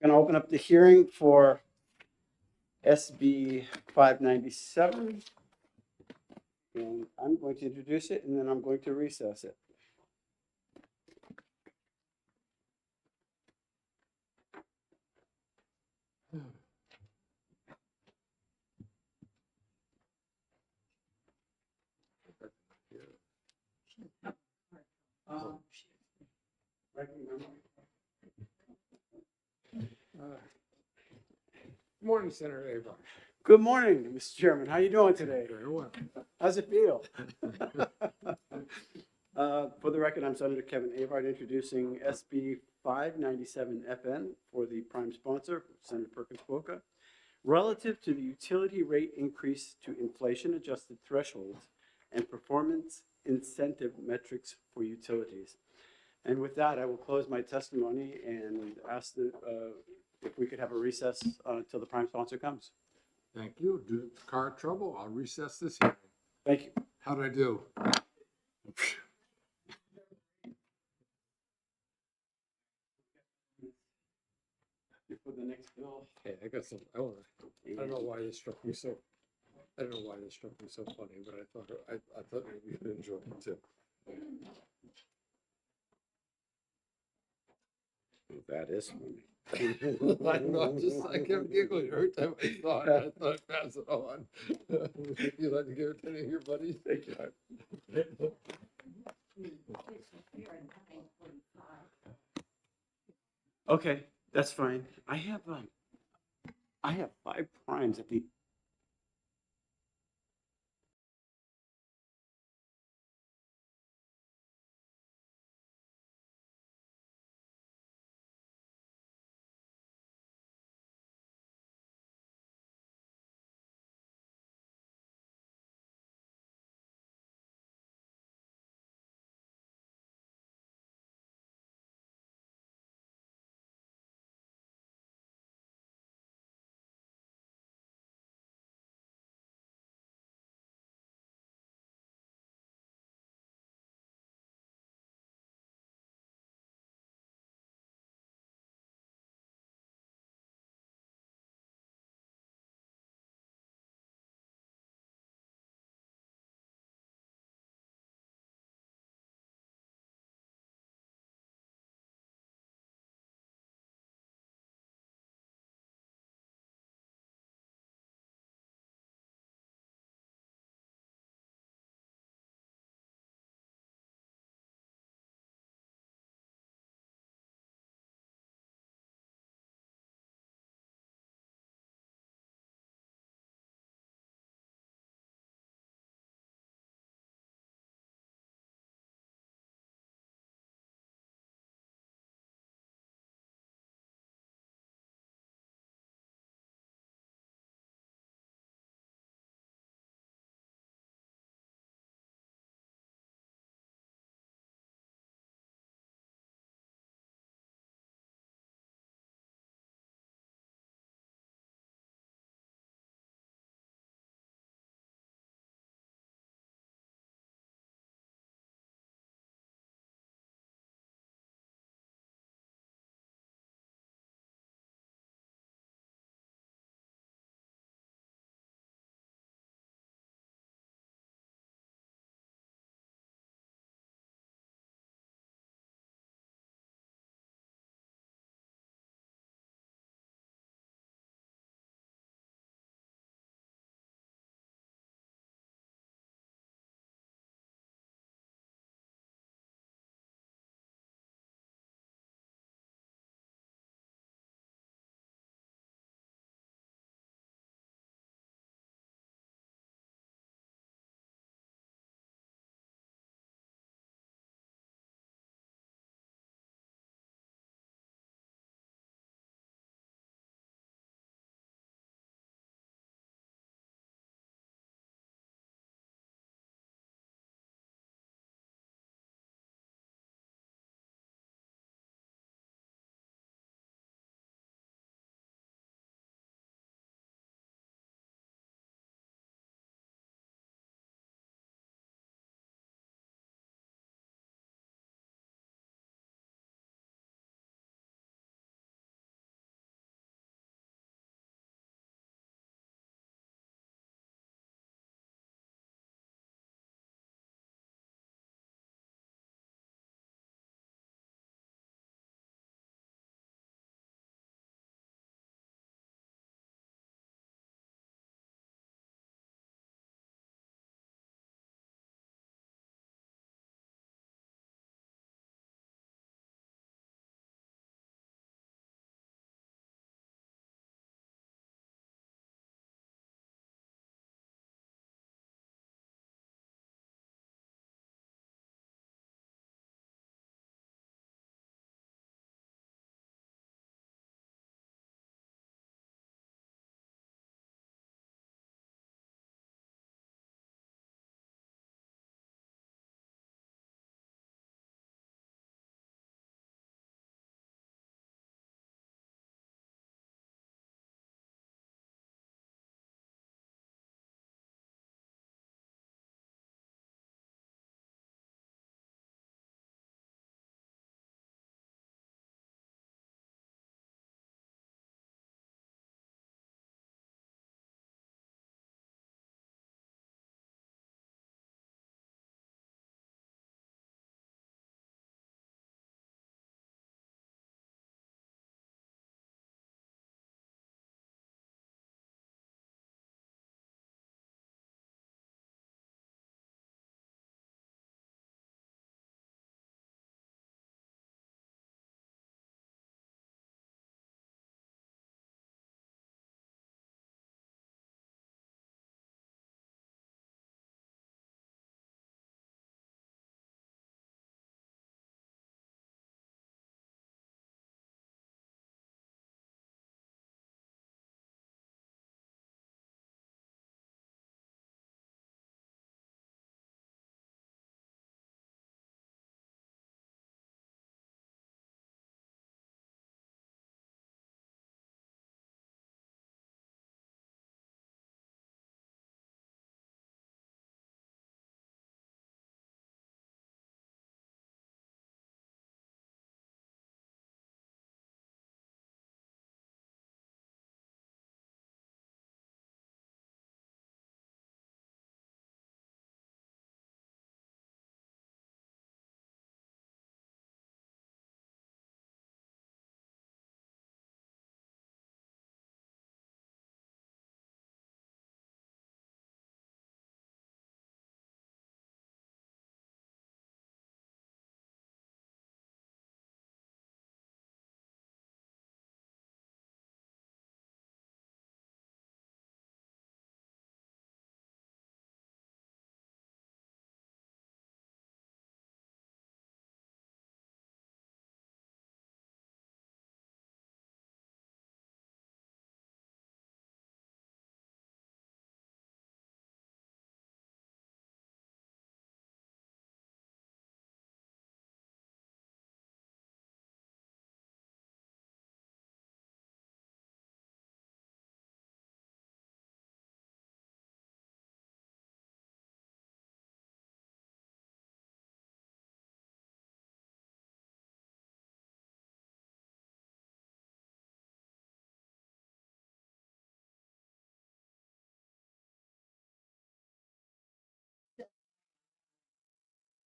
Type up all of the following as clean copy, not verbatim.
Going to open up the hearing for SB 597. And I'm going to introduce it and then I'm going to recess it. Morning, Senator Abar. Good morning, Mr. Chairman. How you doing today? Very well. How's it feel? For the record, I'm Senator Kevin Avard introducing SB 597 FN for the prime sponsor, Senator Perkins Boca, relative to the utility rate increase to inflation-adjusted thresholds and performance incentive metrics for utilities. And with that, I will close my testimony and ask if we could have a recess until the prime sponsor comes. Thank you. Due to car trouble, I'll recess this hearing. Thank you. How'd I do? For the next bill. Hey, I got some, I don't know why this struck me so, I don't know why this struck me so funny, but I thought maybe you'd enjoy it too. That is funny. I know, I kept giggling every time I saw it. I thought I'd pass it on. You'd like to give it to any of your buddies? Thank you. Okay, that's fine. I have 5 primes at the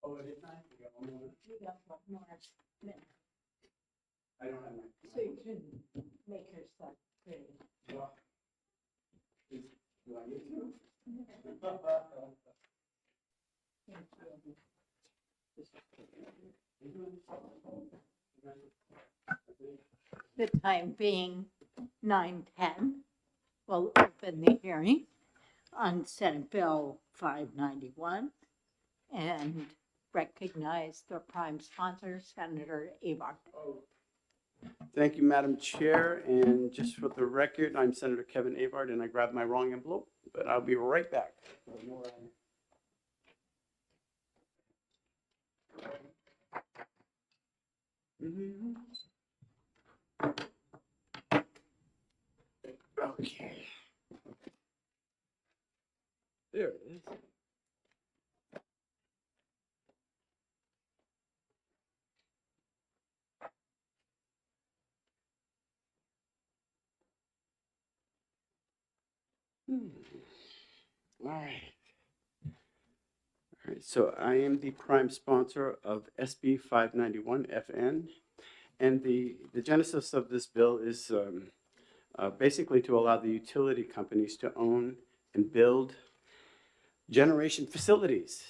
Oh, it is 9? We got one more minute? You got one more minute, I don't have my. so you can make yourself pretty. Well, do I need to? The time being 9:10, we'll open the hearing on Senate Bill 591 and recognize the prime sponsor, Senator Avard. Thank you, Madam Chair, and just for the record, I'm Senator Kevin Avard, and I grabbed my wrong envelope, but I'll be right back. Okay. There it is. All right. All right, so I am the prime sponsor of SB 591 FN, and the genesis of this bill is basically to allow the utility companies to own and build generation facilities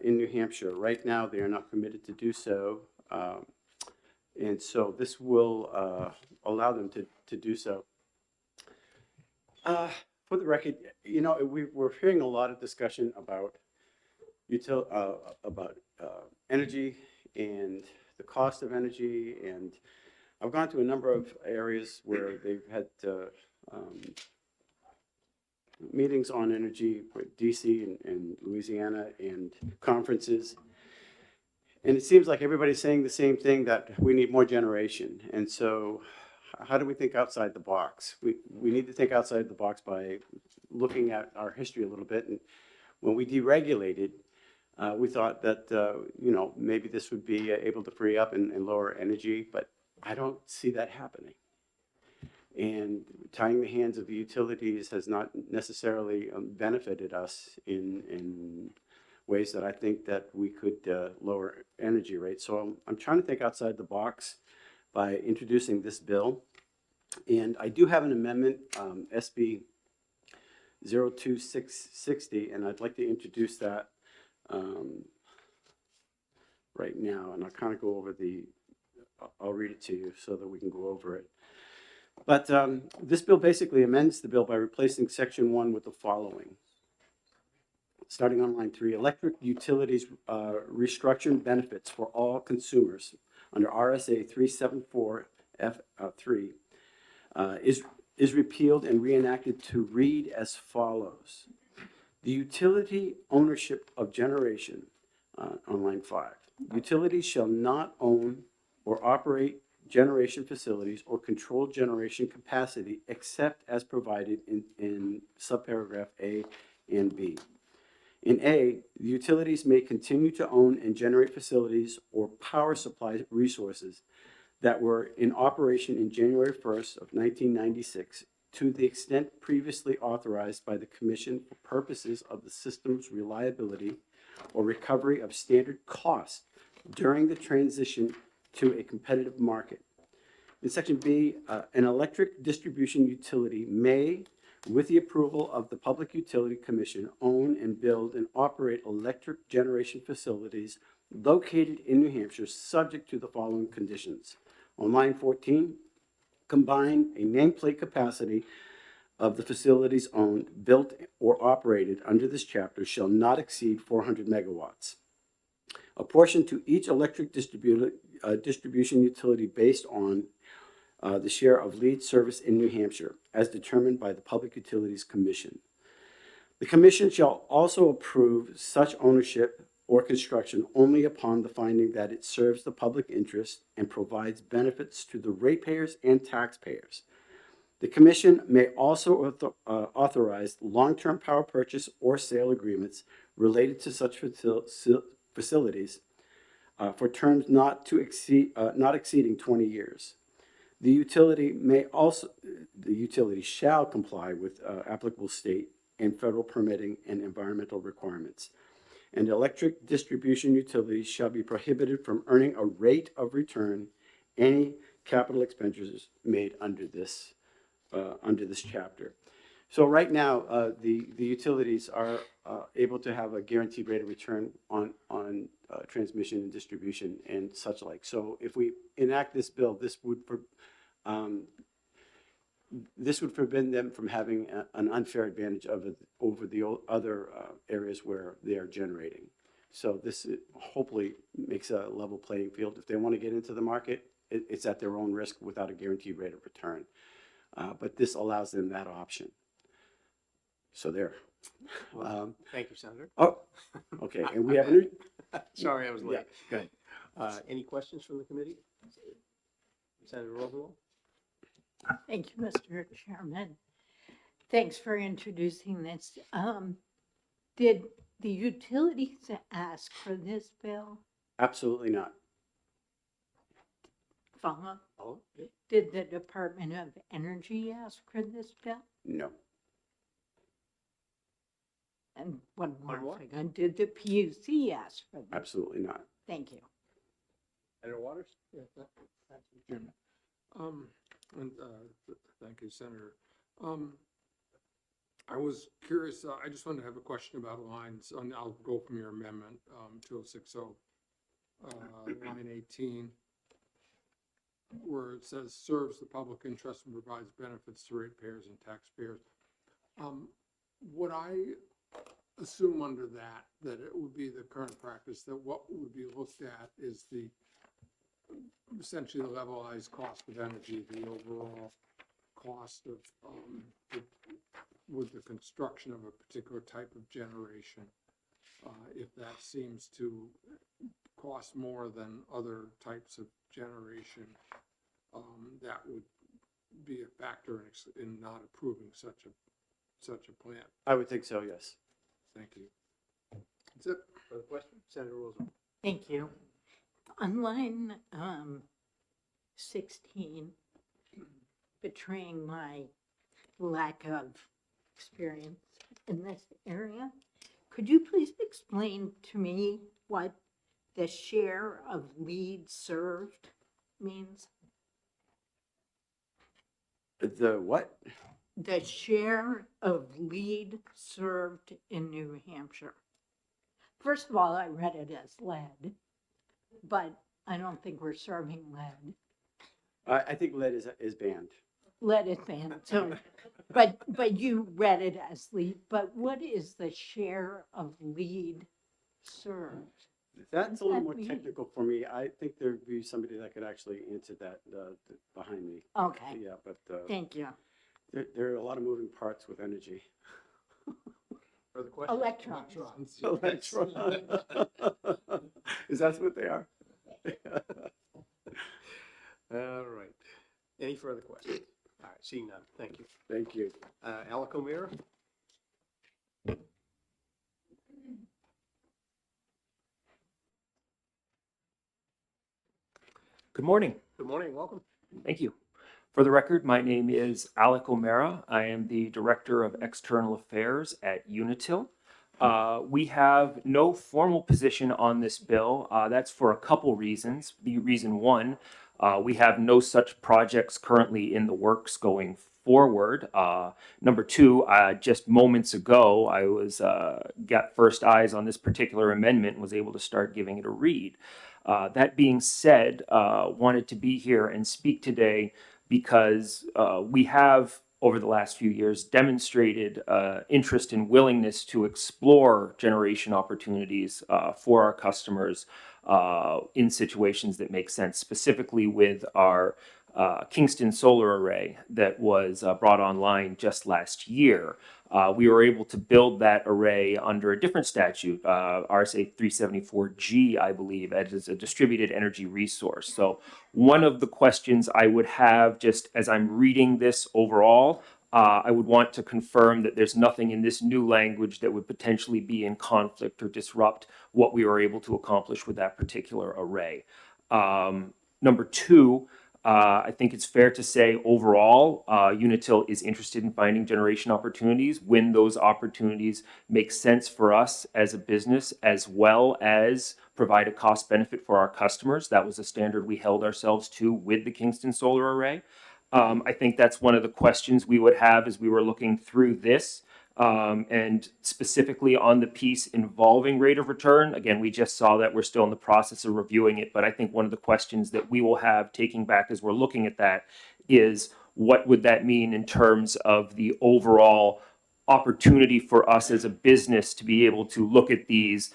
in New Hampshire. Right now, they are not permitted to do so, and so this will allow them to do so. For the record, you know, we're hearing a lot of discussion about energy and the cost of energy, and I've gone to a number of areas where they've had meetings on energy with DC and Louisiana and conferences. And it seems like everybody's saying the same thing, that we need more generation. And so how do we think outside the box? We need to think outside the box by looking at our history a little bit. And when we deregulated, we thought that, you know, maybe this would be able to free up and lower energy, but I don't see that happening. And tying the hands of the utilities has not necessarily benefited us in ways that I think that we could lower energy rates. So I'm trying to think outside the box by introducing this bill. And I do have an amendment, SB 02660, and I'd like to introduce that right now. And I'll kind of go over I'll read it to you so that we can go over it. But this bill basically amends the bill by replacing section 1 with the following. Starting on line 3, electric utilities restructuring benefits for all consumers under RSA 374 F3 is repealed and reenacted to read as follows. The utility ownership of generation, on line 5. Utilities shall not own or operate generation facilities or control generation capacity except as provided in subparagraph A and B. In A, the utilities may continue to own and generate facilities or power supply resources that were in operation in January 1st of 1996 to the extent previously authorized by the Commission for purposes of the system's reliability or recovery of standard costs during the transition to a competitive market. In section B, an electric distribution utility may, with the approval of the Public Utility Commission, own and build and operate electric generation facilities located in New Hampshire, subject to the following conditions. On line 14, combine a nameplate capacity of the facilities owned, built, or operated under this chapter shall not exceed 400 megawatts. A portion to each electric distribution utility based on the share of lead service in New Hampshire, as determined by the Public Utilities Commission. The Commission shall also approve such ownership or construction only upon the finding that it serves the public interest and provides benefits to the ratepayers and taxpayers. The Commission may also authorize long-term power purchase or sale agreements related to such facilities for terms not exceeding 20 years. The utility shall comply with applicable state and federal permitting and environmental requirements. and electric distribution utilities shall be prohibited from earning a rate of return any capital expenditures made under this chapter. So right now, the utilities are able to have a guaranteed rate of return on transmission and distribution and such like. So if we enact this bill, this would forbid them from having an unfair advantage over the other areas where they are generating. So this hopefully makes a level playing field. If they want to get into the market, it's at their own risk without a guaranteed rate of return. But this allows them that option. So there. Thank you, Senator. Oh, okay. And we have any? Sorry, I was late. Yeah, go ahead. Any questions from the committee? Senator Rosenwald? Thank you, Mr. Chairman. Thanks for introducing this. Did the utilities ask for this bill? Absolutely not. Follow? Oh, yeah. Did the Department of Energy ask for this bill? No. And one more what? thing, did the PUC ask for this? Absolutely not. Thank you. Senator Waters? Yeah, thank you, Jim. Thank you, Senator. I was curious, I just wanted to have a question about lines, and I'll go from your amendment, 2060, line 18, where it says serves the public interest and provides benefits to ratepayers and taxpayers. Would I assume under that it would be the current practice that what would be looked at is essentially the levelized cost of energy, the overall cost of with the construction of a particular type of generation, if that seems to cost more than other types of generation, that would be a factor in not approving such a plan. I would think so, yes. Thank you. That's it. Further question? Senator Rosenwald? Thank you. On line 16, betraying my lack of experience in this area, could you please explain to me what the share of lead served means? The what? The share of lead served in New Hampshire. First of all, I read it as lead, but I don't think we're serving lead. I think lead is banned. Lead is banned, so, but you read it as lead, but what is the share of lead served? That's a What little does more that mean? technical for me. I think there'd be somebody that could actually answer that behind me. Okay, Yeah, but thank you. there are a lot of moving parts with energy. Further questions? Electrons. Electron. Is that what they are? All right. Any further questions? All right, seeing none. Thank you. Thank you. Alec O'Meara? Good morning. Good morning, welcome. Thank you. For the record, my name is Alec O'Meara. I am the Director of External Affairs at Unitil. We have no formal position on this bill. That's for a couple reasons. The reason one, we have no such projects currently in the works going forward. Number two, just moments ago, I got first eyes on this particular amendment and was able to start giving it a read. That being said, wanted to be here and speak today because we have, over the last few years, demonstrated interest and willingness to explore generation opportunities for our customers in situations that make sense, specifically with our Kingston solar array that was brought online just last year. We were able to build that array under a different statute, RSA 374G, I believe, as a distributed energy resource. So one of the questions I would have just as I'm reading this overall, I would want to confirm that there's nothing in this new language that would potentially be in conflict or disrupt what we were able to accomplish with that particular array. Number two, I think it's fair to say overall, Unitil is interested in finding generation opportunities when those opportunities make sense for us as a business, as well as provide a cost benefit for our customers. That was a standard we held ourselves to with the Kingston Solar Array. I think that's one of the questions we would have as we were looking through this. And specifically on the piece involving rate of return, again, we just saw that we're still in the process of reviewing it. But I think one of the questions that we will have taking back as we're looking at that is what would that mean in terms of the overall opportunity for us as a business to be able to look at these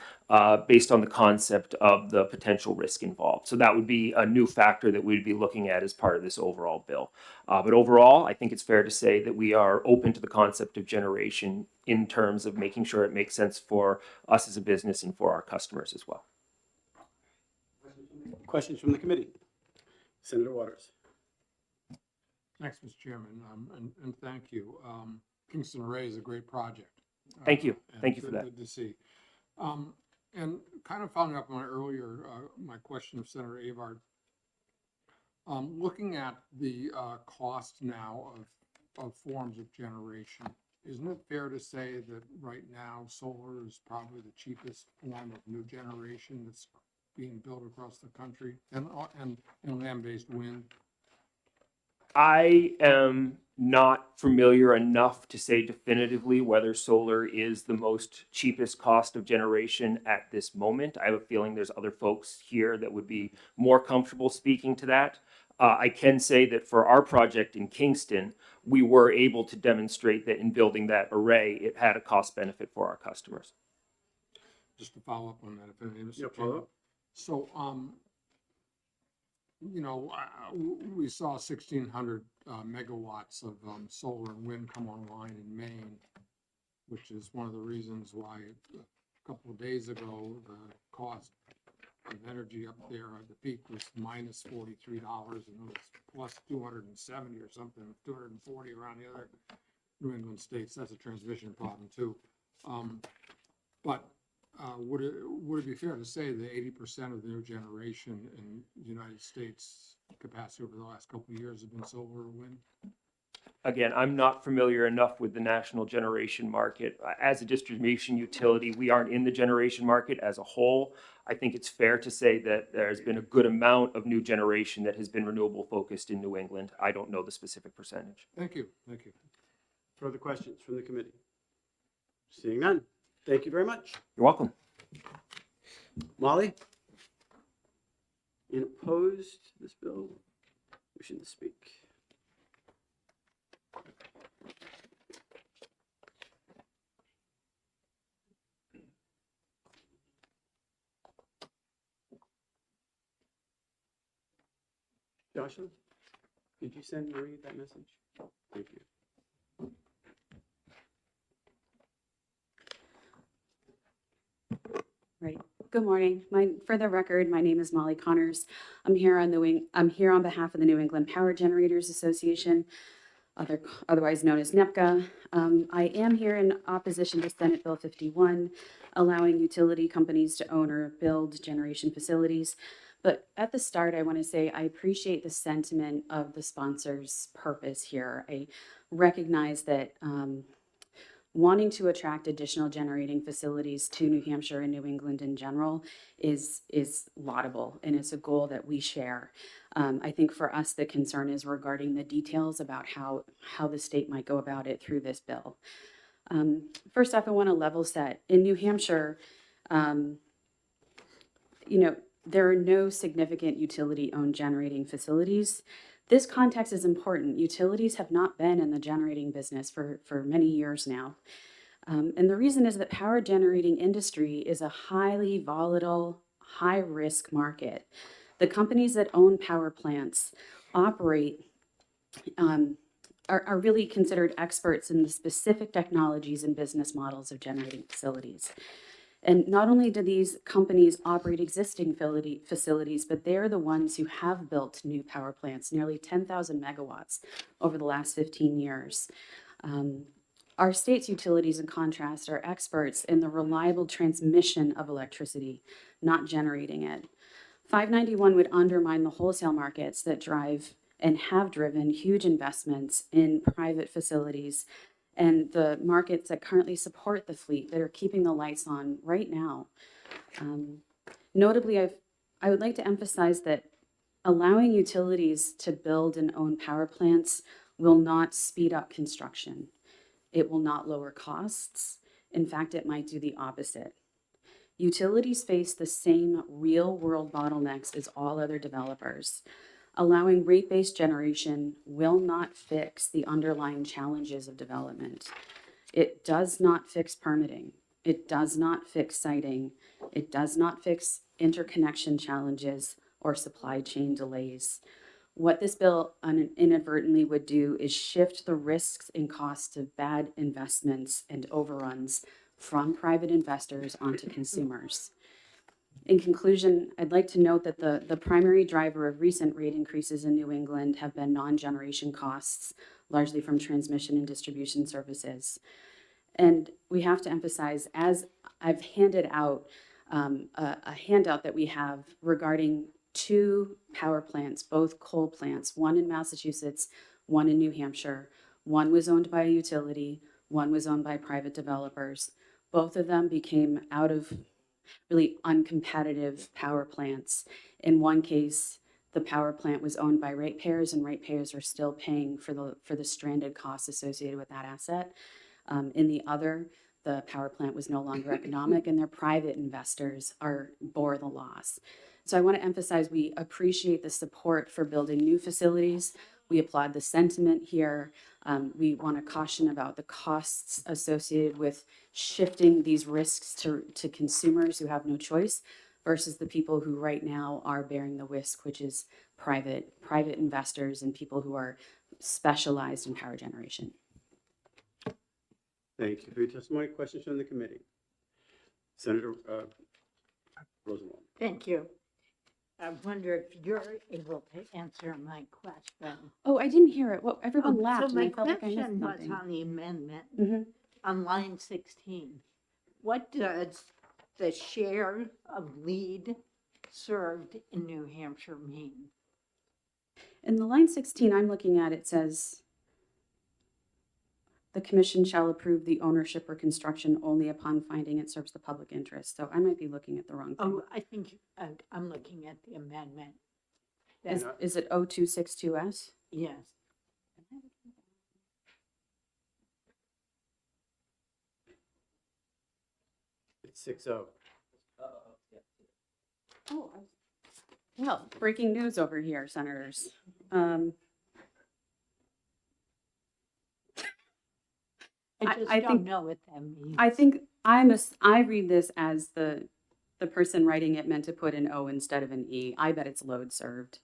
based on the concept of the potential risk involved. So that would be a new factor that we'd be looking at as part of this overall bill. But overall, I think it's fair to say that we are open to the concept of generation in terms of making sure it makes sense for us as a business and for our customers as well. Questions from the committee? Senator Waters. Thanks, Mr. Chairman, and thank you. Kingston Array is a great project. Thank you. And Thank you for that. Good to see. And kind of following up on my earlier, my question of Senator Avard, looking at the cost now of forms of generation, isn't it fair to say that right now solar is probably the cheapest form of new generation that's being built across the country, and land-based wind? I am not familiar enough to say definitively whether solar is the most cheapest cost of generation at this moment. I have a feeling there's other folks here that would be more comfortable speaking to that. I can say that for our project in Kingston, we were able to demonstrate that in building that array, it had a cost benefit for our customers. Just to follow up on that, if I may, Mr. Yeah, Chairman. follow up. So, you know, we saw 1,600 megawatts of solar and wind come online in Maine, which is one of the reasons why a couple of days ago, the cost of energy up there at the peak was minus $43, and it was plus 270 or something, 240 around the other New England states. That's a transmission problem too. But would it be fair to say that 80% of the new generation in the United States capacity over the last couple of years has been solar or wind? Again, I'm not familiar enough with the national generation market. As a distribution utility, we aren't in the generation market as a whole. I think it's fair to say that there's been a good amount of new generation that has been renewable focused in New England. I don't know the specific percentage. Thank you. Thank you. Further questions from the committee? Seeing none. Thank you very much. You're welcome. Molly? In opposed to this bill? Wishing to speak? Joshua, did you send Marie that message? Thank you. Right. Good morning. For the record, my name is Molly Connors. I'm here on behalf of the New England Power Generators Association, otherwise known as NEPCA. I am here in opposition to Senate Bill 51, allowing utility companies to own or build generation facilities. But at the start, I want to say I appreciate the sentiment of the sponsor's purpose here. I recognize that wanting to attract additional generating facilities to New Hampshire and New England in general is laudable, and it's a goal that we share. I think for us, the concern is regarding the details about how the state might go about it through this bill. First off, I want to level set. In New Hampshire, there are no significant utility-owned generating facilities. This context is important. Utilities have not been in the generating business for many years now. And the reason is that power generating industry is a highly volatile, high-risk market. The companies that own power plants operate are really considered experts in the specific technologies and business models of generating facilities. And not only do these companies operate existing facilities, but they're the ones who have built new power plants, nearly 10,000 megawatts over the last 15 years. Our state's utilities, in contrast, are experts in the reliable transmission of electricity, not generating it. 591 would undermine the wholesale markets that drive and have driven huge investments in private facilities and the markets that currently support the fleet that are keeping the lights on right now. Notably, I would like to emphasize that allowing utilities to build and own power plants will not speed up construction. It will not lower costs. In fact, it might do the opposite. Utilities face the same real-world bottlenecks as all other developers. Allowing rate-based generation will not fix the underlying challenges of development. It does not fix permitting. It does not fix siting. It does not fix interconnection challenges or supply chain delays. What this bill inadvertently would do is shift the risks and costs of bad investments and overruns from private investors onto consumers. In conclusion, I'd like to note that the primary driver of recent rate increases in New England have been non-generation costs, largely from transmission and distribution services. And we have to emphasize, as I've handed out a handout that we have regarding 2 power plants, both coal plants, one in Massachusetts, one in New Hampshire. One was owned by a utility, one was owned by private developers. Both of them became out of really uncompetitive power plants. In one case, the power plant was owned by ratepayers, and ratepayers are still paying for the stranded costs associated with that asset. In the other, the power plant was no longer economic, and their private investors bore the loss. So I want to emphasize we appreciate the support for building new facilities. We applaud the sentiment here. We want to caution about the costs associated with shifting these risks to consumers who have no choice versus the people who right now are bearing the risk, which is private investors and people who are specialized in power generation. Thank you for your testimony. Questions from the committee? Senator Rosenwald. Thank you. I wonder if you're able to answer my question. Oh, I didn't hear it. Well, everyone laughed, So and my I felt like I missed question was something. on the amendment Mhm. on line 16. What does the share of lead served in New Hampshire mean? In the line 16 I'm looking at, it says, the commission shall approve the ownership or construction only upon finding it serves the public interest. So I might be looking at the wrong thing. Oh, I think I'm looking at the amendment. Is it 0262S? Yes. It's 6-0. Oh, well, breaking news over here, senators. I just I don't think- know what that means. I think I read this as the person writing it meant to put an O instead of an E. I bet it's load served.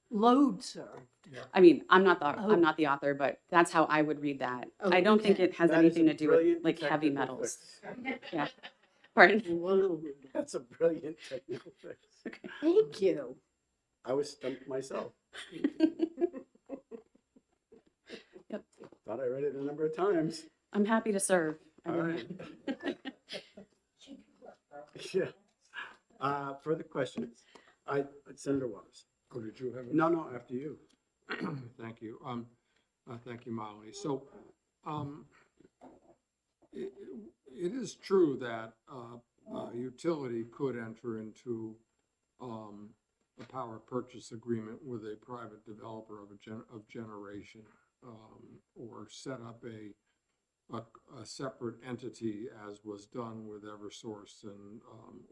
Load served. I mean, I'm not Oh. the author, but that's how I would read that. Oh, I don't think okay. it has That is anything a to do with brilliant like heavy technical metals. fix. Yeah. Pardon? Load. That's a brilliant technical fix. Thank you. I was stumped myself. Yep. Thought I read it a number of times. I'm happy to serve. I All really right. am. Yeah. Further questions? Senator Waters. Oh, did you have a? No, after you. Thank you. Thank you, Molly. So, it is true that a utility could enter into a power purchase agreement with a private developer of generation, or set up a separate entity, as was done with Eversource and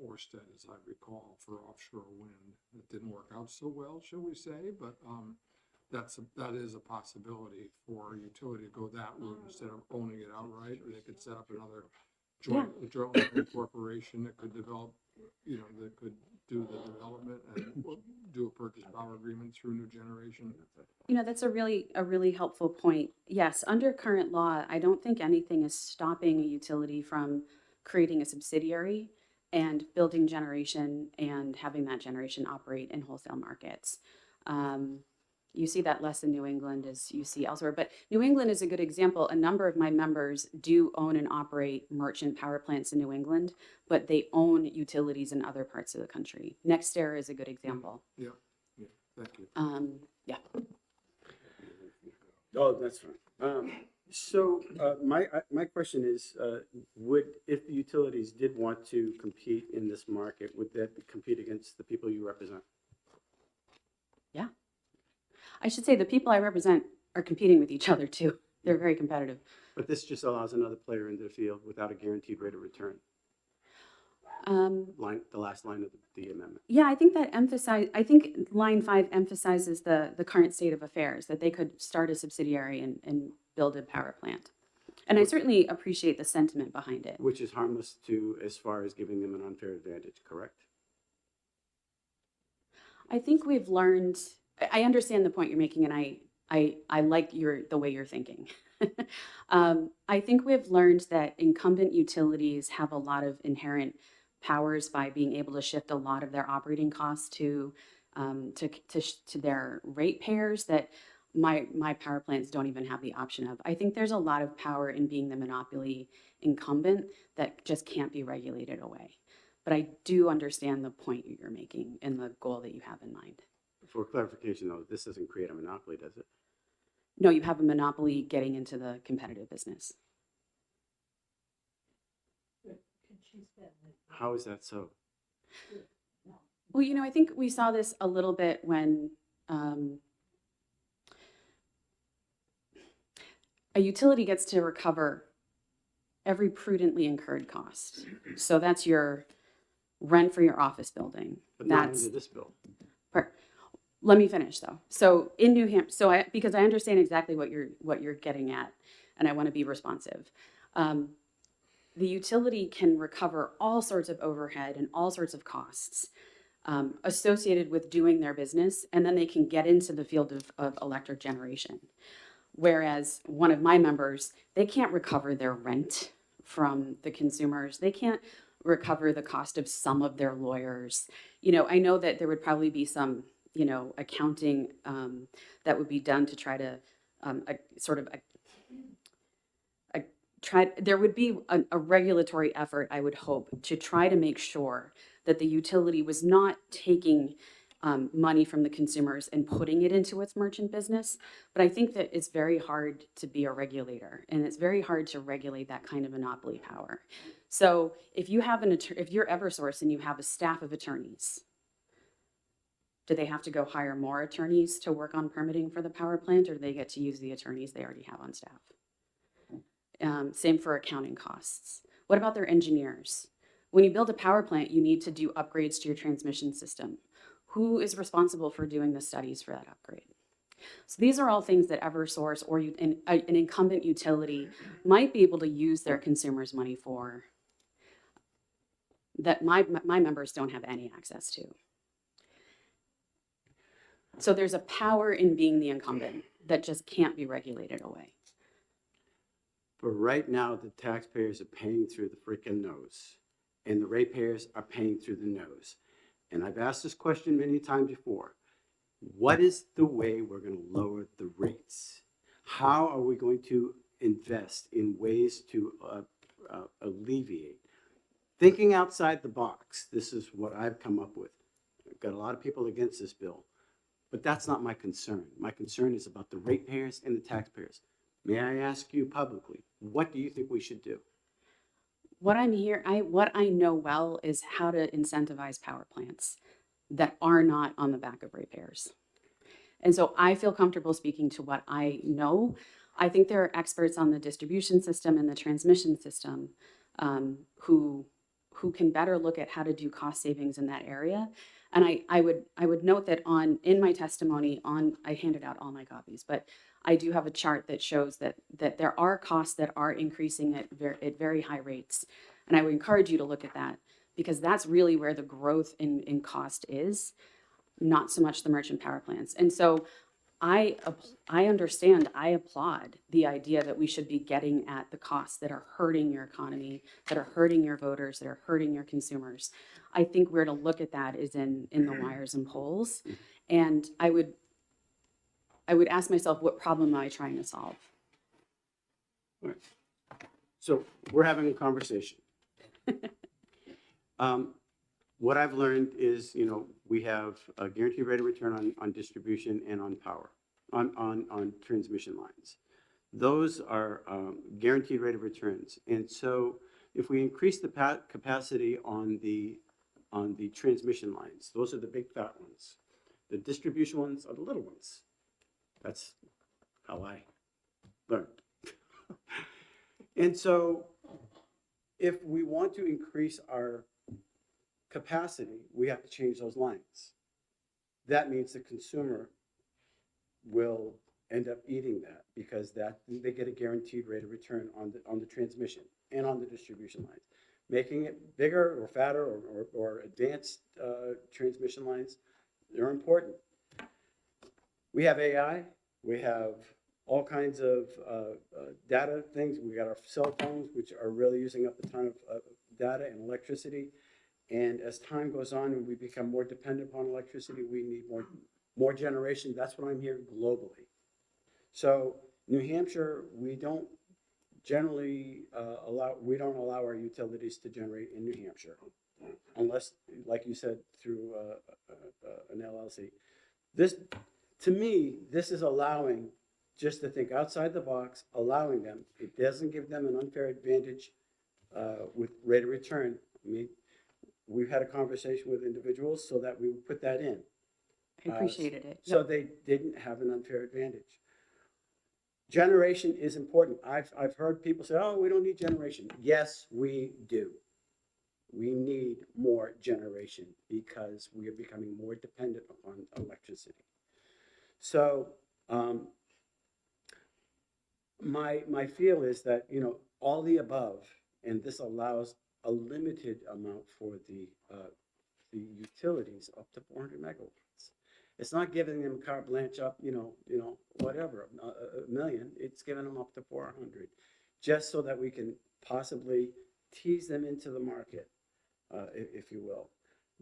Ørsted, as I recall, for offshore wind. It didn't work out so well, shall we say, but that is a possibility for a utility to go that route instead of owning it outright, or they could set up another jointly owned corporation that could develop, that could do the development and do a purchase power agreement through new generation. That's a really helpful point. Yes, under current law, I don't think anything is stopping a utility from creating a subsidiary and building generation and having that generation operate in wholesale markets. You see that less in New England as you see elsewhere, but New England is a good example. A number of my members do own and operate merchant power plants in New England, but they own utilities in other parts of the country. NextEra is a good example. Yeah, thank you. Yeah. Oh, that's fine. My question is, if the utilities did want to compete in this market, would that compete against the people you represent? Yeah. I should say the people I represent are competing with each other too. They're very competitive. But this just allows another player into the field without a guaranteed rate of return. The last line of the amendment. Yeah, I think line 5 emphasizes the current state of affairs, that they could start a subsidiary and build a power plant. And I certainly appreciate the sentiment behind it. Which is harmless to, as far as giving them an unfair advantage, correct? I think we've learned, I understand the point you're making, and I like the way you're thinking. I think we've learned that incumbent utilities have a lot of inherent powers by being able to shift a lot of their operating costs to their ratepayers that my power plants don't even have the option of. I think there's a lot of power in being the monopoly incumbent that just can't be regulated away. But I do understand the point you're making and the goal that you have in mind. For clarification though, this doesn't create a monopoly, does it? No, you have a monopoly getting into the competitive business. How is that so? Well, I think we saw this a little bit when a utility gets to recover every prudently incurred cost. So that's your rent for your office building. But not under this bill. Let me finish though. So in New Hampshire, because I understand exactly what you're getting at, and I want to be responsive. The utility can recover all sorts of overhead and all sorts of costs associated with doing their business, and then they can get into the field of electric generation. Whereas one of my members, they can't recover their rent from the consumers. They can't recover the cost of some of their lawyers. I know that there would probably be some, accounting that would be done to try to there would be a regulatory effort, I would hope, to try to make sure that the utility was not taking money from the consumers and putting it into its merchant business. But I think that it's very hard to be a regulator, and it's very hard to regulate that kind of monopoly power. So if you have if you're Eversource and you have a staff of attorneys, do they have to go hire more attorneys to work on permitting for the power plant, or do they get to use the attorneys they already have on staff? Same for accounting costs. What about their engineers? When you build a power plant, you need to do upgrades to your transmission system. Who is responsible for doing the studies for that upgrade? So these are all things that Eversource or an incumbent utility might be able to use their consumers' money for that my members don't have any access to. So there's a power in being the incumbent that just can't be regulated away. But right now, the taxpayers are paying through the freaking nose, and the ratepayers are paying through the nose. And I've asked this question many times before. What is the way we're going to lower the rates? How are we going to invest in ways to alleviate? Thinking outside the box, this is what I've come up with. I've got a lot of people against this bill, but that's not my concern. My concern is about the ratepayers and the taxpayers. May I ask you publicly, what do you think we should do? What I know well is how to incentivize power plants that are not on the back of ratepayers. And so I feel comfortable speaking to what I know. I think there are experts on the distribution system and the transmission system who can better look at how to do cost savings in that area. And I would note that in my testimony I handed out all my copies, but I do have a chart that shows that there are costs that are increasing at very high rates. And I would encourage you to look at that, because that's really where the growth in cost is, not so much the merchant power plants. And so I understand, I applaud the idea that we should be getting at the costs that are hurting your economy, that are hurting your voters, that are hurting your consumers. I think where to look at that is in the wires and poles. And I would ask myself, what problem am I trying to solve? All right. So we're having a conversation. What I've learned is, we have a guaranteed rate of return on distribution and on power. on transmission lines. Those are guaranteed rate of returns. And so if we increase the capacity on the transmission lines, those are the big fat ones. The distribution ones are the little ones. That's how I learned. And so if we want to increase our capacity, we have to change those lines. That means the consumer will end up eating that because they get a guaranteed rate of return on the transmission and on the distribution lines. Making it bigger or fatter or advanced transmission lines, they're important. We have AI, we have all kinds of data things. We got our cell phones, which are really using up a ton of data and electricity. And as time goes on and we become more dependent upon electricity, we need more generation. That's what I'm hearing globally. So New Hampshire, we don't generally allow our utilities to generate in New Hampshire, unless, like you said, through an LLC. This, to me, this is allowing, just to think outside the box, allowing them. It doesn't give them an unfair advantage with rate of return. I mean, we've had a conversation with individuals so that we would put that in. I appreciated it. So they didn't have an unfair advantage. Generation is important. I've heard people say, oh, we don't need generation. Yes, we do. We need more generation because we are becoming more dependent upon electricity. So my feel is that, you know, all the above, and this allows a limited amount for the utilities up to 400 megawatts. It's not giving them carte blanche up, you know, whatever, a million. It's giving them up to 400, just so that we can possibly tease them into the market, if you will.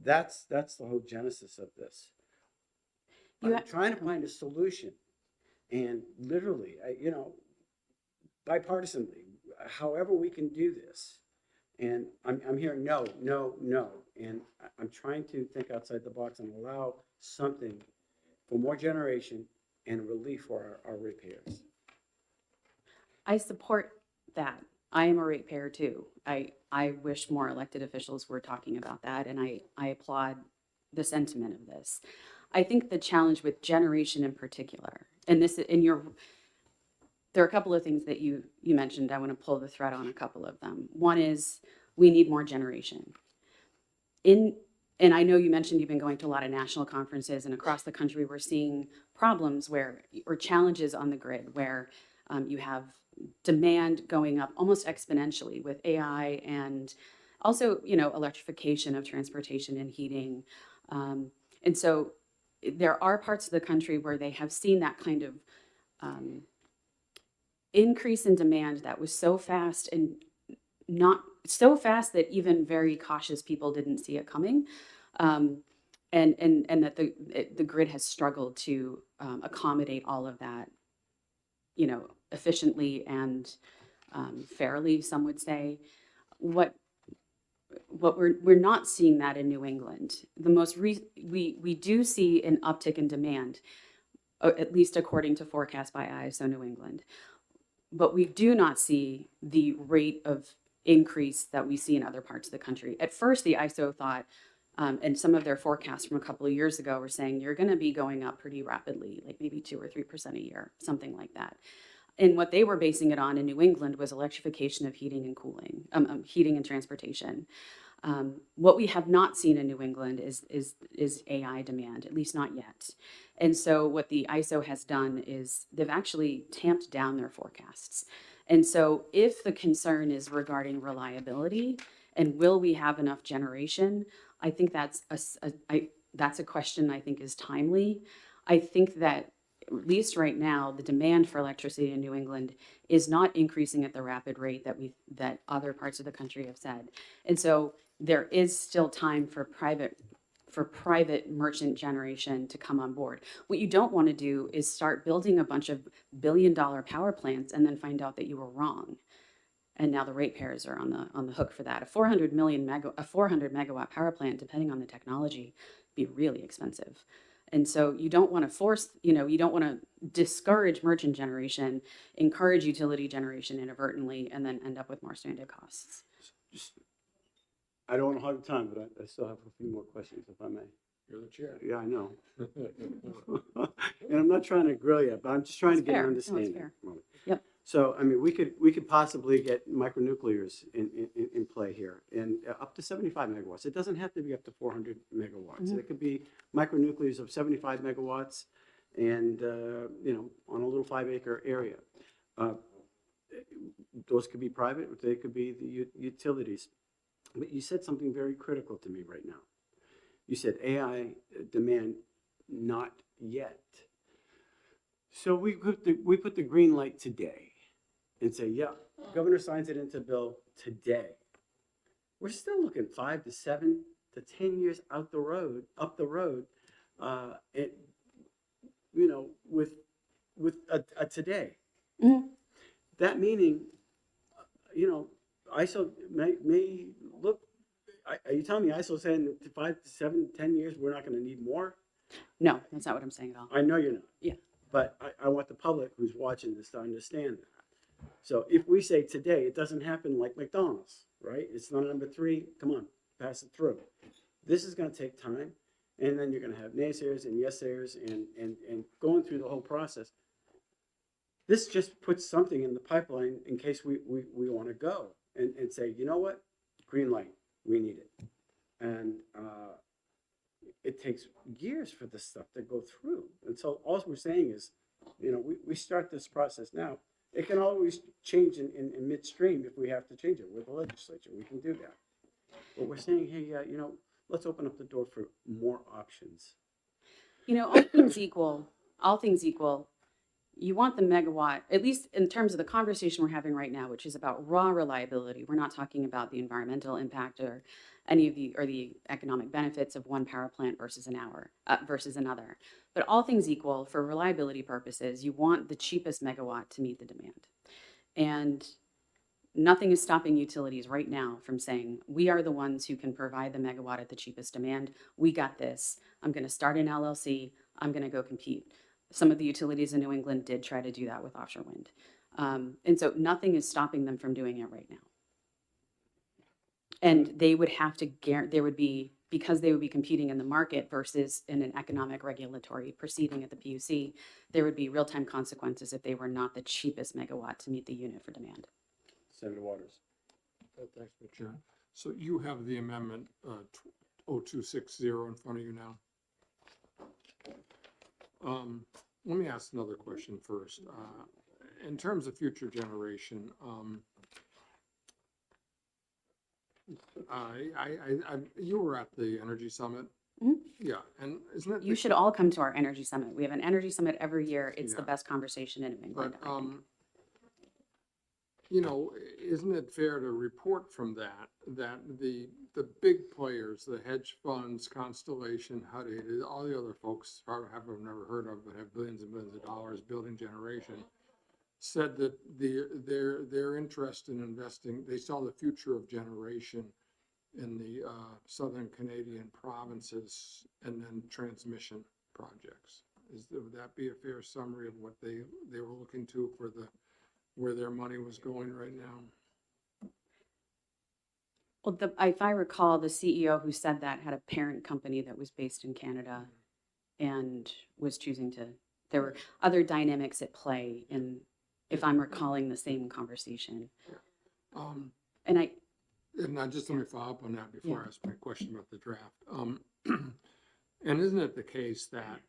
That's the whole genesis of this. I'm trying to find a solution, and literally, you know, bipartisanly, however we can do this. And I'm hearing no, no, no, and I'm trying to think outside the box and allow something for more generation and relief for our ratepayers. I support that. I am a ratepayer too. I wish more elected officials were talking about that, and I applaud the sentiment of this. I think the challenge with generation in particular, and this in your, there are a couple of things that you mentioned. I want to pull the thread on a couple of them. One is we need more generation. And I know you mentioned you've been going to a lot of national conferences, and across the country we're seeing problems or challenges on the grid where you have demand going up almost exponentially with AI and also, you know, electrification of transportation and heating. And so there are parts of the country where they have seen that kind of increase in demand that was so fast and not so fast that even very cautious people didn't see it coming. And that the grid has struggled to accommodate all of that, you know, efficiently and fairly, some would say. What we're not seeing that in New England. The most we do see an uptick in demand, at least according to forecast by ISO New England, but we do not see the rate of increase that we see in other parts of the country. At first, the ISO thought, and some of their forecasts from a couple of years ago were saying you're going to be going up pretty rapidly, like maybe 2 or 3% a year, something like that. And what they were basing it on in New England was electrification of heating and cooling, heating and transportation. What we have not seen in New England is AI demand, at least not yet. And so what the ISO has done is they've actually tamped down their forecasts. And so if the concern is regarding reliability and will we have enough generation, I think that's a question I think is timely. I think that at least right now, the demand for electricity in New England is not increasing at the rapid rate that other parts of the country have said. And so there is still time for private merchant generation to come on board. What you don't want to do is start building a bunch of billion-dollar power plants and then find out that you were wrong. And now the ratepayers are on the hook for that. A 400 megawatt power plant, depending on the technology, be really expensive. And so you don't want to force, you don't want to discourage merchant generation, encourage utility generation inadvertently, and then end up with more stranded costs. I don't want to hog the time, but I still have a few more questions, if I may. You're the chair. Yeah, I know. And I'm not trying to grill you, but I'm just trying to It's get an fair. No, it's understanding. fair. Right. Yep. So, I mean, we could possibly get micronuclears in play here, and up to 75 megawatts. It doesn't have to be up to 400 megawatts. It could be micronuclears of 75 megawatts, and on a little 5-acre area. Those could be private, they could be the utilities. But you said something very critical to me right now. You said AI demand, not yet. So we put the green light today and say, yeah, governor signs it into bill today. We're still looking 5 to 7 to 10 years up the road, with a today. Mhm. That meaning, ISO may look. Are you telling me ISO saying 5 to 7, 10 years we're not going to need more? No, that's not what I'm saying at all. I know you're not. Yeah. But I want the public who's watching this to understand that. So if we say today, it doesn't happen like McDonald's, right? It's not number 3. Come on, pass it through. This is going to take time, and then you're going to have naysayers and yes-sayers and going through the whole process. This just puts something in the pipeline in case we want to go and say, you know what, green light, we need it. And it takes years for this stuff to go through. And so all we're saying is, we start this process now. It can always change in midstream if we have to change it with the legislature. We can do that. But we're saying, hey, let's open up the door for more options. All things equal, you want the megawatt, at least in terms of the conversation we're having right now, which is about raw reliability. We're not talking about the environmental impact or any of the economic benefits of one power plant versus another. But all things equal, for reliability purposes, you want the cheapest megawatt to meet the demand. And nothing is stopping utilities right now from saying, we are the ones who can provide the megawatt at the cheapest demand. We got this. I'm going to start an LLC. I'm going to go compete. Some of the utilities in New England did try to do that with offshore wind. And so nothing is stopping them from doing it right now. And they would have to, because they would be competing in the market versus in an economic regulatory proceeding at the PUC, there would be real-time consequences if they were not the cheapest megawatt to meet the unit for demand. Senator Waters. Thanks, Mr. Chair. So you have the amendment 0260 in front of you now. Let me ask another question first. In terms of future generation, you were at the Energy Summit. Mhm. Yeah, and isn't it? You should all come to our energy summit. We have an energy summit every year. It's the Yeah. best conversation in New England, But, I think. isn't it fair to report from that the big players, the hedge funds, Constellation, Hut 8, all the other folks probably have never heard of, but have billions and billions of dollars building generation, said that their interest in investing, they saw the future of generation in the southern Canadian provinces and then transmission projects. Would that be a fair summary of what they were looking to for where their money was going right now? Well, if I recall, the CEO who said that had a parent company that was based in Canada and was choosing to, there were other dynamics at play in, if I'm recalling the same conversation. And And just let me follow up on that before Yeah. I ask my question about the draft. And isn't it the case that,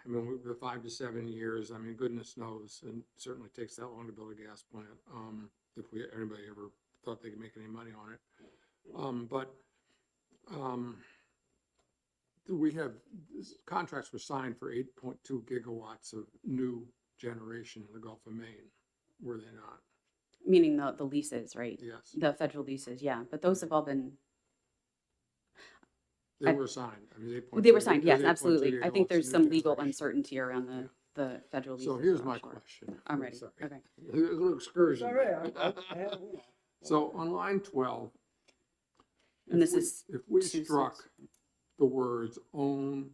the 5 to 7 years, goodness knows, and certainly takes that long to build a gas plant, if anybody ever thought they could make any money on it. We have, contracts were signed for 8.2 gigawatts of new generation in the Gulf of Maine, were they not? meaning the leases, right? Yes, The federal leases, yeah, but those have all been, they were signed. they were signed, yes, 8.2 absolutely. I think gigawatts there's of some new legal generation. uncertainty around the federal leases. So here's for my offshore. question. I'm ready, Sorry. okay. A little excursion. I have. So on line 12. And if this we- is If we 2.6. struck the words own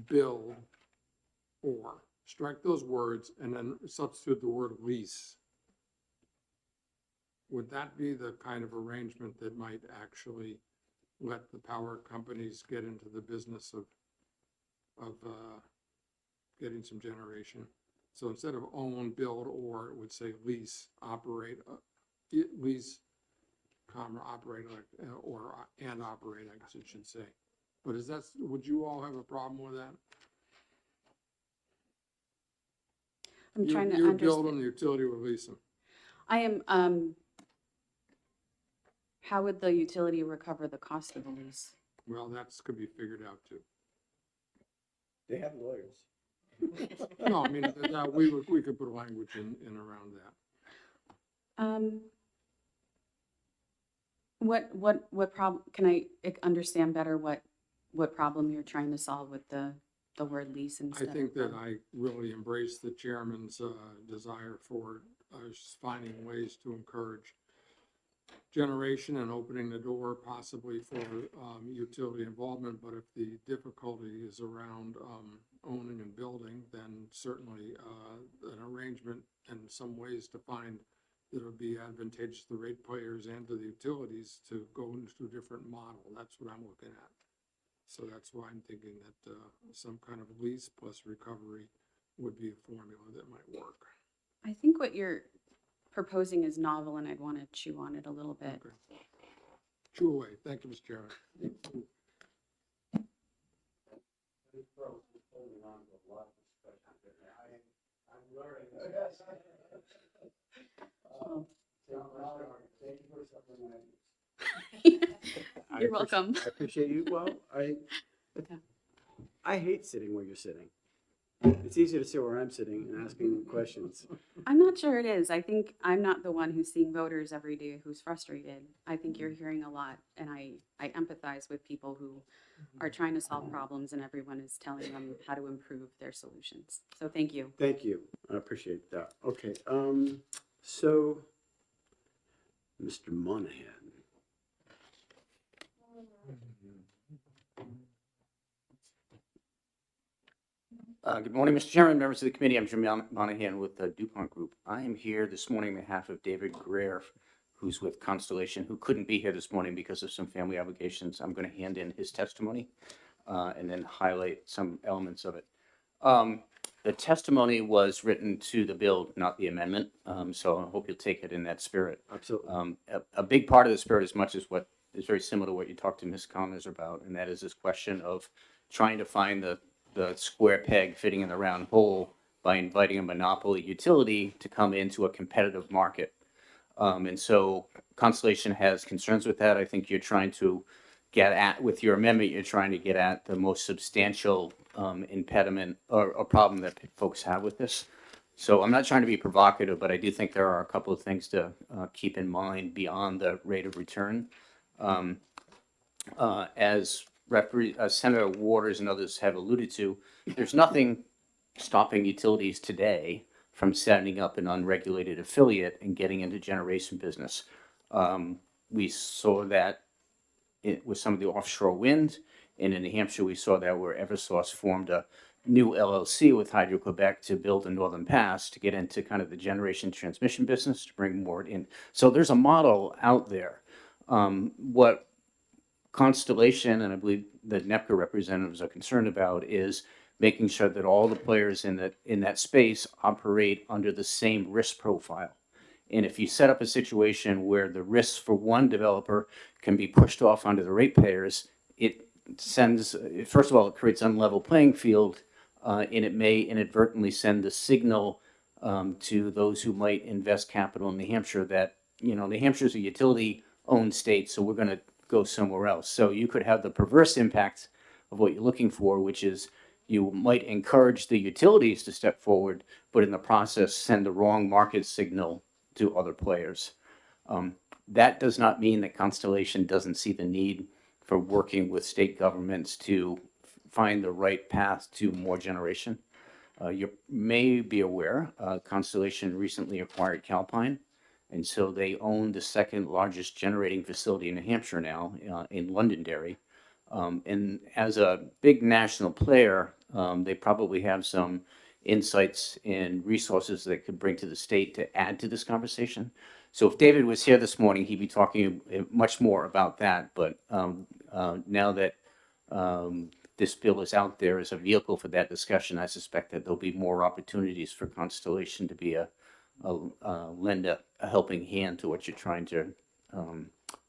build or, strike those words and then substitute the word lease. Would that be the kind of arrangement that might actually let the power companies get into the business of getting some generation? So instead of own, build, or, it would say lease, operate, lease, comma, operate, or, and operate, I guess it should say. But is that, would you all have a problem with that? I'm trying to You would build understand. them, the utility would lease them. I am, how would the utility recover the cost of the lease? Well, that's, could be figured out too. They have lawyers. No, I mean, we could put language in around that. What problem, can I understand better what problem you're trying to solve with the word lease I instead? think that of- I really embrace the chairman's desire for finding ways to encourage generation and opening the door possibly for utility involvement. But if the difficulty is around owning and building, then certainly an arrangement and some ways to find that it would be advantageous to the ratepayers and to the utilities to go into a different model. That's what I'm looking at. So that's why I'm thinking that some kind of lease plus recovery would be a formula that might work. I think what you're proposing is novel, and I'd want to chew on it a little bit. Okay. Chew away. Thank you, Mr. Chairman. You're welcome. I appreciate you. Well, I hate sitting where you're sitting. It's easier to sit where I'm sitting and asking questions. I'm not sure it is. I think I'm not the one who's seeing voters every day who's frustrated. I think you're hearing a lot, and I empathize with people who are trying to solve problems, and everyone is telling them how to improve their solutions. So thank you. Thank you. I appreciate that. Okay, so Mr. Monahan. Good morning, Mr. Chairman, members of the committee. I'm Jim Monahan with the DuPont Group. I am here this morning on behalf of David Greer, who's with Constellation, who couldn't be here this morning because of some family obligations. I'm going to hand in his testimony and then highlight some elements of it. The testimony was written to the bill, not the amendment, so I hope you'll take it in that spirit. Absolutely. A big part of the spirit, as much as what is very similar to what you talked to Ms. Connors about, and that is this question of trying to find the square peg fitting in the round hole by inviting a monopoly utility to come into a competitive market. And so Constellation has concerns with that. I think you're trying to get at, with your amendment, you're trying to get at the most substantial impediment or problem that folks have with this. So I'm not trying to be provocative, but I do think there are a couple of things to keep in mind beyond the rate of return. As Senator Waters and others have alluded to, there's nothing stopping utilities today from setting up an unregulated affiliate and getting into generation business. We saw that with some of the offshore wind, and in New Hampshire, we saw that where Eversource formed a new LLC with Hydro-Quebec to build a Northern Pass to get into kind of the generation transmission business to bring more in. So there's a model out there. What Constellation, and I believe the NEPCA representatives are concerned about, is making sure that all the players in that space operate under the same risk profile. And if you set up a situation where the risks for one developer can be pushed off onto the ratepayers, it sends, first of all, it creates an unlevel playing field, and it may inadvertently send a signal to those who might invest capital in New Hampshire that, you know, New Hampshire is a utility-owned state, so we're going to go somewhere else. So you could have the perverse impact of what you're looking for, which is you might encourage the utilities to step forward, but in the process send the wrong market signal to other players. That does not mean that Constellation doesn't see the need for working with state governments to find the right path to more generation. You may be aware, Constellation recently acquired Calpine, and so they own the second largest generating facility in New Hampshire now, in Londonderry. And as a big national player, They probably have some insights and resources that could bring to the state to add to this conversation. So if David was here this morning, he'd be talking much more about that. But now that this bill is out there as a vehicle for that discussion, I suspect that there'll be more opportunities for Constellation to be lend a helping hand to what you're trying to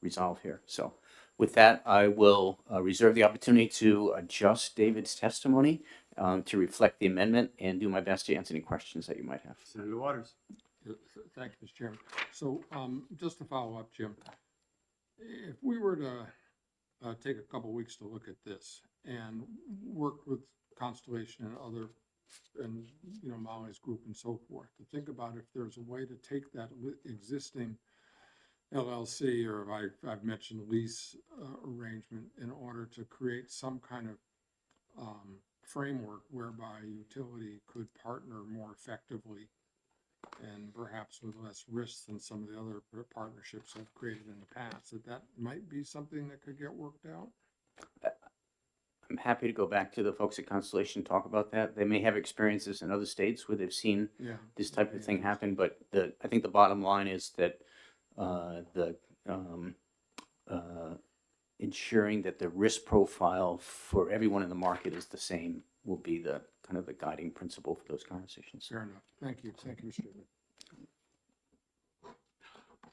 resolve here. So with that, I will reserve the opportunity to adjust David's testimony to reflect the amendment and do my best to answer any questions that you might have. Senator Waters. Thank you, Mr. Chairman. So just to follow up, Jim, if we were to take a couple weeks to look at this and work with Constellation and other, and Molly's group and so forth, to think about if there's a way to take that existing LLC, or I've mentioned lease arrangement, in order to create some kind of framework whereby utility could partner more effectively and perhaps with less risk than some of the other partnerships I've created in the past, that might be something that could get worked out? I'm happy to go back to the folks at Constellation and talk about that. They may have experiences in other states where they've seen this type of thing happen, but I think the bottom line is that ensuring that the risk profile for everyone in the market is the same will be the kind of the guiding principle for those conversations. Fair enough. Thank you. Thank you, Mr. Chairman.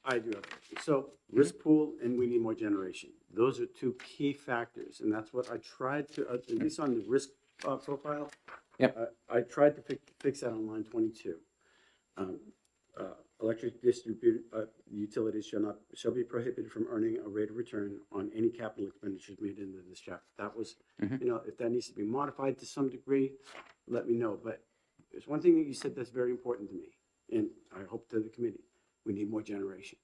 I do have. So risk pool and we need more generation. Those are two key factors, and that's what I tried to, at least on the risk profile. Yep. I tried to fix that on line 22. Electric utilities shall be prohibited from earning a rate of return on any capital expenditures made into this chapter. That was, if that needs to be modified to some degree, let me know. But there's one thing that you said that's very important to me, and I hope to the committee. We need more generation.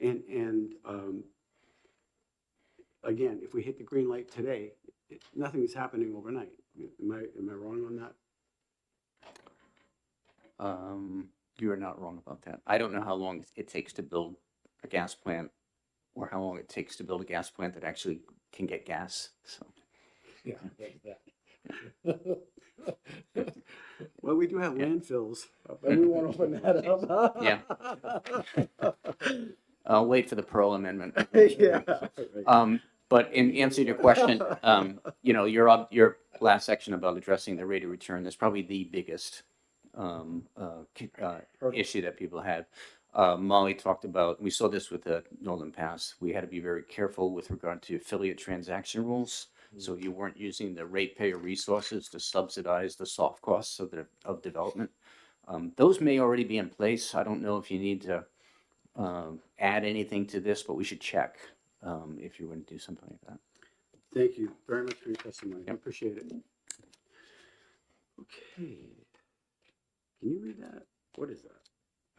And again, if we hit the green light today, nothing is happening overnight. Am I wrong on that? You are not wrong about that. I don't know how long it takes to build a gas plant, or how long it takes to build a gas plant that actually can get gas. So, Yeah. Well, we do have landfills, but we won't open that up. Yeah. I'll wait for the Pearl Amendment. Yeah. But in answer to your question, your last section about addressing the rate of return, that's probably the biggest issue that people have. Molly talked about, we saw this with the Northern Pass, we had to be very careful with regard to affiliate transaction rules. So you weren't using the ratepayer resources to subsidize the soft costs of development. Those may already be in place. I don't know if you need to add anything to this, but we should check if you want to do something like that. Thank you very much for your testimony. I appreciate it. Okay. Can you read that? What is that?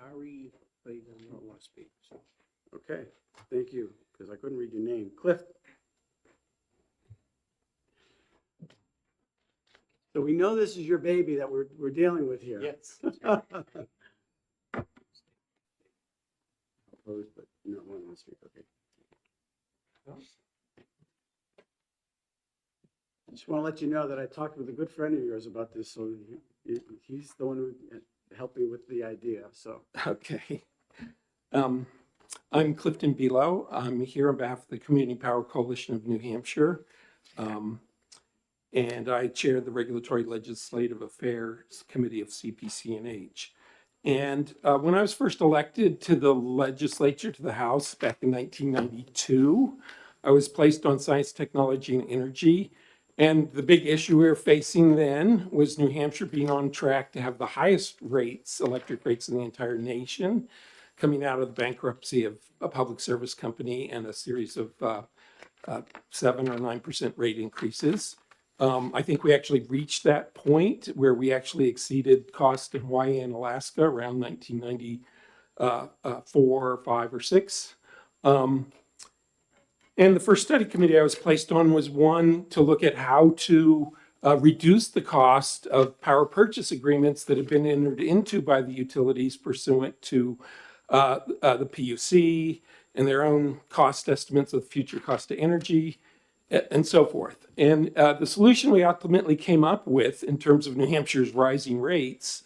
Ari, but he doesn't want to speak, so. Okay, thank you, because I couldn't read your name. Cliff. So we know this is your baby that we're dealing with here. Yes. Opposed, but not wanting to speak, okay. Just want to let you know that I talked with a good friend of yours about this, so he's the one who helped me with the idea, so. Okay. I'm Clifton Below. I'm here on behalf of the Community Power Coalition of New Hampshire. And I chair the Regulatory Legislative Affairs Committee of CPC&H. And when I was first elected to the legislature, to the House back in 1992, I was placed on Science, Technology, and Energy. And the big issue we were facing then was New Hampshire being on track to have the highest rates, electric rates in the entire nation, coming out of the bankruptcy of a public service company and a series of 7 or 9% rate increases. I think we actually reached that point where we actually exceeded cost in Hawaii and Alaska around 1994, 5, or 6. And the first study committee I was placed on was one to look at how to reduce the cost of power purchase agreements that have been entered into by the utilities pursuant to the PUC and their own cost estimates of future cost of energy, and so forth. And the solution we ultimately came up with in terms of New Hampshire's rising rates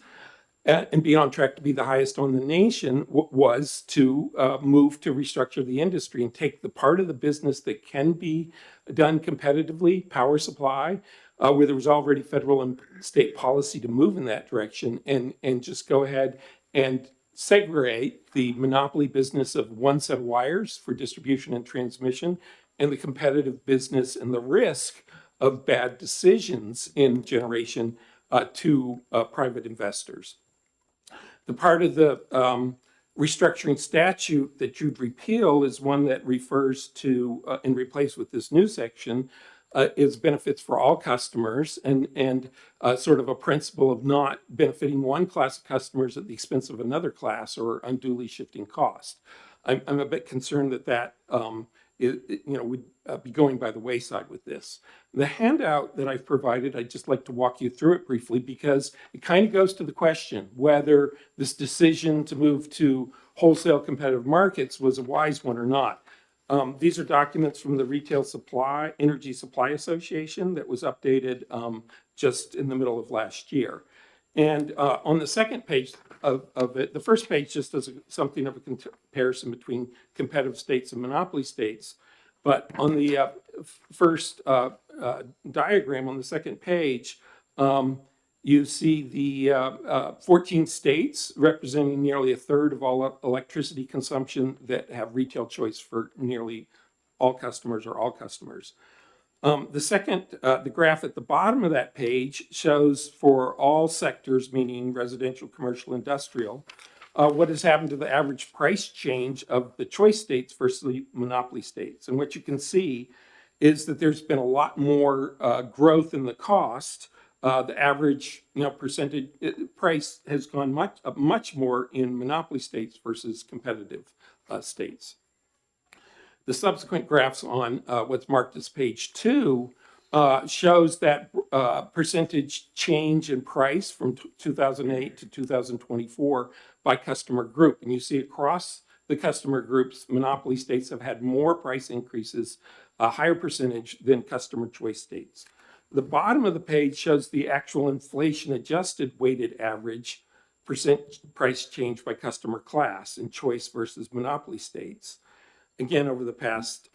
and being on track to be the highest on the nation was to move to restructure the industry and take the part of the business that can be done competitively, power supply, where there was already federal and state policy to move in that direction, and just go ahead and segregate the monopoly business of one set of wires for distribution and transmission and the competitive business and the risk of bad decisions in generation to private investors. The part of the restructuring statute that you'd repeal is one that refers to, and replace with this new section, is benefits for all customers and sort of a principle of not benefiting one class of customers at the expense of another class or unduly shifting cost. I'm a bit concerned that would be going by the wayside with this. The handout that I've provided, I'd just like to walk you through it briefly because it kind of goes to the question whether this decision to move to wholesale competitive markets was a wise one or not. These are documents from the Retail Energy Supply Association that was updated just in the middle of last year. And on the second page of it, the first page just does something of a comparison between competitive states and monopoly states. But on the first diagram on the second page, you see the 14 states representing nearly a third of all electricity consumption that have retail choice for nearly all customers or all customers. The graph at the bottom of that page shows for all sectors, meaning residential, commercial, industrial, what has happened to the average price change of the choice states versus monopoly states. And what you can see is that there's been a lot more growth in the cost. The average percentage price has gone much more in monopoly states versus competitive states. The subsequent graphs on what's marked as page 2 shows that percentage change in price from 2008 to 2024 by customer group. And you see across the customer groups, monopoly states have had more price increases, a higher percentage than customer choice states. The bottom of the page shows the actual inflation adjusted weighted average percent price change by customer class in choice versus monopoly states. Again, over the past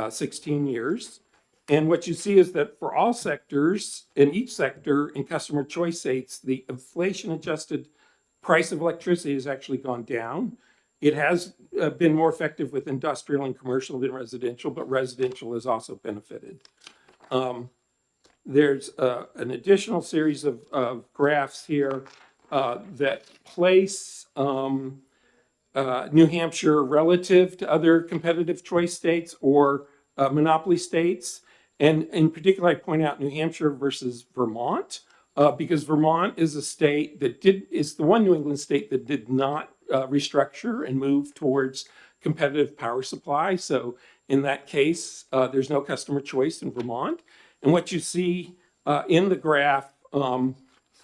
16 years. And what you see is that for all sectors, in each sector, in customer choice states, the inflation adjusted price of electricity has actually gone down. It has been more effective with industrial and commercial than residential, but residential has also benefited. There's an additional series of graphs here that place New Hampshire relative to other competitive choice states or monopoly states. And in particular, I point out New Hampshire versus Vermont, because Vermont is a state that is the one New England state that did not restructure and move towards competitive power supply. So in that case, there's no customer choice in Vermont. And what you see in the graph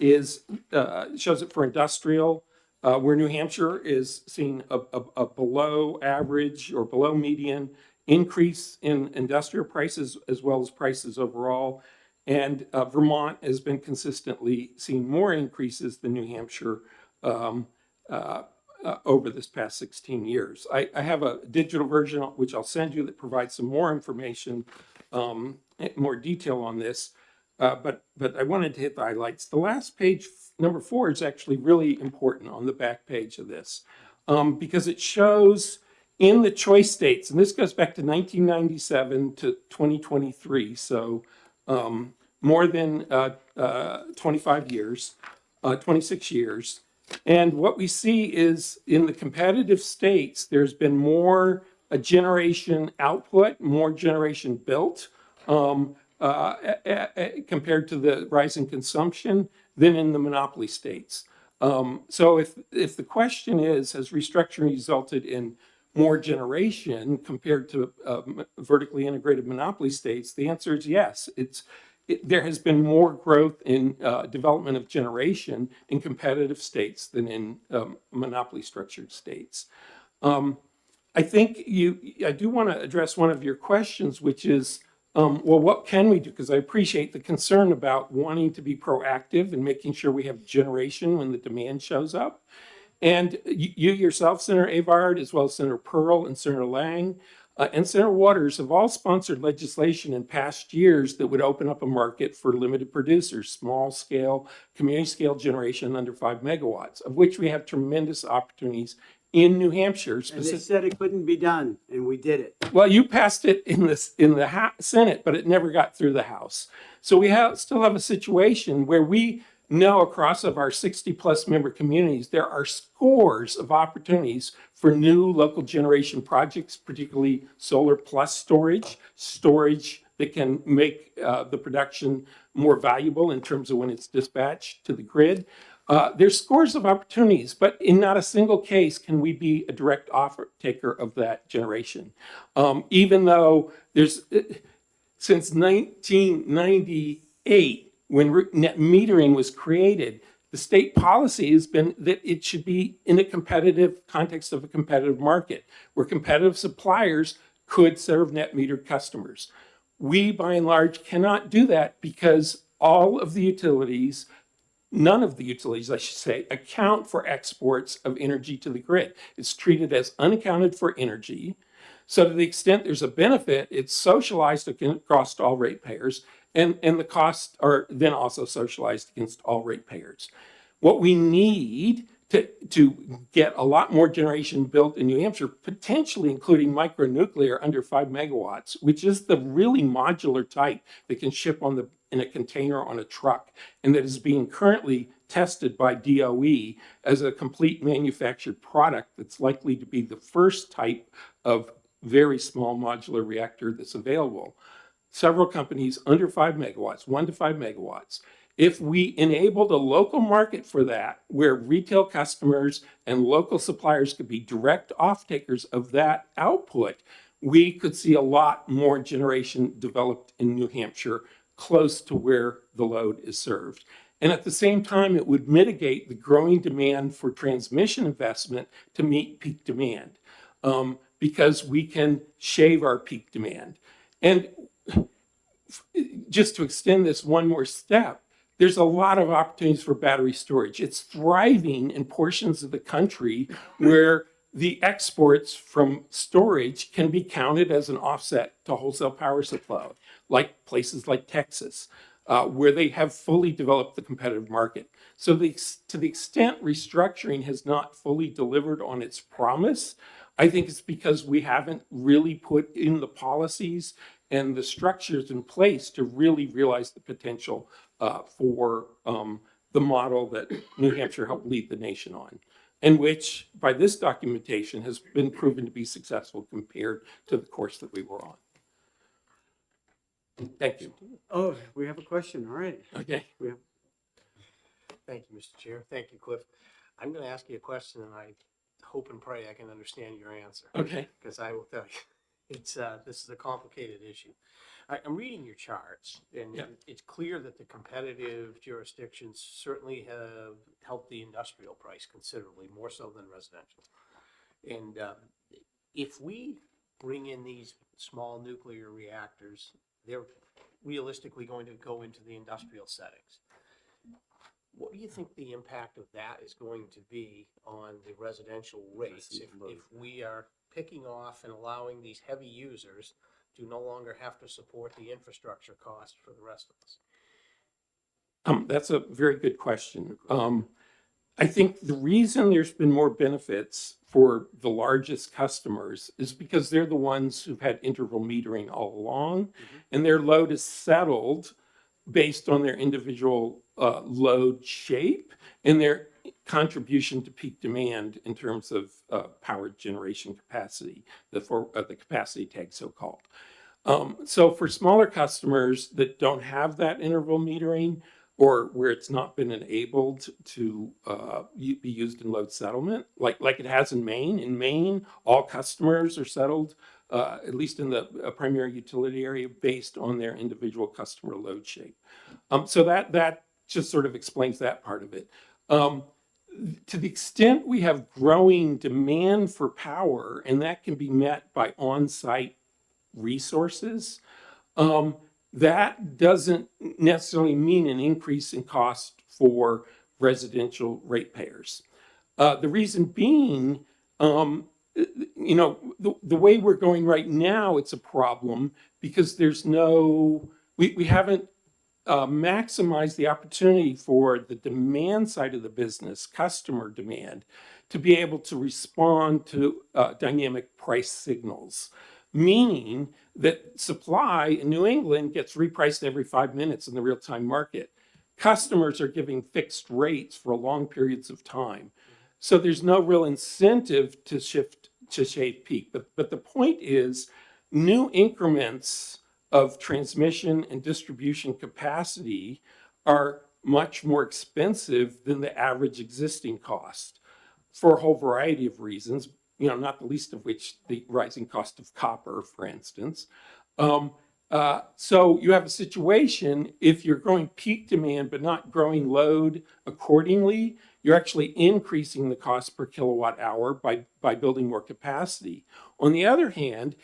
shows it for industrial, where New Hampshire is seeing a below average or below median increase in industrial prices as well as prices overall. And Vermont has been consistently seeing more increases than New Hampshire over this past 16 years. I have a digital version which I'll send you that provides some more information, more detail on this. But I wanted to hit the highlights. The last page, number 4, is actually really important on the back page of this because it shows in the choice states, and this goes back to 1997 to 2023, so more than 25 years, 26 years. And what we see is in the competitive states, there's been more generation output, more generation built compared to the rise in consumption than in the monopoly states. So if the question is, has restructuring resulted in more generation compared to vertically integrated monopoly states, the answer is yes. There has been more growth in development of generation in competitive states than in monopoly structured states. I think I do want to address one of your questions, which is well, what can we do? Because I appreciate the concern about wanting to be proactive and making sure we have generation when the demand shows up. And you yourself, Senator Avard, as well as Senator Pearl and Senator Lang, and Senator Waters have all sponsored legislation in past years that would open up a market for limited producers, small scale, community scale generation under 5 megawatts, of which we have tremendous opportunities in New Hampshire. And they said it couldn't be done, and we did it. Well, you passed it in the Senate, but it never got through the House. So we still have a situation where we know across of our 60-plus member communities, there are scores of opportunities for new local generation projects, particularly solar plus storage that can make the production more valuable in terms of when it's dispatched to the grid. There's scores of opportunities, but in not a single case can we be a direct offer taker of that generation. Even though since 1998, when net metering was created, the state policy has been that it should be in a competitive context of a competitive market where competitive suppliers could serve net metered customers. We, by and large, cannot do that because none of the utilities, I should say, account for exports of energy to the grid. It's treated as unaccounted for energy. So to the extent there's a benefit, it's socialized across all ratepayers, and the costs are then also socialized against all ratepayers. What we need to get a lot more generation built in New Hampshire, potentially including micronuclear under 5 megawatts, which is the really modular type that can ship in a container on a truck, and that is being currently tested by DOE as a complete manufactured product that's likely to be the first type of very small modular reactor that's available. Several companies under 5 megawatts, 1 to 5 megawatts. If we enabled a local market for that, where retail customers and local suppliers could be direct off-takers of that output, we could see a lot more generation developed in New Hampshire close to where the load is served. And at the same time, it would mitigate the growing demand for transmission investment to meet peak demand, because we can shave our peak demand. And just to extend this one more step, there's a lot of opportunities for battery storage. It's thriving in portions of the country where the exports from storage can be counted as an offset to wholesale power supply, like places like Texas, where they have fully developed the competitive market. So to the extent restructuring has not fully delivered on its promise, I think it's because we haven't really put in the policies and the structures in place to really realize the potential for the model that New Hampshire helped lead the nation on, and which, by this documentation, has been proven to be successful compared to the course that we were on. Thank you. Oh, we have a question. All right. Okay. Thank you, Mr. Chair. Thank you, Cliff. I'm going to ask you a question, and I hope and pray I can understand your answer. Okay. Because I will tell you, this is a complicated issue. I'm reading your charts, and Yeah. it's clear that the competitive jurisdictions certainly have helped the industrial price considerably, more so than residential. And if we bring in these small nuclear reactors, they're realistically going to go into the industrial settings. What do you think the impact of that is going to be on the residential rates if we are picking off and allowing these heavy users to no longer have to support the infrastructure cost for the rest of us? That's a very good question. I think the reason there's been more benefits for the largest customers is because they're the ones who've had interval metering all along, and their load is settled based on their individual load shape and their contribution to peak demand in terms of power generation capacity, the capacity tag so-called. So for smaller customers that don't have that interval metering, or where it's not been enabled to be used in load settlement, like it has in Maine. In Maine, all customers are settled, at least in the primary utility area, based on their individual customer load shape. So that just sort of explains that part of it. To the extent we have growing demand for power, and that can be met by on-site resources, that doesn't necessarily mean an increase in cost for residential ratepayers. The reason being, the way we're going right now, it's a problem because we haven't maximized the opportunity for the demand side of the business, customer demand, to be able to respond to dynamic price signals. Meaning that supply in New England gets repriced every 5 minutes in the real-time market. Customers are giving fixed rates for long periods of time. So there's no real incentive to shave peak. But the point is, new increments of transmission and distribution capacity are much more expensive than the average existing cost for a whole variety of reasons, not the least of which the rising cost of copper, for instance. So you have a situation, if you're growing peak demand but not growing load accordingly, you're actually increasing the cost per kilowatt hour by building more capacity. On the other hand,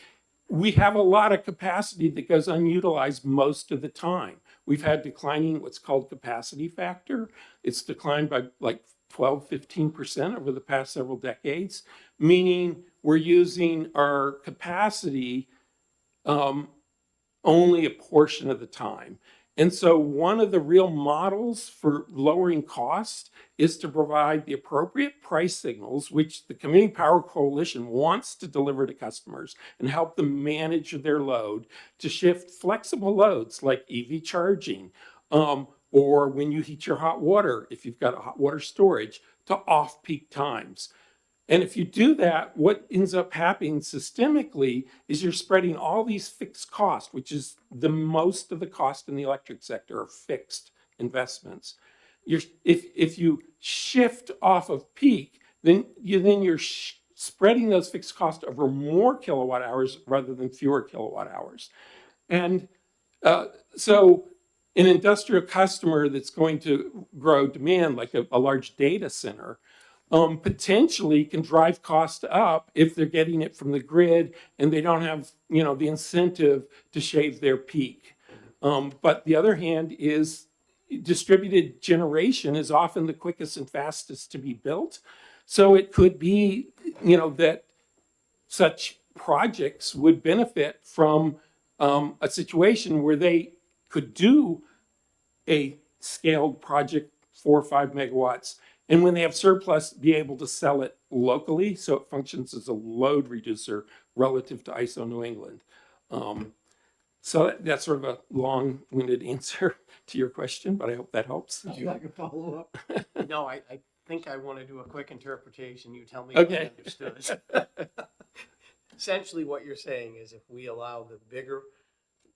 we have a lot of capacity that goes unutilized most of the time. We've had declining what's called capacity factor. It's declined by like 12, 15% over the past several decades, meaning we're using our capacity only a portion of the time. And so one of the real models for lowering cost is to provide the appropriate price signals, which the Community Power Coalition wants to deliver to customers and help them manage their load, to shift flexible loads like EV charging, or when you heat your hot water, if you've got a hot water storage, to off-peak times. And if you do that, what ends up happening systemically is you're spreading all these fixed costs, which is the most of the cost in the electric sector are fixed investments. If you shift off of peak, then you're spreading those fixed costs over more kilowatt hours rather than fewer kilowatt hours. And so an industrial customer that's going to grow demand, like a large data center, potentially can drive cost up if they're getting it from the grid and they don't have, the incentive to shave their peak. But the other hand is distributed generation is often the quickest and fastest to be built. So it could be, that such projects would benefit from a situation where they could do a scaled project 4 or 5 megawatts, and when they have surplus, be able to sell it locally, so it functions as a load reducer relative to ISO New England. So that's sort of a long-winded answer to your question, but I hope that helps. Would you like a follow-up? No, I think I want to do a quick interpretation. You tell me if I understood. Essentially, what you're saying is if we allow the bigger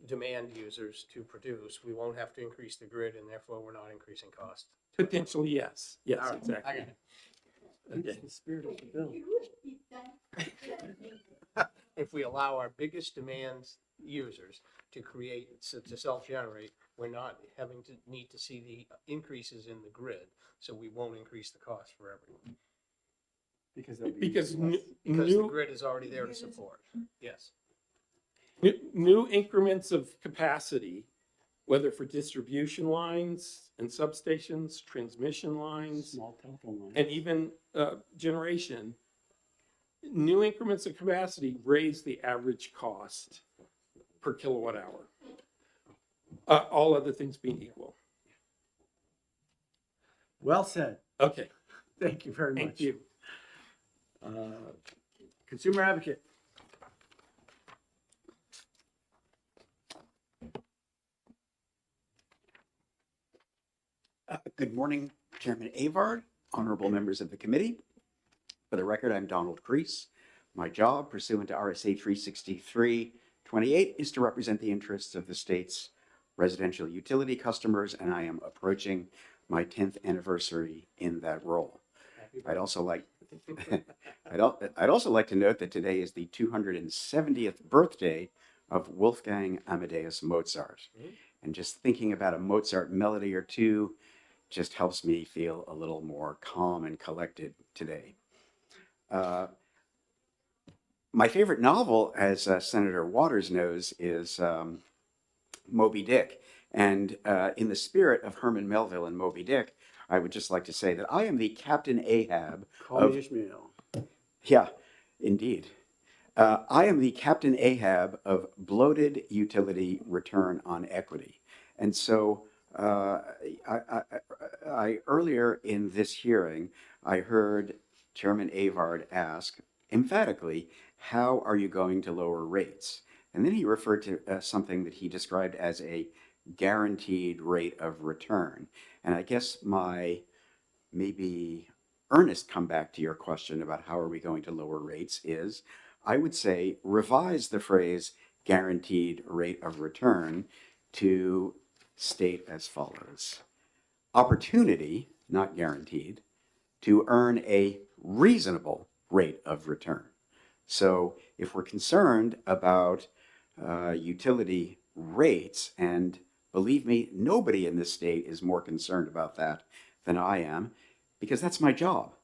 demand users to produce, we won't have to increase the grid, and therefore we're not increasing cost. Potentially, yes. Yes, All right, exactly. I got it. That's the spirit of the bill. If we allow our biggest demand users to self-generate, we're not having to need to see the increases in the grid, so we won't increase the cost for everyone. Because they'll be Because less. Because the new, grid is already there to support. Yes. new increments of capacity, whether for distribution lines and substations, transmission lines, Small telephone line. and even generation, new increments of capacity raise the average cost per kilowatt hour. All other things being equal. Well said. Okay, Thank you very much. thank you. Consumer advocate. Good morning, Chairman Avard, honorable members of the committee. For the record, I'm Donald Crease. My job pursuant to RSA 363-28 is to represent the interests of the state's residential utility customers, and I am approaching my 10th anniversary in that role. I'd also like to note that today is the 270th birthday of Wolfgang Amadeus Mozart. And just thinking about a Mozart melody or two just helps me feel a little more calm and collected today. My favorite novel, as Senator Waters knows, is Moby Dick. And in the spirit of Herman Melville and Moby Dick, I would just like to say that I am the Captain Ahab Call of me Ishmael. Yeah, indeed. I am the Captain Ahab of bloated utility return on equity. And so I earlier in this hearing, I heard Chairman Avard ask emphatically, how are you going to lower rates? And then he referred to something that he described as a guaranteed rate of return. And I guess my maybe earnest comeback to your question about how are we going to lower rates is, I would say revise the phrase guaranteed rate of return to state as follows. Opportunity, not guaranteed, to earn a reasonable rate of return. So if we're concerned about utility rates, and believe me, nobody in this state is more concerned about that than I am, because that's my job.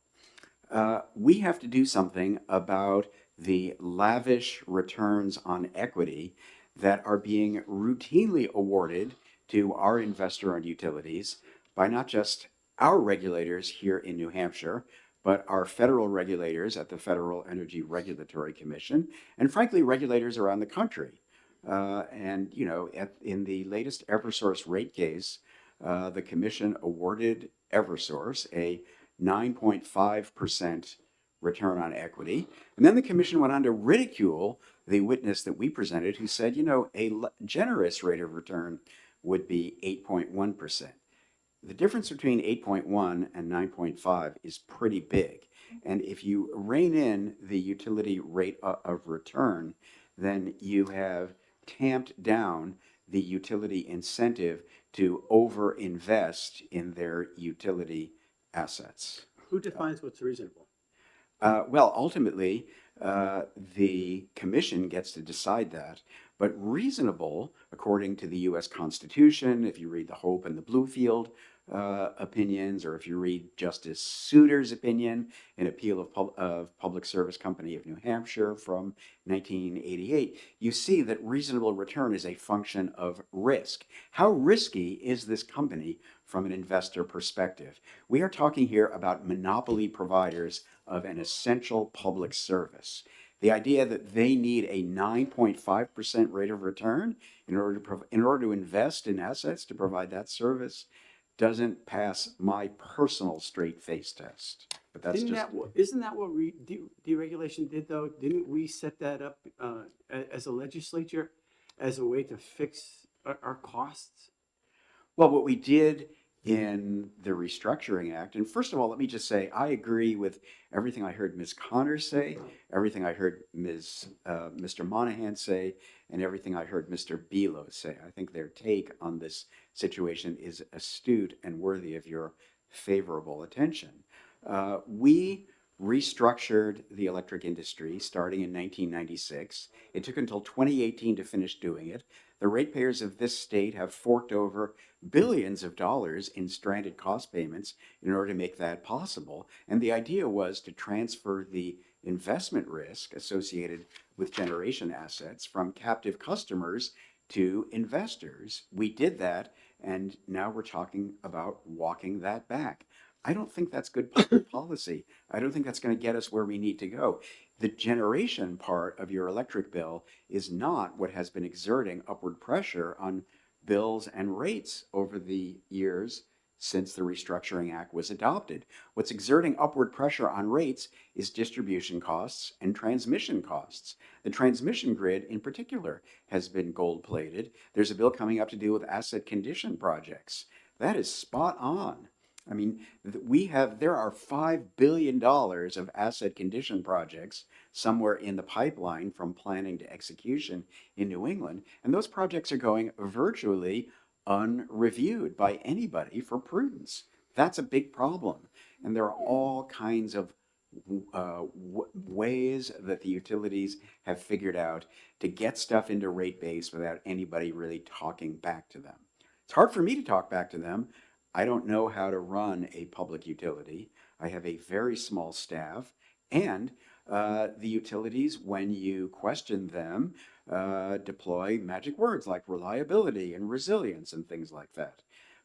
We have to do something about the lavish returns on equity that are being routinely awarded to our investor-owned utilities by not just our regulators here in New Hampshire, but our federal regulators at the Federal Energy Regulatory Commission, and frankly, regulators around the country. And, you know, in the latest Eversource rate case, the commission awarded Eversource a 9.5% return on equity. And then the commission went on to ridicule the witness that we presented who said, you know, a generous rate of return would be 8.1%. The difference between 8.1 and 9.5 is pretty big. And if you rein in the utility rate of return, then you have tamped down the utility incentive to overinvest in their utility assets. Who defines what's reasonable? Well, ultimately, the commission gets to decide that. But reasonable, according to the U.S. Constitution, if you read the Hope and the Bluefield opinions, or if you read Justice Souter's opinion in Appeal of Public Service Company of New Hampshire from 1988, you see that reasonable return is a function of risk. How risky is this company from an investor perspective? We are talking here about monopoly providers of an essential public service. The idea that they need a 9.5% rate of return in order to invest in assets to provide that service doesn't pass my personal straight face test. But that's Isn't just that what deregulation did, though? Didn't we set that up as a legislature as a way to fix our costs? well, what we did in the Restructuring Act. And first of all, let me just say, I agree with everything I heard Ms. Connors say, everything I heard Mr. Monahan say, and everything I heard Mr. Belos say. I think their take on this situation is astute and worthy of your favorable attention. We restructured the electric industry starting in 1996. It took until 2018 to finish doing it. The ratepayers of this state have forked over billions of dollars in stranded cost payments in order to make that possible. And the idea was to transfer the investment risk associated with generation assets from captive customers to investors. We did that, and now we're talking about walking that back. I don't think that's good public policy. I don't think that's going to get us where we need to go. The generation part of your electric bill is not what has been exerting upward pressure on bills and rates over the years since the Restructuring Act was adopted. What's exerting upward pressure on rates is distribution costs and transmission costs. The transmission grid in particular has been gold-plated. There's a bill coming up to deal with asset condition projects. That is spot on. I mean, there are $5 billion of asset condition projects somewhere in the pipeline from planning to execution in New England. And those projects are going virtually unreviewed by anybody for prudence. That's a big problem. And there are all kinds of ways that the utilities have figured out to get stuff into rate base without anybody really talking back to them. It's hard for me to talk back to them. I don't know how to run a public utility. I have a very small staff, and The utilities, when you question them, deploy magic words like reliability and resilience and things like that.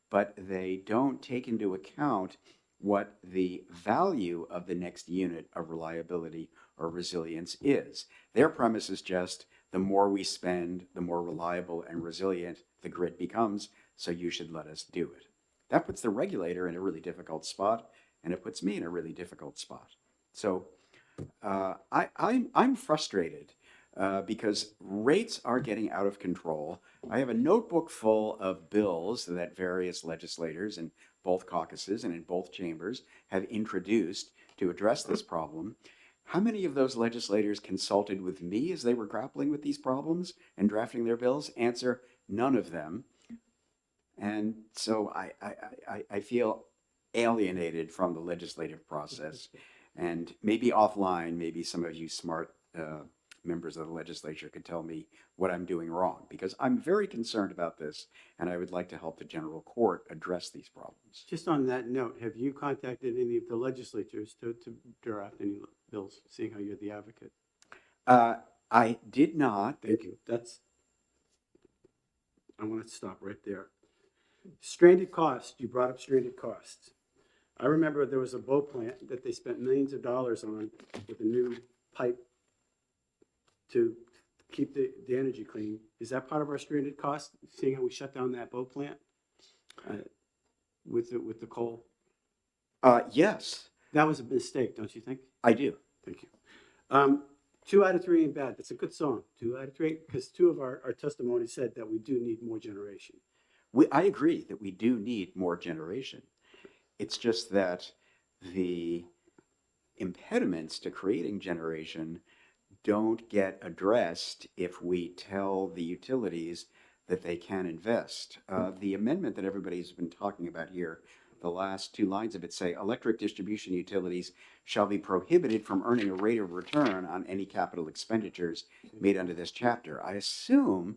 But they don't take into account what the value of the next unit of reliability or resilience is. Their premise is just the more we spend, the more reliable and resilient the grid becomes, so you should let us do it. That puts the regulator in a really difficult spot, and it puts me in a really difficult spot. So I'm frustrated because rates are getting out of control. I have a notebook full of bills that various legislators in both caucuses and in both chambers have introduced to address this problem. How many of those legislators consulted with me as they were grappling with these problems and drafting their bills? Answer, none of them. And so I feel alienated from the legislative process. And maybe offline, maybe some of you smart members of the legislature could tell me what I'm doing wrong, because I'm very concerned about this, and I would like to help the general court address these problems. Just on that note, have you contacted any of the legislatures to draft any bills, seeing how you're the advocate? I did not. Thank you. I want to stop right there. Stranded costs, you brought up stranded costs. I remember there was a boat plant that they spent millions of dollars on with a new pipe to keep the energy clean. Is that part of our stranded cost, seeing how we shut down that boat plant with the coal? Yes, That was a mistake, don't you think? I do. Thank you. 2 out of 3 ain't bad. That's a good song. 2 out of 3, because 2 of our testimonies said that we do need more generation. I agree that we do need more generation. It's just that the impediments to creating generation don't get addressed if we tell the utilities that they can invest. The amendment that everybody's been talking about here, the last 2 lines of it say, electric distribution utilities shall be prohibited from earning a rate of return on any capital expenditures made under this chapter. I assume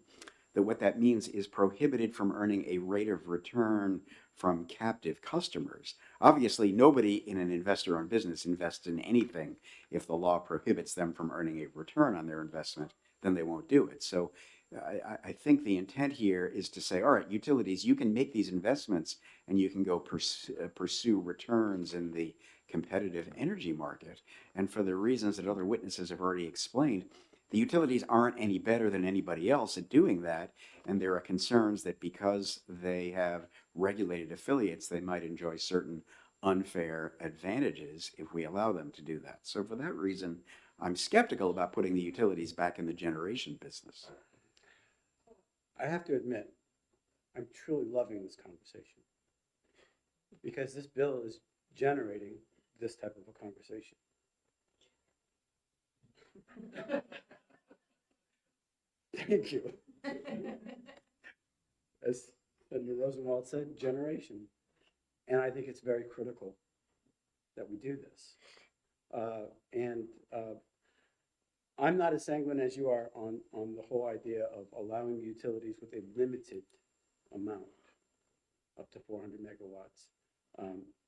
that what that means is prohibited from earning a rate of return from captive customers. Obviously, nobody in an investor-owned business invests in anything. If the law prohibits them from earning a return on their investment, then they won't do it. So I think the intent here is to say, all right, utilities, you can make these investments and you can go pursue returns in the competitive energy market. And for the reasons that other witnesses have already explained, the utilities aren't any better than anybody else at doing that, and there are concerns that because they have regulated affiliates, they might enjoy certain unfair advantages if we allow them to do that. So for that reason, I'm skeptical about putting the utilities back in the generation business. I have to admit, I'm truly loving this conversation because this bill is generating this type of a conversation. Thank you. As Senator Rosenwald said, generation. And I think it's very critical that we do this. I'm not as sanguine as you are on the whole idea of allowing utilities with a limited amount, up to 400 megawatts.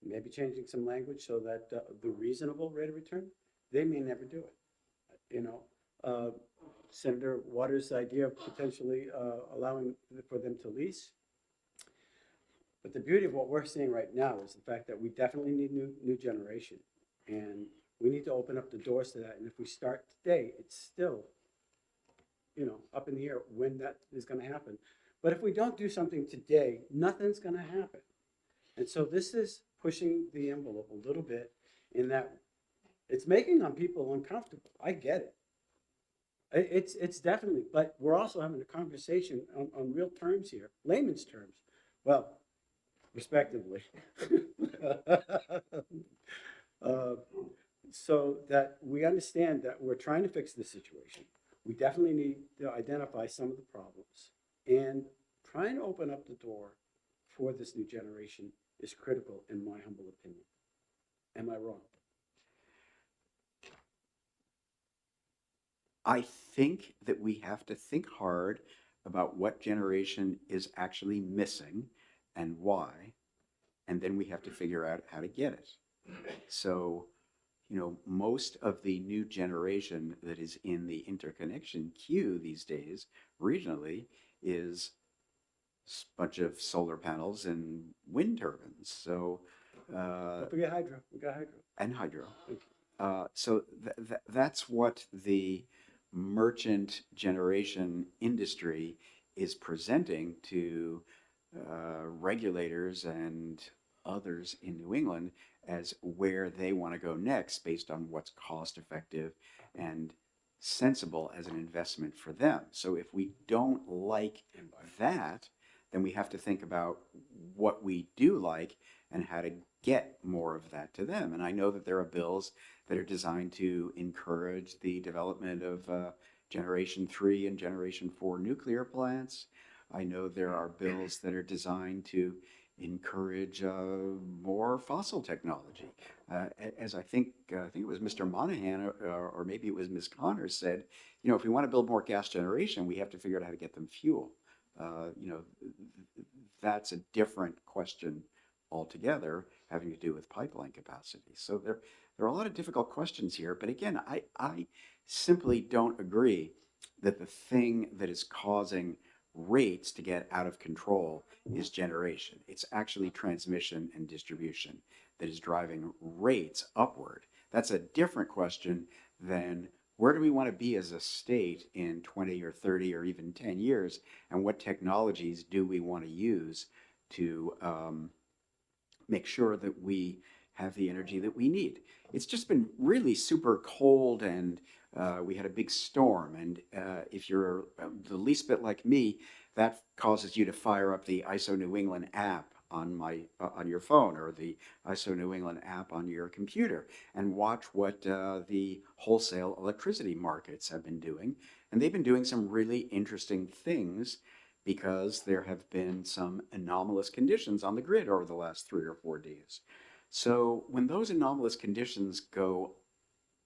Maybe changing some language so that the reasonable rate of return, they may never do it. You know, Senator Waters' idea of potentially allowing for them to lease. But the beauty of what we're seeing right now is the fact that we definitely need new generation. And we need to open up the doors to that. And if we start today, it's still, you know, up in the air when that is going to happen. But if we don't do something today, nothing's going to happen. And so this is pushing the envelope a little bit in that it's making on people uncomfortable. I get it. It's definitely, but we're also having a conversation on real terms here, layman's terms. Well, respectively. So that we understand that we're trying to fix this situation. We definitely need to identify some of the problems, and trying to open up the door for this new generation is critical in my humble opinion. Am I wrong? I think that we have to think hard about what generation is actually missing and why, and then we have to figure out how to get it. So, most of the new generation that is in the interconnection queue these days, regionally, is a bunch of solar panels and wind turbines. So, Don't forget hydro, we got hydro. and hydro. So that's what the merchant generation industry is presenting to regulators and others in New England as where they want to go next based on what's cost effective and sensible as an investment for them. So if we don't like that, then we have to think about what we do like and how to get more of that to them. And I know that there are bills that are designed to encourage the development of Generation 3 and Generation 4 nuclear plants. I know there are bills that are designed to encourage more fossil technology. As I think it was Mr. Monahan or maybe it was Ms. Connors said, if we want to build more gas generation, we have to figure out how to get them fuel. That's a different question altogether, having to do with pipeline capacity. So there are a lot of difficult questions here. But again, I simply don't agree that the thing that is causing rates to get out of control is generation. It's actually transmission and distribution that is driving rates upward. That's a different question than where do we want to be as a state in 20 or 30 or even 10 years, and what technologies do we want to use to make sure that we have the energy that we need. It's just been really super cold, and we had a big storm, and if you're the least bit like me, that causes you to fire up the ISO New England app on your phone or the ISO New England app on your computer and watch what the wholesale electricity markets have been doing. And they've been doing some really interesting things because there have been some anomalous conditions on the grid over the last 3 or 4 days. So when those anomalous conditions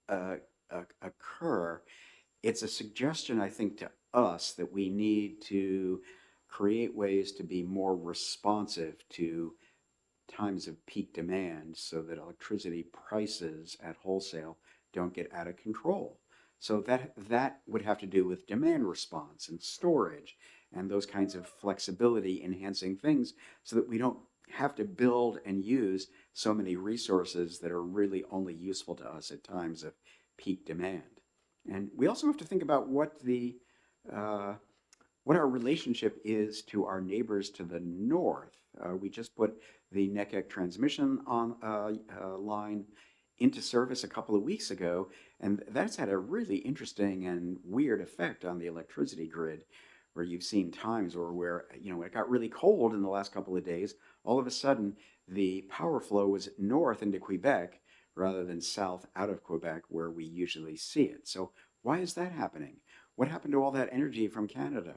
occur, it's a suggestion, I think, to us that we need to create ways to be more responsive to times of peak demand so that electricity prices at wholesale don't get out of control. So that would have to do with demand response and storage and those kinds of flexibility enhancing things so that we don't have to build and use so many resources that are really only useful to us at times of peak demand. And we also have to think about what our relationship is to our neighbors to the north. We just put the NECEC transmission line into service a couple of weeks ago, and that's had a really interesting and weird effect on the electricity grid, where you've seen times where it got really cold in the last couple of days. All of a sudden, the power flow was north into Quebec rather than south out of Quebec, where we usually see it. So why is that happening? What happened to all that energy from Canada?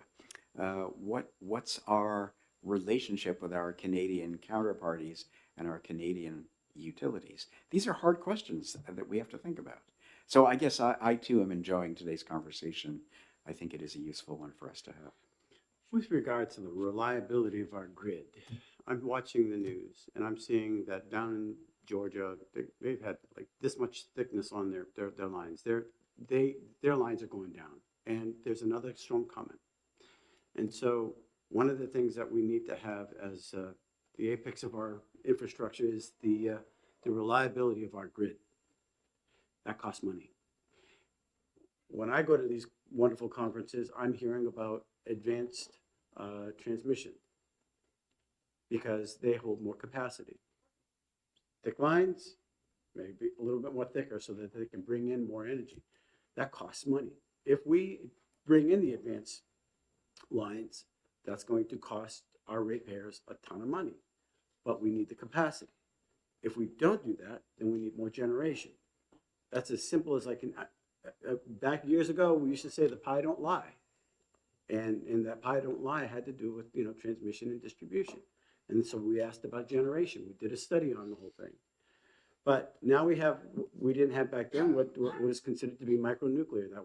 What's our relationship with our Canadian counterparties and our Canadian utilities? These are hard questions that we have to think about. So I guess I too am enjoying today's conversation. I think it is a useful one for us to have. With regard to the reliability of our grid, I'm watching the news and I'm seeing that down in Georgia, they've had like this much thickness on their lines. Their lines are going down, and there's another storm coming. And so one of the things that we need to have as the apex of our infrastructure is the reliability of our grid. That costs money. When I go to these wonderful conferences, I'm hearing about advanced transmission because they hold more capacity. Thick lines, maybe a little bit more thicker so that they can bring in more energy. That costs money. If we bring in the advanced lines, that's going to cost our ratepayers a ton of money, but we need the capacity. If we don't do that, then we need more generation. That's as simple as I can. Back years ago, we used to say the pie don't lie, and that pie don't lie had to do with transmission and distribution. And so we asked about generation. We did a study on the whole thing. But now we didn't have back then what was considered to be micronuclear. That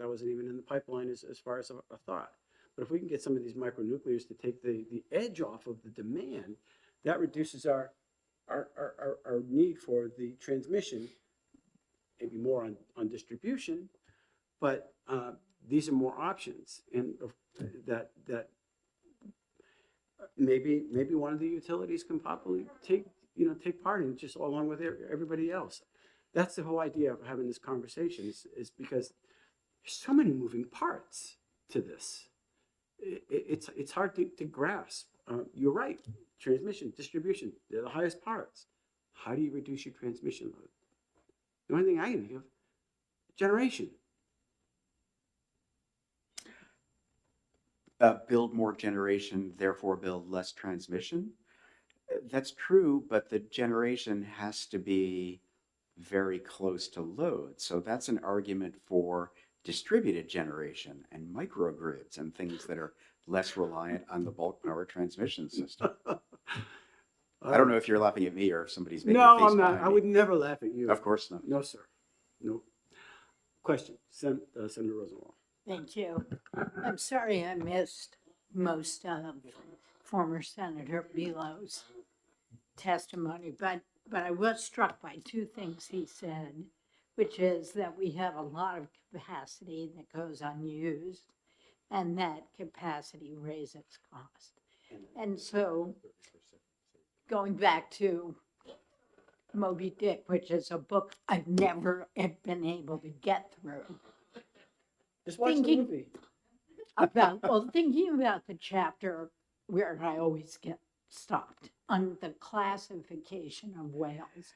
wasn't even in the pipeline as far as a thought. But if we can get some of these micronuclears to take the edge off of the demand, that reduces our need for the transmission maybe more on distribution, but these are more options, and that maybe one of the utilities can probably take part in just along with everybody else. That's the whole idea of having this conversation is because there's so many moving parts to this. It's hard to grasp. You're right. Transmission, distribution, they're the highest parts. How do you reduce your transmission load? The only thing I can think of, generation. Build more generation, therefore build less transmission. That's true, but the generation has to be very close to load. So that's an argument for distributed generation and microgrids and things that are less reliant on the bulk power transmission system. I don't know if you're laughing at me or if somebody's making a No, face I'm not. behind I me. would never laugh at you. Of course not. No, sir. No. Question, Senator Rosenwald. Thank you. I'm sorry I missed most of former Senator Belo's testimony, but I was struck by two things he said, which is that we have a lot of capacity that goes unused, and that capacity raises cost. And so, going back to Moby Dick, which is a book I've never have been able to get through, Just watch the Thinking- movie. thinking about the chapter where I always get stopped on the classification of whales.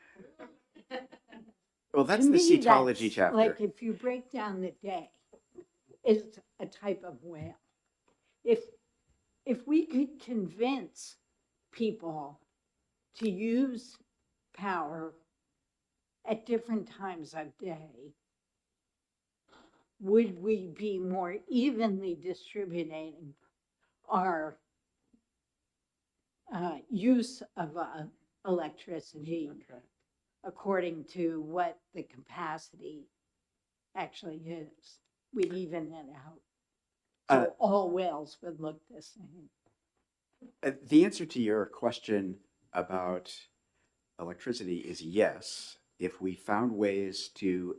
Well, that's To the me, cetology that's chapter. Like if you break down the day, it's a type of whale. If we could convince people to use power at different times of day, would we be more evenly distributing our use of electricity according to what the capacity actually is? We'd even it out. So all whales would look the same. The answer to your question about electricity is yes. If we found ways to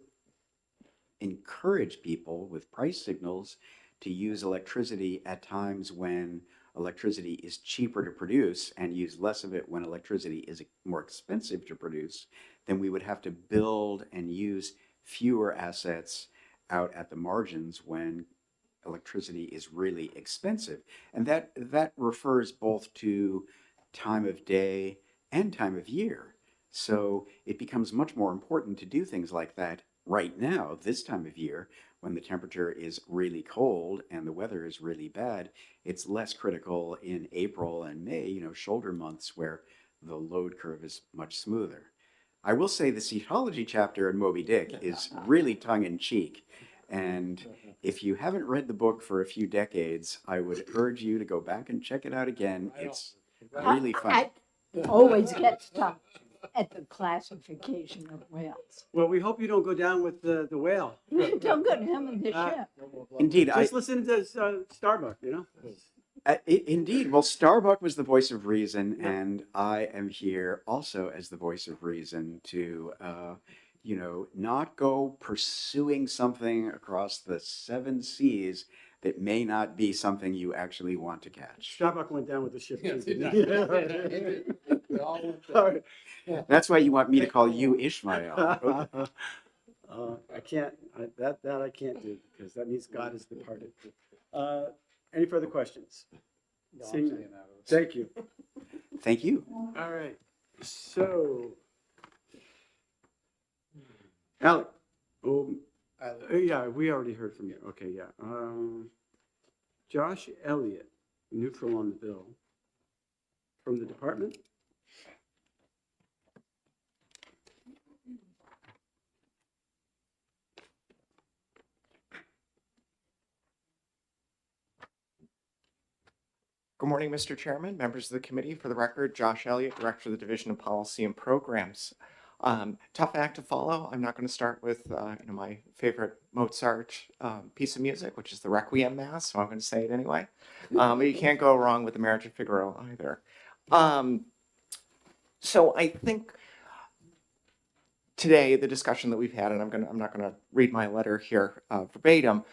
encourage people with price signals to use electricity at times when electricity is cheaper to produce and use less of it when electricity is more expensive to produce, then we would have to build and use fewer assets out at the margins when electricity is really expensive. And that refers both to time of day and time of year. So it becomes much more important to do things like that right now, this time of year, when the temperature is really cold and the weather is really bad. It's less critical in April and May, shoulder months where the load curve is much smoother. I will say the cetology chapter in Moby Dick is really tongue-in-cheek. And if you haven't read the book for a few decades, I would urge you to go back and check it out again. It's really fun. I always get stuck at the classification of whales. Well, we hope you don't go down with the whale. Don't go down with the ship. Indeed, Just listen to Starbuck, Indeed. Well, Starbuck was the voice of reason, and I am here also as the voice of reason to, not go pursuing something across the 7 seas that may not be something you actually want to catch. Starbuck went down with the ship. Yes, too, he didn't did. he? They all went All right. That's why you want me to call you Ishmael. I can't, that I can't do, because that means God is departed. Any further questions? Seeing- Thank you. Thank you. All right, so. Alec, yeah, we already heard from you. Okay, yeah. Josh Elliott, neutral on the bill. From the department? Good morning, Mr. Chairman, members of the committee. For the record, Josh Elliott, Director of the Division of Policy and Programs. Tough act to follow. I'm not going to start with my favorite Mozart piece of music, which is the Requiem Mass, so I'm going to say it anyway. But you can't go wrong with the Marriage of Figaro either. So I think today, the discussion that we've had, and I'm not gonna read my letter here verbatim,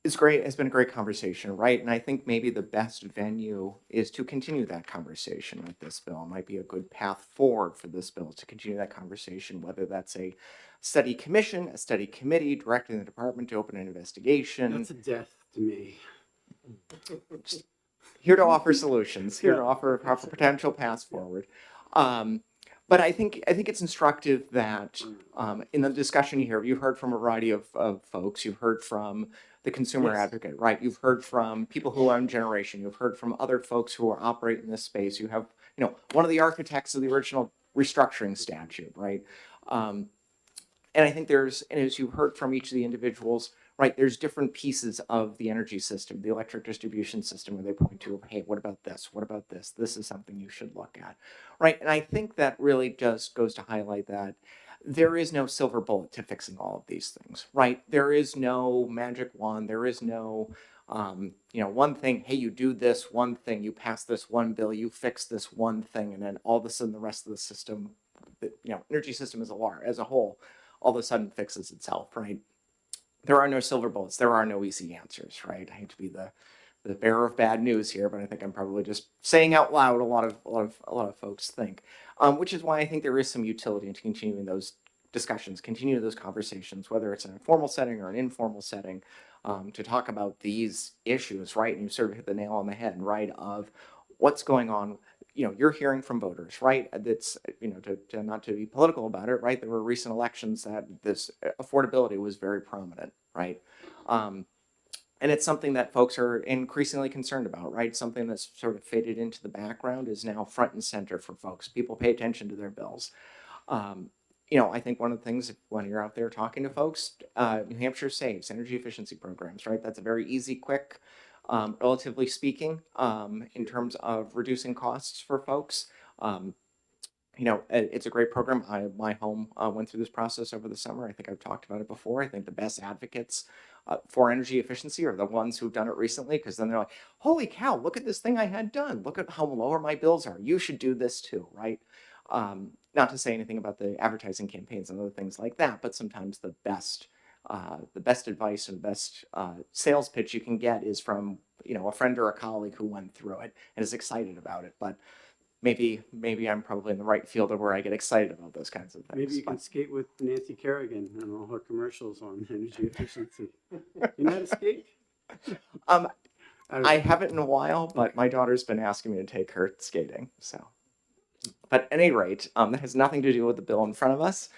is great, has been a great conversation, right? And I think maybe the best venue is to continue that conversation with this bill. It might be a good path forward for this bill to continue that conversation, whether that's a study commission, a study committee, directing the department to open an investigation. That's a death to me. Here to offer solutions, here to Yeah. offer potential paths forward. But I think it's instructive that in the discussion here, you've heard from a variety of folks. You've heard from the consumer Yes. advocate, right? You've heard from people who own generation. You've heard from other folks who are operating in this space. You have, one of the architects of the original restructuring statute, right? And I think and as you heard from each of the individuals, right, there's different pieces of the energy system, the electric distribution system, where they point to, hey, what about this? What about this? This is something you should look at, right? And I think that really just goes to highlight that there is no silver bullet to fixing all of these things, right? There is no magic wand. There is no, one thing, hey, you do this one thing, you pass this one bill, you fix this one thing, and then all of a sudden the rest of the system, energy system as a whole, all of a sudden fixes itself, right? There are no silver bullets. There are no easy answers, right? I hate to be the bearer of bad news here, but I think I'm probably just saying out loud a lot of folks think, which is why I think there is some utility into continuing those discussions, continue those conversations, whether it's an informal setting or an informal setting, to talk about these issues, right? And you sort of hit the nail on the head, right? Of what's going on. You're hearing from voters, right? That's, to not to be political about it, right? There were recent elections that this affordability was very prominent, right? And it's something that folks are increasingly concerned about, right? Something that's sort of faded into the background is now front and center for folks. People pay attention to their bills. I think one of the things when you're out there talking to folks, New Hampshire Saves, energy efficiency programs, right? That's a very easy, quick, relatively speaking, in terms of reducing costs for folks. It's a great program. My home went through this process over the summer. I think I've talked about it before. I think the best advocates for energy efficiency are the ones who've done it recently, because then they're like, holy cow, look at this thing I had done. Look at how lower my bills are. You should do this too, right? Not to say anything about the advertising campaigns and other things like that, but sometimes the best advice and the best sales pitch you can get is from a friend or a colleague who went through it and is excited about it. But maybe I'm probably in the right field of where I get excited about those kinds of things. Maybe you can skate with Nancy Kerrigan and all her commercials on energy efficiency. You know how to skate? I haven't in a while, but my daughter's been asking me to take her skating. So, but at any rate, that has nothing to do with the bill in front of us.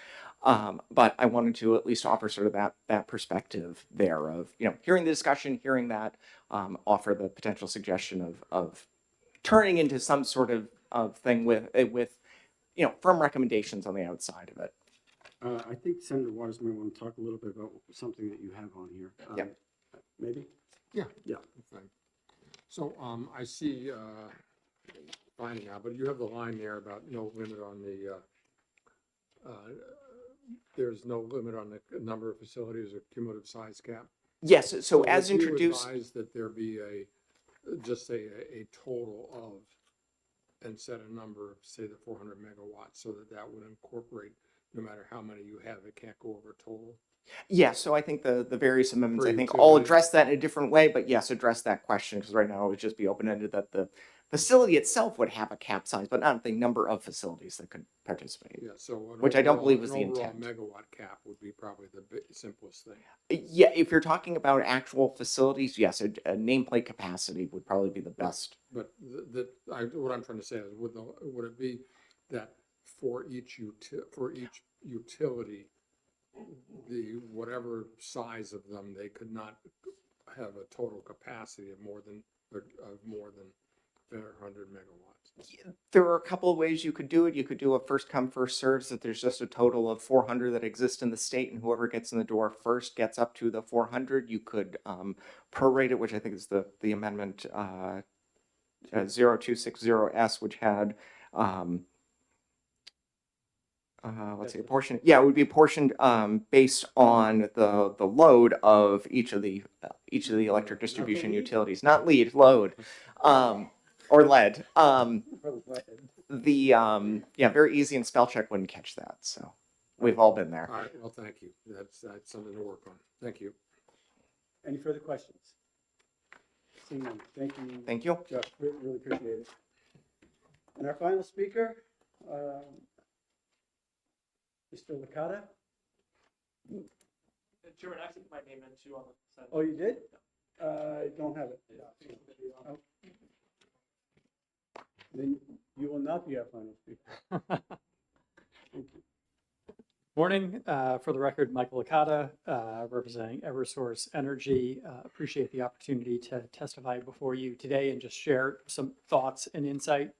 But I wanted to at least offer sort of that perspective there of, hearing the discussion, hearing that, offer the potential suggestion of turning into some sort of thing with firm recommendations on the outside of it. I think Senator Waters may want to talk a little bit about something that you have on here. Yeah. Maybe? Yeah. Yeah. Okay. So I see finding out, but you have the line there about no limit on the, there's no limit on the number of facilities or cumulative size cap. Yes. So as would you introduced, advise that there be just say a total of, and set a number, say the 400 megawatts, so that would incorporate, no matter how many you have, it can't go over total. yeah. So I think the various amendments, I Agree think to all that. address that in a different way, but yes, address that question, because right now it would just be open-ended that the facility itself would have a cap size, but not the number of facilities that could participate. Yeah, so. Which I don't overall- believe was an the overall intent. Megawatt cap would be probably the simplest thing. Yeah, if you're talking about actual facilities, yes, a nameplate capacity would probably be the best. But what I'm trying to say is, would it be that for each utility, the whatever size of them, they could not have a total capacity of more than 100 megawatts? There are a couple of ways you could do it. You could do a first come, first serves, that there's just a total of 400 that exist in the state, and whoever gets in the door first gets up to the 400. You could prorate it, which I think is the amendment 0260S, which had let's see, a portion. Yeah, it would be apportioned based on the load of each of the electric distribution utilities, not load, or lead. Very easy, and spell check wouldn't catch that. So We've all been there. All right, well, thank you. That's something to work on. Thank you. Any further questions? Seeing none, thank you. Thank you. Jeff, really appreciate it. And our final speaker, Mr. Licata. Chairman, I think my name in too on the side. Oh, you did? I don't have it. Oh. Then you will not be our final speaker. Thank you. Morning, for the record, Michael Licata, representing Eversource Energy. Appreciate the opportunity to testify before you today and just share some thoughts and insight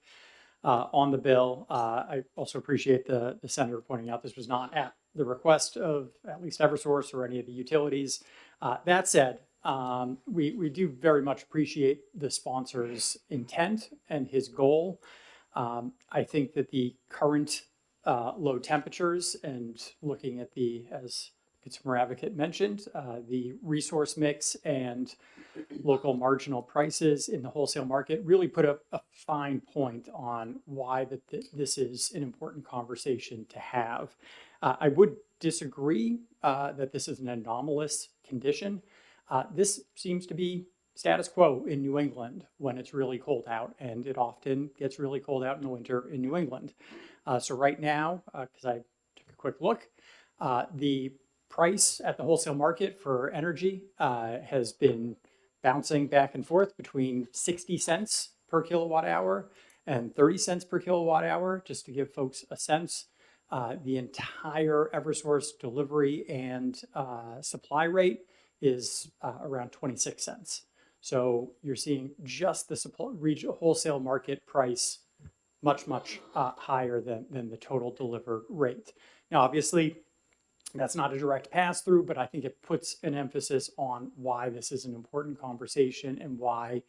on the bill. I also appreciate the senator pointing out this was not at the request of at least Eversource or any of the utilities. That said, we do very much appreciate the sponsor's intent and his goal. I think that the current low temperatures and looking at the, as Consumer Advocate mentioned, the resource mix and local marginal prices in the wholesale market really put a fine point on why this is an important conversation to have. I would disagree that this is an anomalous condition. This seems to be status quo in New England when it's really cold out, and it often gets really cold out in the winter in New England. So right now, because I took a quick look, the price at the wholesale market for energy has been bouncing back and forth between 60 cents per kilowatt hour and 30 cents per kilowatt hour. Just to give folks a sense, the entire Eversource delivery and supply rate is around 26 cents. So you're seeing just the regional wholesale market price much higher than the total delivered rate. Now, obviously, that's not a direct pass through, but I think it puts an emphasis on why this is an important conversation and why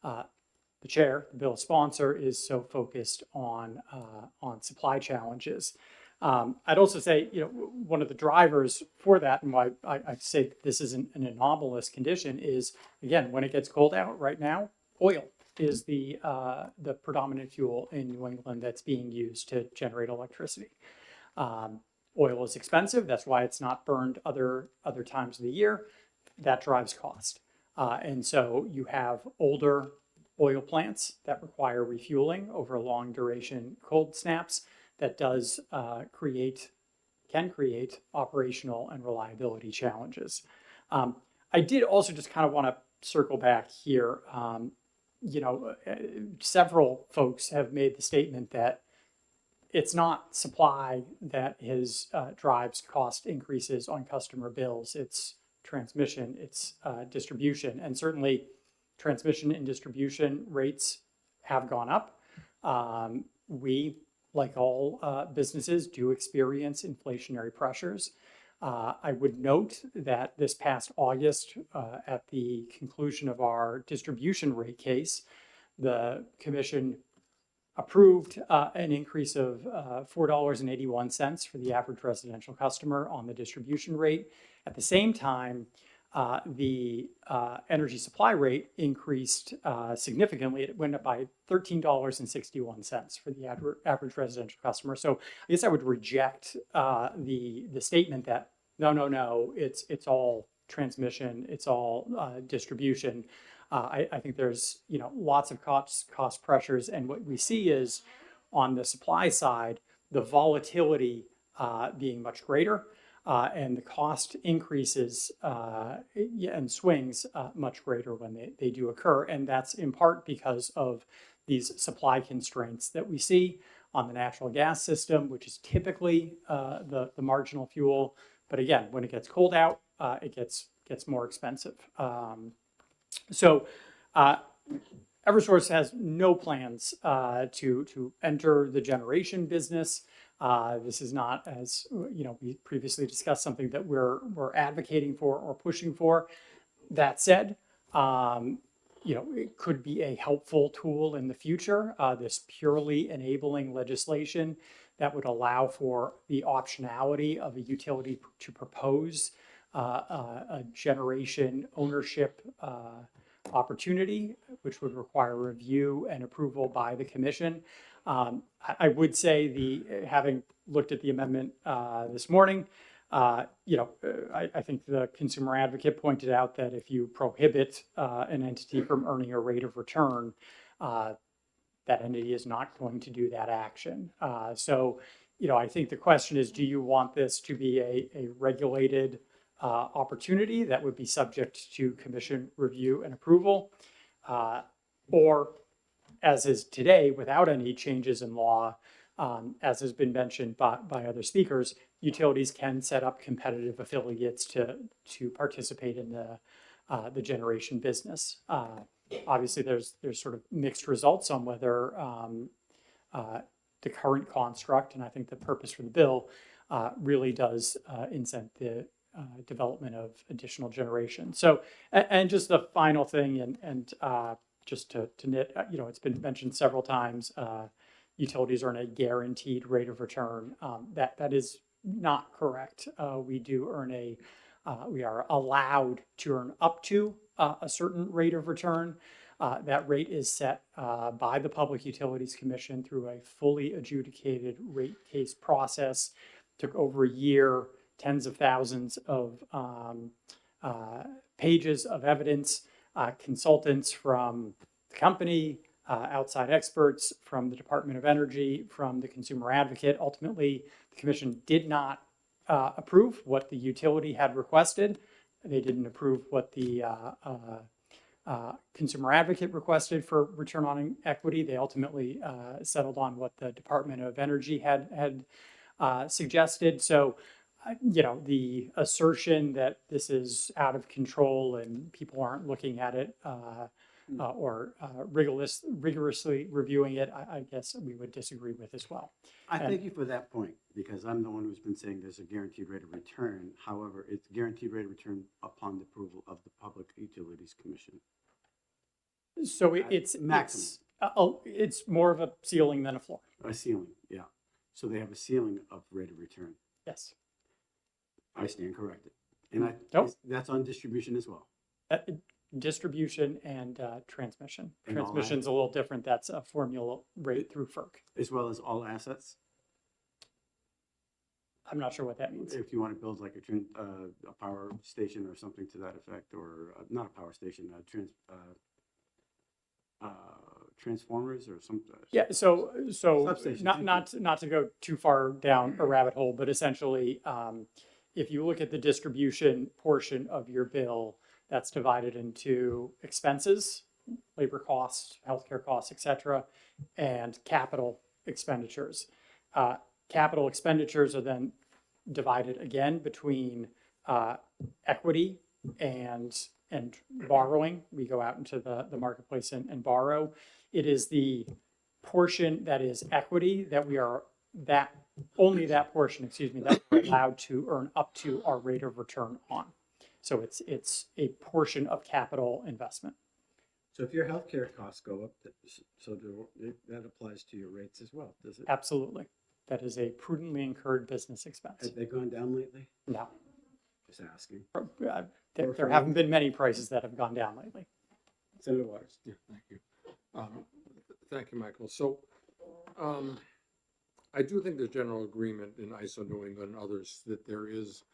the chair, the bill sponsor, is so focused on supply challenges. I'd also say, one of the drivers for that and why I say that this is an anomalous condition is, again, when it gets cold out right now, oil is the predominant fuel in New England that's being used to generate electricity. Oil is expensive. That's why it's not burned other times of the year. That drives cost. And so you have older oil plants that require refueling over long duration cold snaps. That does can create operational and reliability challenges. I did also just kind of want to circle back here. Several folks have made the statement that it's not supply that drives cost increases on customer bills. It's transmission, it's distribution, and certainly transmission and distribution rates have gone up. We, like all businesses, do experience inflationary pressures. I would note that this past August, at the conclusion of our distribution rate case, the commission approved an increase of $4.81 for the average residential customer on the distribution rate. At the same time, the energy supply rate increased significantly. It went up by $13.61 for the average residential customer. So I guess I would reject the statement that no, it's all transmission, it's all distribution. I think there's lots of cost pressures, and what we see is on the supply side, the volatility being much greater. And the cost increases and swings much greater when they do occur. And that's in part because of these supply constraints that we see on the natural gas system, which is typically the marginal fuel. But again, when it gets cold out, it gets more expensive. So Eversource has no plans to enter the generation business. This is not, as we previously discussed, something that we're advocating for or pushing for. That said, it could be a helpful tool in the future. This purely enabling legislation that would allow for the optionality of a utility to propose a generation ownership opportunity, which would require review and approval by the commission. I would say having looked at the amendment this morning, I think the consumer advocate pointed out that if you prohibit an entity from earning a rate of return, that entity is not going to do that action. So, I think the question is, do you want this to be a regulated opportunity that would be subject to commission review and approval? Or, as is today, without any changes in law, as has been mentioned by other speakers, utilities can set up competitive affiliates to participate in the generation business. Obviously, there's sort of mixed results on whether the current construct, and I think the purpose for the bill, really does incent the development of additional generation. So, and just the final thing, and just to knit, it's been mentioned several times, utilities earn a guaranteed rate of return. That is not correct. We are allowed to earn up to a certain rate of return. That rate is set by the Public Utilities Commission through a fully adjudicated rate case process. Took over a year, tens of thousands of pages of evidence, consultants from the company, outside experts from the Department of Energy, from the consumer advocate. Ultimately, the commission did not approve what the utility had requested. They didn't approve what the consumer advocate requested for return on equity. They ultimately settled on what the Department of Energy had suggested. So, the assertion that this is out of control and people aren't looking at it or rigorously reviewing it, I guess we would disagree with as well. I thank you for that point, because I'm the one who's been saying there's a guaranteed rate of return. However, it's guaranteed rate of return upon the approval of the Public Utilities Commission. So it's more of a ceiling than a floor. A ceiling, yeah. So they have a ceiling of rate of return. Yes. I stand corrected. And Nope. that's on distribution as well. Distribution and transmission. And all Transmission's a little different. That's a formula rate through FERC. As well as all assets. I'm not sure what that means. If you want to build like a power station or something to that effect, or not a power station, transformers or something. Yeah, so Substation, not to go too far down a rabbit hole, but essentially, if you look at the distribution portion of your bill, that's divided into expenses, labor costs, healthcare costs, et cetera, and capital expenditures. Capital expenditures are then divided again between equity and borrowing. We go out into the marketplace and borrow. It is the portion that is equity that only that portion, that we're allowed to earn up to our rate of return on. So it's a portion of capital investment. So if your healthcare costs go up, that applies to your rates as well, does it? Absolutely. That is a prudently incurred business expense. Have they gone down lately? No. Just asking. There haven't been many prices that have gone down lately. Senator Waters. Yeah, thank you. Thank you, Michael. So, I do think there's general agreement in ISO New England and others that there is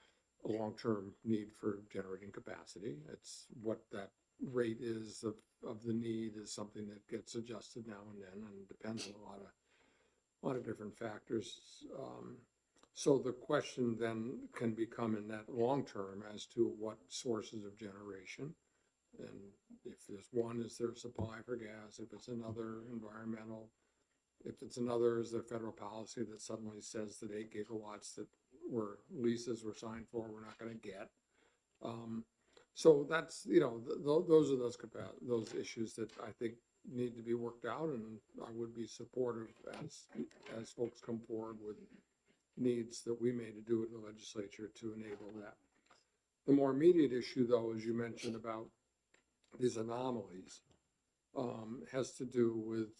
a long-term need for generating capacity. It's what that rate is of the need is something that gets adjusted now and then, and depends on a lot of different factors. So the question then can become in that long term as to what sources of generation. And if there's one, is there supply for gas? If it's another, environmental. If it's another, is there federal policy that suddenly says that 8 gigawatts that leases were signed for, we're not going to get? So that's, those are those issues that I think need to be worked out, and I would be supportive as folks come forward with needs that we may to do in the legislature to enable that. The more immediate issue, though, as you mentioned about these anomalies, has to do with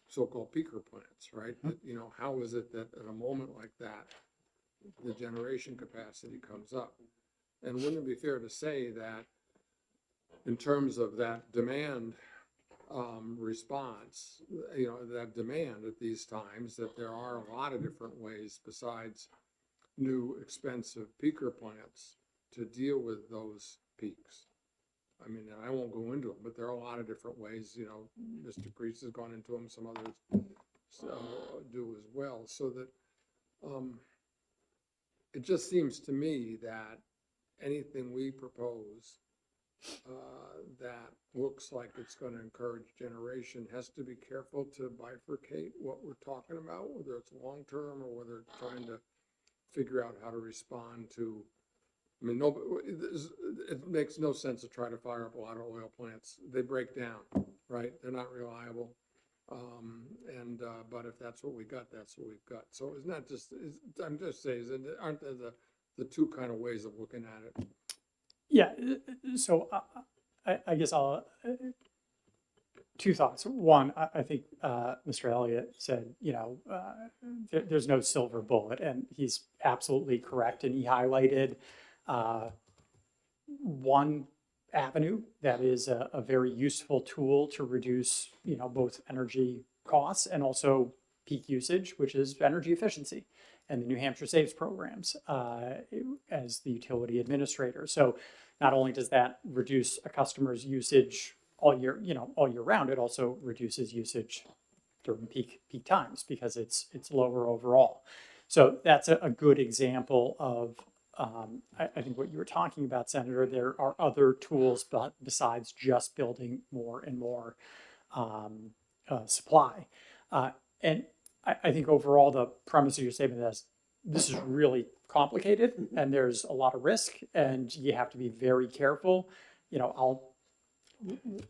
so-called peaker plants, right? Mm-hmm. How is it that at a moment like that, the generation capacity comes up? And wouldn't it be fair to say that, in terms of that demand response, that demand at these times, that there are a lot of different ways besides new expensive peaker plants to deal with those peaks. I mean, I won't go into them, but there are a lot of different ways, Mr. Crease has gone into them, some others do as well, so that it just seems to me that anything we propose that looks like it's going to encourage generation has to be careful to bifurcate what we're talking about, whether it's long-term or whether it's trying to figure out how to respond to, I mean, it makes no sense to try to fire up a lot of oil plants. They break down, right? They're not reliable. But if that's what we got, that's what we've got. So it's not just, I'm just saying, aren't there the two kind of ways of looking at it? Yeah, so I guess I'll, two thoughts. One, I think Mr. Elliott said, there's no silver bullet, and he's absolutely correct. And he highlighted one avenue that is a very useful tool to reduce, both energy costs and also peak usage, which is energy efficiency, and the New Hampshire Saves programs as the utility administrator. So not only does that reduce a customer's usage all year round, it also reduces usage during peak times because it's lower overall. So that's a good example of, I think what you were talking about, Senator. There are other tools besides just building more and more supply. And I think overall the premise of your statement is this is really complicated and there's a lot of risk and you have to be very careful.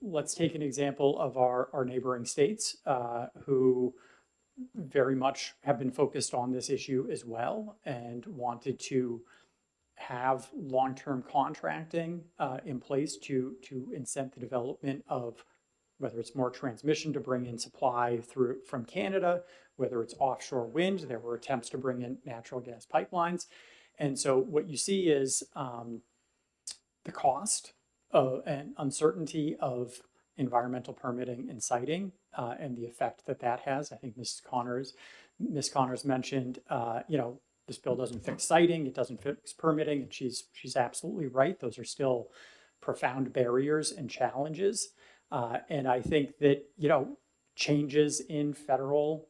Let's take an example of our neighboring states who very much have been focused on this issue as well and wanted to have long-term contracting in place to incent the development of whether it's more transmission to bring in supply from Canada, whether it's offshore wind. There were attempts to bring in natural gas pipelines. And so what you see is the cost and uncertainty of environmental permitting and siting and the effect that has. I think Ms. Connors mentioned, this bill doesn't fix siting, it doesn't fix permitting, and she's absolutely right. Those are still profound barriers and challenges. And I think that, changes in federal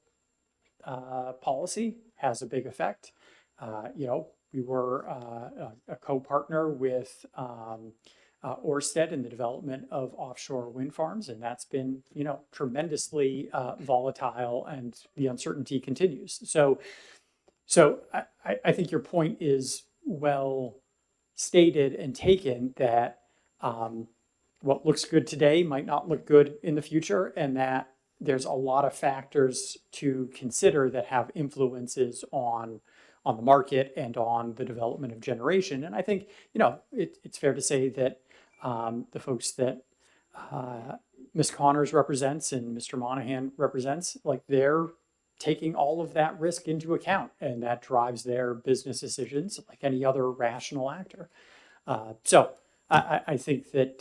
policy has a big effect. We were a co-partner with Ørsted in the development of offshore wind farms, and that's been, tremendously volatile, and the uncertainty continues. So I think your point is well stated and taken that what looks good today might not look good in the future, and that there's a lot of factors to consider that have influences on the market and on the development of generation. And I think, it's fair to say that the folks that Ms. Connors represents and Mr. Monahan represents, they're taking all of that risk into account, and that drives their business decisions like any other rational actor. So I think that,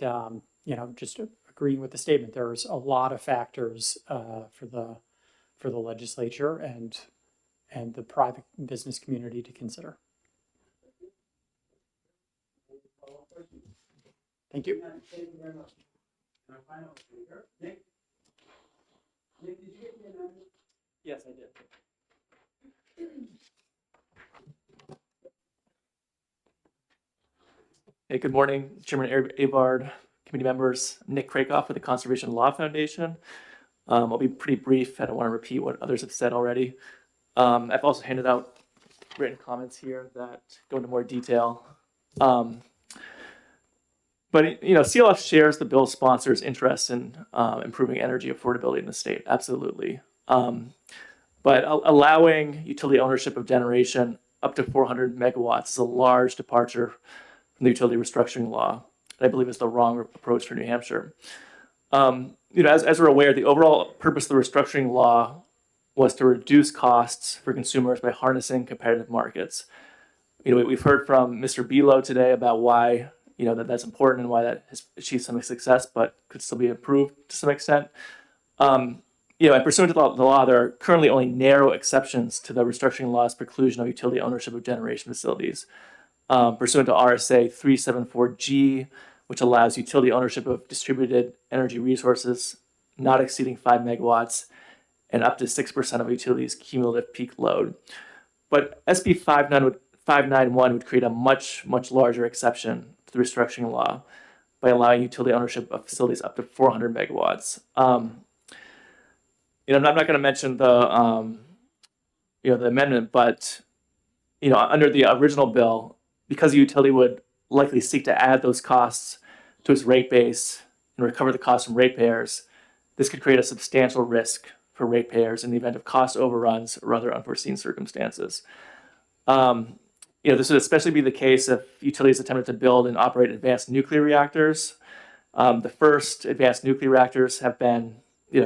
just agreeing with the statement, there's a lot of factors for the legislature and the private business community to consider. Thank you. Thank you very much. And our final speaker, Nick. Nick, did you get the amendment? Yes, I did. Hey, good morning, Chairman Avard, committee members. I'm Nick Krakoff with the Conservation Law Foundation. I'll be pretty brief. I don't want to repeat what others have said already. I've also handed out written comments here that go into more detail. But CLF shares the bill sponsor's interest in improving energy affordability in the state, absolutely. But allowing utility ownership of generation up to 400 megawatts is a large departure from the utility restructuring law. And I believe it's the wrong approach for New Hampshire. As we're aware, the overall purpose of the restructuring law was to reduce costs for consumers by harnessing competitive markets. We've heard from Mr. Belo today about why that's important and why that has achieved some success, but could still be improved to some extent. And pursuant to the law, there are currently only narrow exceptions to the restructuring law's preclusion of utility ownership of generation facilities. Pursuant to RSA 374G, which allows utility ownership of distributed energy resources not exceeding 5 megawatts and up to 6% of a utility's cumulative peak load. But SB 591 would create a much larger exception to the restructuring law by allowing utility ownership of facilities up to 400 megawatts. I'm not going to mention the amendment, but under the original bill, because the utility would likely seek to add those costs to its rate base and recover the costs from ratepayers, this could create a substantial risk for ratepayers in the event of cost overruns or other unforeseen circumstances. This would especially be the case if utilities attempted to build and operate advanced nuclear reactors. The first advanced nuclear reactors have been,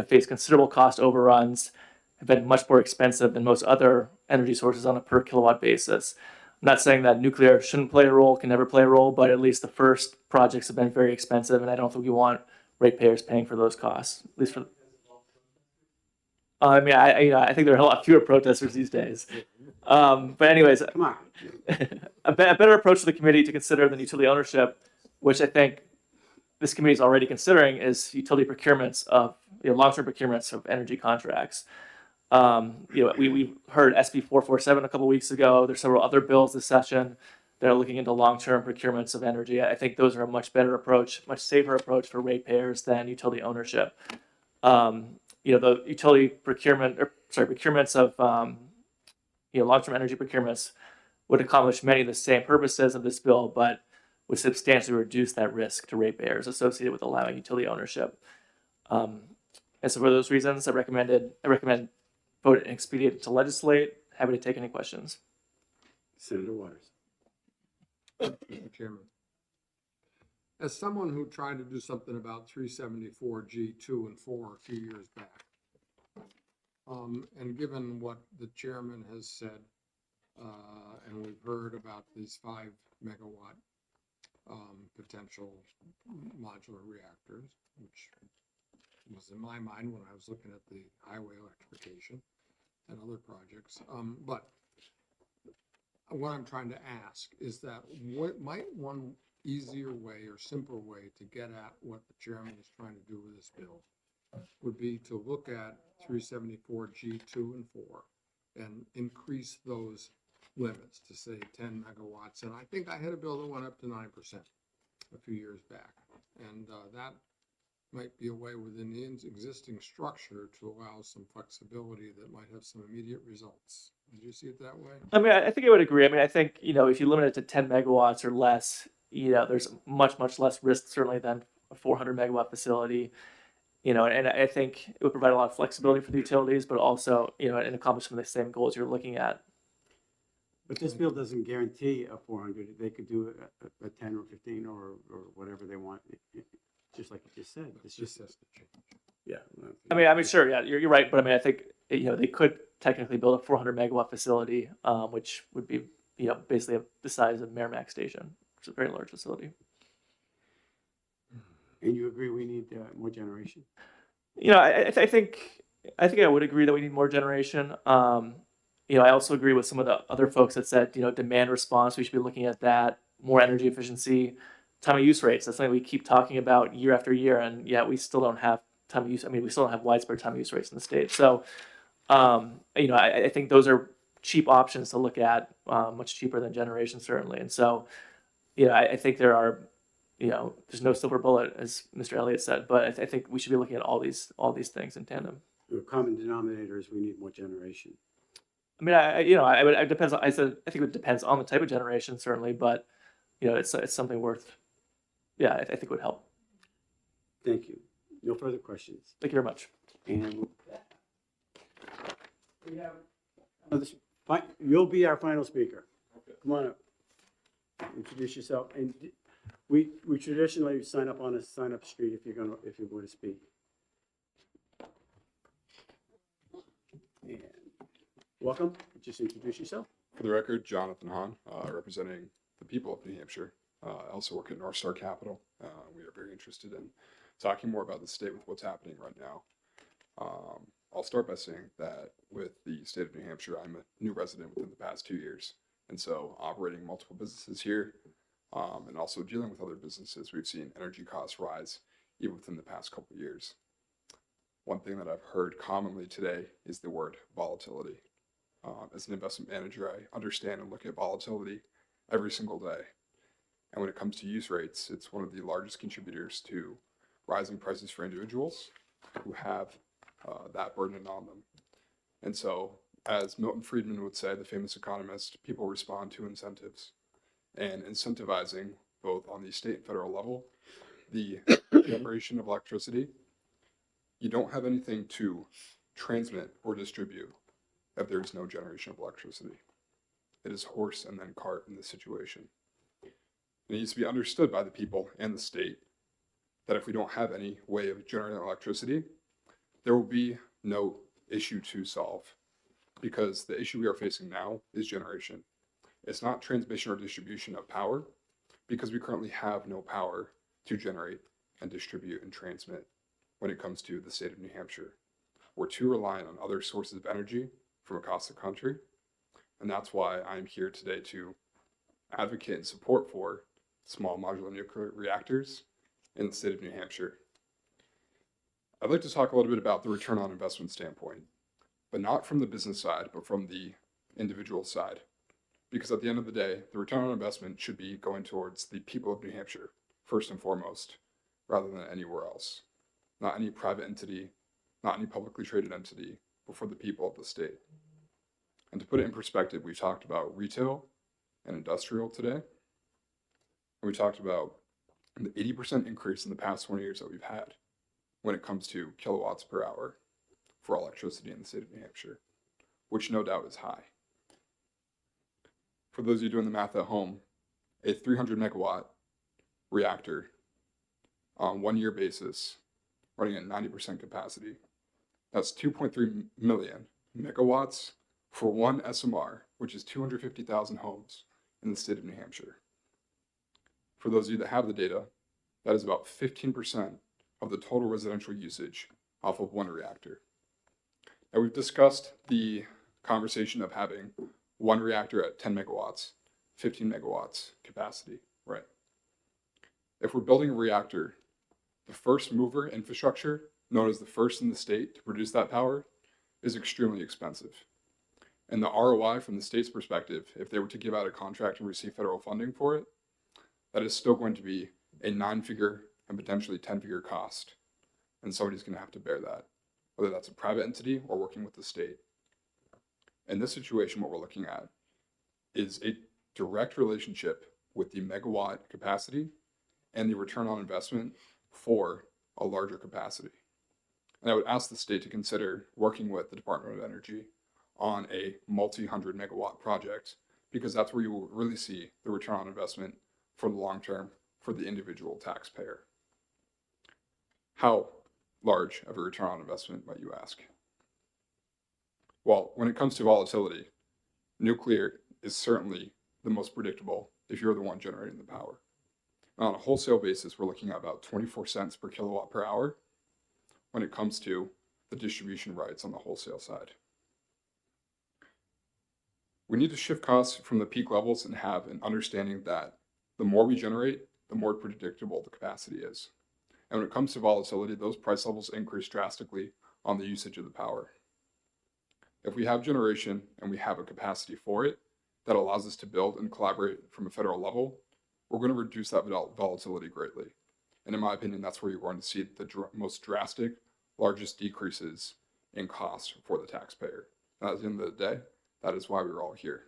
faced considerable cost overruns, have been much more expensive than most other energy sources on a per kilowatt basis. I'm not saying that nuclear shouldn't play a role, can never play a role, but at least the first projects have been very expensive, and I don't think we want ratepayers paying for those costs, at least for. I think there are a lot fewer protesters these days. But anyways, Come on. a better approach for the committee to consider than utility ownership, which I think this committee is already considering, is utility procurements of long-term procurements of energy contracts. We heard SB 447 a couple weeks ago. There's several other bills this session that are looking into long-term procurements of energy. I think those are a much better approach, much safer approach for ratepayers than utility ownership. The utility procurements of long-term energy procurements would accomplish many of the same purposes of this bill, but would substantially reduce that risk to ratepayers associated with allowing utility ownership. And so for those reasons, I recommend vote and expedient to legislate. Happy to take any questions. Senator Waters. Mr. Chairman. As someone who tried to do something about 374G2 and 4 a few years back, and given what the chairman has said, and we've heard about these 5 megawatt potential modular reactors, which was in my mind when I was looking at the highway electrification and other projects. But what I'm trying to ask is that what might one easier way or simpler way to get at what the chairman is trying to do with this bill would be to look at 374G2 and 4 and increase those limits to say 10 megawatts. And I think I had a bill that went up to 9% a few years back. And that might be a way within the existing structure to allow some flexibility that might have some immediate results. Did you see it that way? I think I would agree. I think, if you limit it to 10 megawatts or less, there's much less risk certainly than a 400 megawatt facility, and I think it would provide a lot of flexibility for the utilities, but also, and accomplish some of the same goals you're looking at. But this bill doesn't guarantee a 400. They could do a 10 or 15 or whatever they want. Just like you just said. It's just has to change. Yeah. Sure, yeah, you're right, but I think they could technically build a 400 megawatt facility, which would be basically the size of Merrimack Station, which is a very large facility. And you agree we need more generation? I think I would agree that we need more generation. I also agree with some of the other folks that said, demand response, we should be looking at that, more energy efficiency, time of use rates. That's something we keep talking about year after year, and yet we still don't have time of use. We still don't have widespread time of use rates in the state. So, I think those are cheap options to look at, much cheaper than generation, certainly. And so, I think there are, there's no silver bullet, as Mr. Elliott said, but I think we should be looking at all these things in tandem. The common denominator is we need more generation. It depends. I think it depends on the type of generation, certainly, but it's something worth. Yeah, I think it would help. Thank you. No further questions. Thank you very much. And we have you'll be our final speaker. Come on up. Introduce yourself. And we traditionally sign up on a sign-up sheet if you're going to speak. And welcome. Just introduce yourself. For the record, Jonathan Hahn, representing the people of New Hampshire. I also work at North Star Capital. We are very interested in talking more about the state with what's happening right now. I'll start by saying that with the state of New Hampshire, I'm a new resident within the past 2 years. And so operating multiple businesses here and also dealing with other businesses, we've seen energy costs rise even within the past couple of years. One thing that I've heard commonly today is the word volatility. As an investment manager, I understand and look at volatility every single day. And when it comes to use rates, it's one of the largest contributors to rising prices for individuals who have that burden on them. And so, as Milton Friedman would say, the famous economist, people respond to incentives. And incentivizing, both on the state and federal level, the generation of electricity, you don't have anything to transmit or distribute if there is no generation of electricity. It is horse and then cart in this situation. It needs to be understood by the people and the state that if we don't have any way of generating electricity, there will be no issue to solve, because the issue we are facing now is generation. It's not transmission or distribution of power, because we currently have no power to generate and distribute and transmit when it comes to the state of New Hampshire. We're too reliant on other sources of energy from across the country, and that's why I'm here today to advocate and support for small modular nuclear reactors in the state of New Hampshire. I'd like to talk a little bit about the return on investment standpoint, but not from the business side, but from the individual side. Because at the end of the day, the return on investment should be going towards the people of New Hampshire, first and foremost, rather than anywhere else. Not any private entity, not any publicly traded entity, but for the people of the state. And to put it in perspective, we talked about retail and industrial today. And we talked about the 80% increase in the past 20 years that we've had when it comes to kilowatts per hour for electricity in the state of New Hampshire, which no doubt is high. For those of you doing the math at home, a 300 megawatt reactor on 1 year basis, running at 90% capacity, that's 2.3 million megawatts for one SMR, which is 250,000 homes in the state of New Hampshire. For those of you that have the data, that is about 15% of the total residential usage off of one reactor. Now, we've discussed the conversation of having one reactor at 10 megawatts, 15 megawatts capacity, right? If we're building a reactor, the first mover infrastructure, known as the first in the state to produce that power, is extremely expensive. And the ROI from the state's perspective, if they were to give out a contract and receive federal funding for it, that is still going to be a 9-figure and potentially 10-figure cost. And somebody's going to have to bear that, whether that's a private entity or working with the state. In this situation, what we're looking at is a direct relationship with the megawatt capacity and the return on investment for a larger capacity. And I would ask the state to consider working with the Department of Energy on a multi-hundred megawatt project, because that's where you will really see the return on investment for the long term for the individual taxpayer. How large of a return on investment, might you ask? Well, when it comes to volatility, nuclear is certainly the most predictable if you're the one generating the power. And on a wholesale basis, we're looking at about 24 cents per kilowatt per hour when it comes to the distribution rights on the wholesale side. We need to shift costs from the peak levels and have an understanding that the more we generate, the more predictable the capacity is. And when it comes to volatility, those price levels increase drastically on the usage of the power. If we have generation and we have a capacity for it that allows us to build and collaborate from a federal level, we're going to reduce that volatility greatly. And in my opinion, that's where you're going to see the most drastic, largest decreases in costs for the taxpayer. And at the end of the day, that is why we're all here.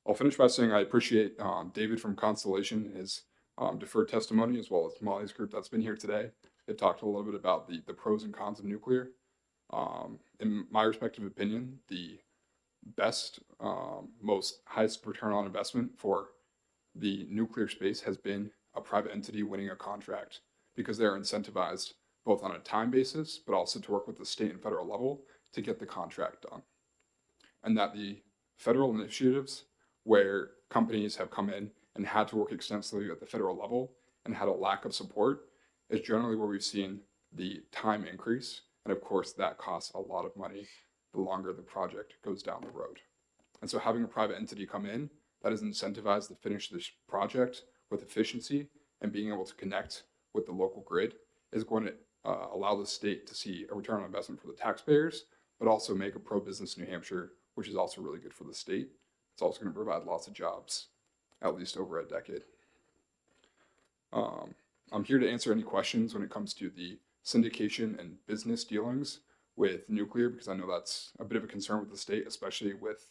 I'll finish by saying I appreciate David from Constellation and his deferred testimony, as well as Molly's group that's been here today. They talked a little bit about the pros and cons of nuclear. In my respective opinion, the best, most highest return on investment for the nuclear space has been a private entity winning a contract, because they're incentivized both on a time basis, but also to work with the state and federal level to get the contract done. And that the federal initiatives where companies have come in and had to work extensively at the federal level and had a lack of support is generally where we've seen the time increase. And of course, that costs a lot of money the longer the project goes down the road. And so having a private entity come in that is incentivized to finish this project with efficiency and being able to connect with the local grid is going to allow the state to see a return on investment for the taxpayers, but also make a pro-business New Hampshire, which is also really good for the state. It's also going to provide lots of jobs, at least over a decade. I'm here to answer any questions when it comes to the syndication and business dealings with nuclear, because I know that's a bit of a concern with the state, especially with,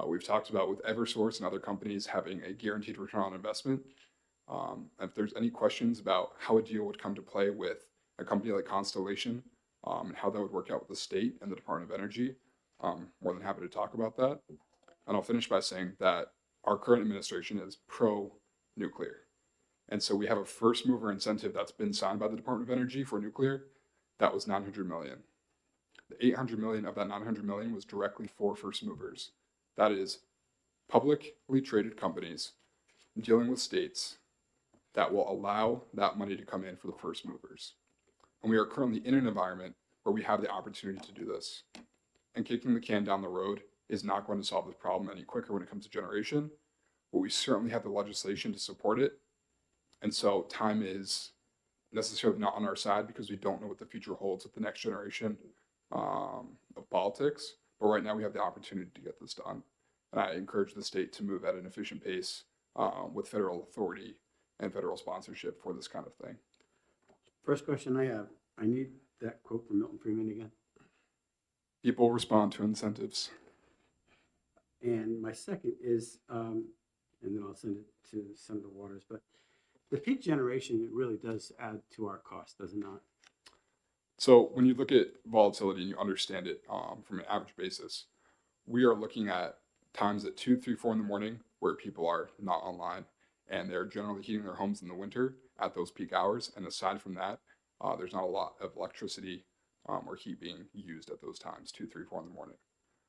we've talked about with Eversource and other companies having a guaranteed return on investment. If there's any questions about how a deal would come to play with a company like Constellation and how that would work out with the state and the Department of Energy, I'm more than happy to talk about that. And I'll finish by saying that our current administration is pro-nuclear. And so we have a first mover incentive that's been signed by the Department of Energy for nuclear. That was $900 million. The $800 million of that $900 million was directly for first movers. That is publicly traded companies dealing with states that will allow that money to come in for the first movers. And we are currently in an environment where we have the opportunity to do this. And kicking the can down the road is not going to solve this problem any quicker when it comes to generation, but we certainly have the legislation to support it. And so time is necessarily not on our side because we don't know what the future holds with the next generation of politics. But right now we have the opportunity to get this done. And I encourage the state to move at an efficient pace with federal authority and federal sponsorship for this kind of thing. First question I have, I need that quote from Milton Friedman again. People respond to incentives. And my second is, and then I'll send it to Senator Waters, but the peak generation, it really does add to our cost, does it not? So when you look at volatility and you understand it from an average basis, we are looking at times at 2, 3, 4 in the morning where people are not online and they're generally heating their homes in the winter at those peak hours. And aside from that, there's not a lot of electricity or heat being used at those times, 2, 3, 4 in the morning.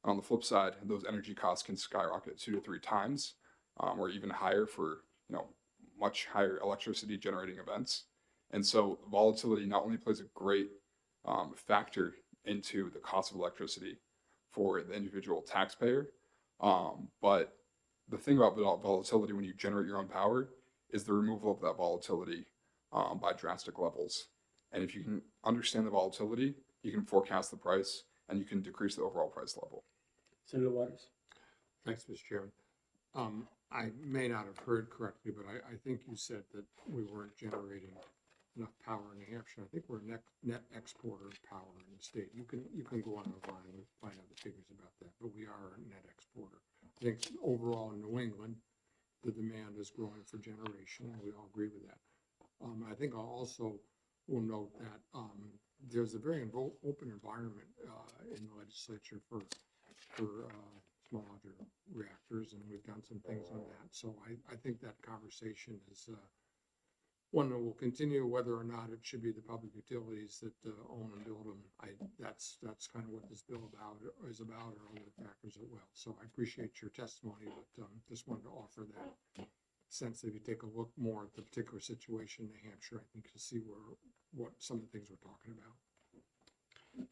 On the flip side, those energy costs can skyrocket 2 to 3 times or even higher for, much higher electricity generating events. And so volatility not only plays a great factor into the cost of electricity for the individual taxpayer, but the thing about volatility when you generate your own power is the removal of that volatility by drastic levels. And if you can understand the volatility, you can forecast the price and you can decrease the overall price level. Senator Waters? Thanks, Mr. Chairman. I may not have heard correctly, but I think you said that we weren't generating enough power in New Hampshire. I think we're a net exporter of power in the state. You can go online and find out the figures about that, but we are a net exporter. I think overall in New England, the demand is growing for generation, and we all agree with that. I think I'll also will note that there's a very open environment in the legislature for small modular reactors, and we've done some things on that. So I think that conversation is one that will continue, whether or not it should be the public utilities that own and build them. That's kind of what this bill is about, or other factors as well. So I appreciate your testimony, but just wanted to offer that sense that if you take a look more at the particular situation in New Hampshire, I think you'll see what some of the things we're talking about.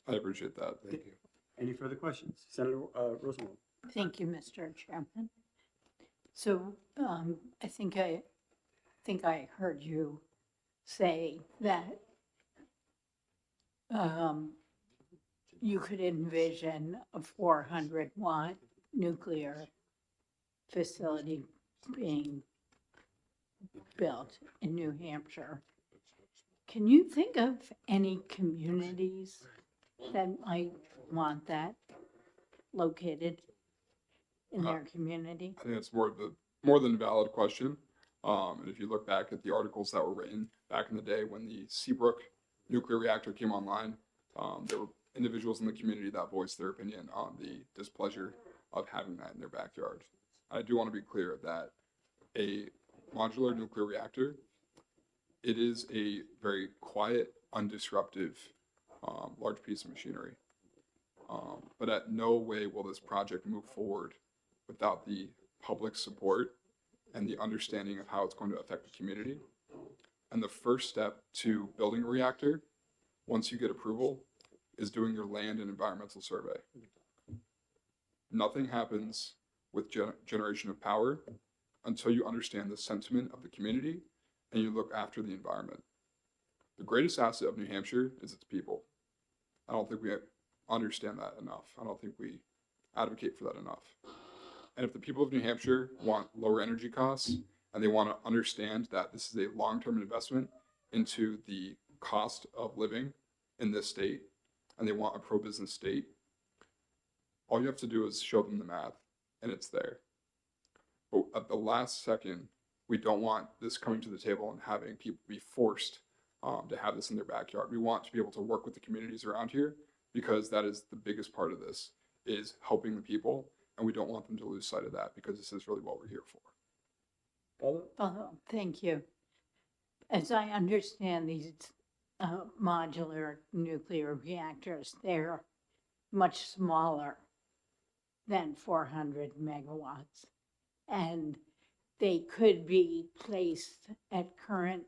I appreciate that. Thank you. Any further questions? Senator Rosenwald? Thank you, Mr. Chairman. So I think I heard you say that you could envision a 400-watt nuclear facility being built in New Hampshire. Can you think of any communities that might want that located in their community? I think it's more than a valid question. And if you look back at the articles that were written back in the day when the Seabrook nuclear reactor came online, there were individuals in the community that voiced their opinion on the displeasure of having that in their backyard. I do want to be clear that a modular nuclear reactor, it is a very quiet, undisruptive, large piece of machinery. But at no way will this project move forward without the public support and the understanding of how it's going to affect the community. And the first step to building a reactor, once you get approval, is doing your land and environmental survey. Nothing happens with generation of power until you understand the sentiment of the community and you look after the environment. The greatest asset of New Hampshire is its people. I don't think we understand that enough. I don't think we advocate for that enough. And if the people of New Hampshire want lower energy costs and they want to understand that this is a long-term investment into the cost of living in this state, and they want a pro-business state, all you have to do is show them the math, and it's there. But at the last second, we don't want this coming to the table and having people be forced to have this in their backyard. We want to be able to work with the communities around here, because that is the biggest part of this, is helping the people, and we don't want them to lose sight of that, because this is really what we're here for. Oh, thank you. As I understand these modular nuclear reactors, they're much smaller than 400 megawatts. And they could be placed at current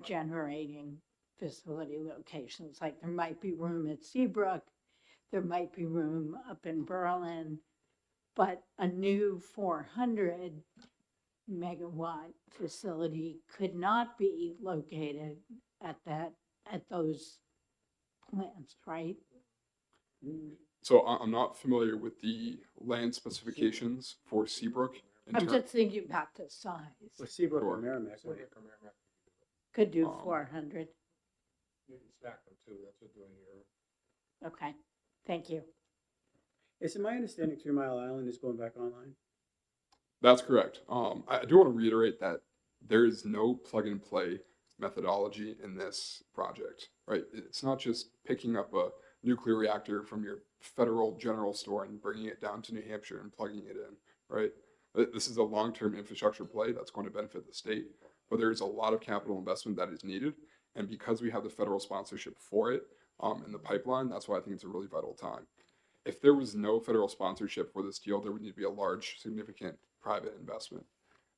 generating facility locations. Like there might be room at Seabrook, there might be room up in Berlin, but a new 400 megawatt facility could not be located at those plants, right? So I'm not familiar with the land specifications for Seabrook. I'm just thinking about the size. Well, Seabrook Sure. or Merrimack, right? Could do Um, 400. You can stack them too, that's what doing here. Okay, thank you. Is it my understanding 3 Mile Island is going back online? That's correct. I do want to reiterate that there is no plug and play methodology in this project, right? It's not just picking up a nuclear reactor from your federal general store and bringing it down to New Hampshire and plugging it in, right? This is a long-term infrastructure play that's going to benefit the state, but there is a lot of capital investment that is needed. And because we have the federal sponsorship for it in the pipeline, that's why I think it's a really vital time. If there was no federal sponsorship for this deal, there would need to be a large, significant private investment.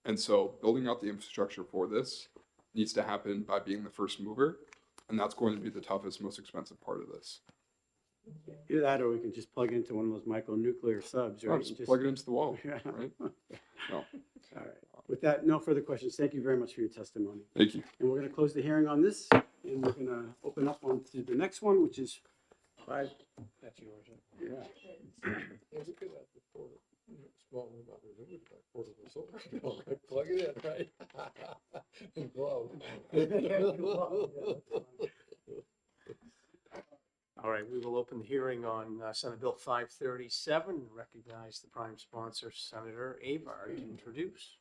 And so building out the infrastructure for this needs to happen by being the first mover. And that's going to be the toughest, most expensive part of this. Either that, or we can just plug into one of those micronuclear subs, right? Just And plug it into the wall, Yeah. right? No. All right. With that, no further questions. Thank you very much for your testimony. Thank you. And we're going to close the hearing on this, and we're going to open up on to the next one, which is 5. That's yours. Yeah. Yeah, we could have the portable, small room out there, we could have portable solar, right? Plug it in, right? And glow. All right, we will open the hearing on Senate Bill 537 and recognize the prime sponsor, Senator Avard, to introduce.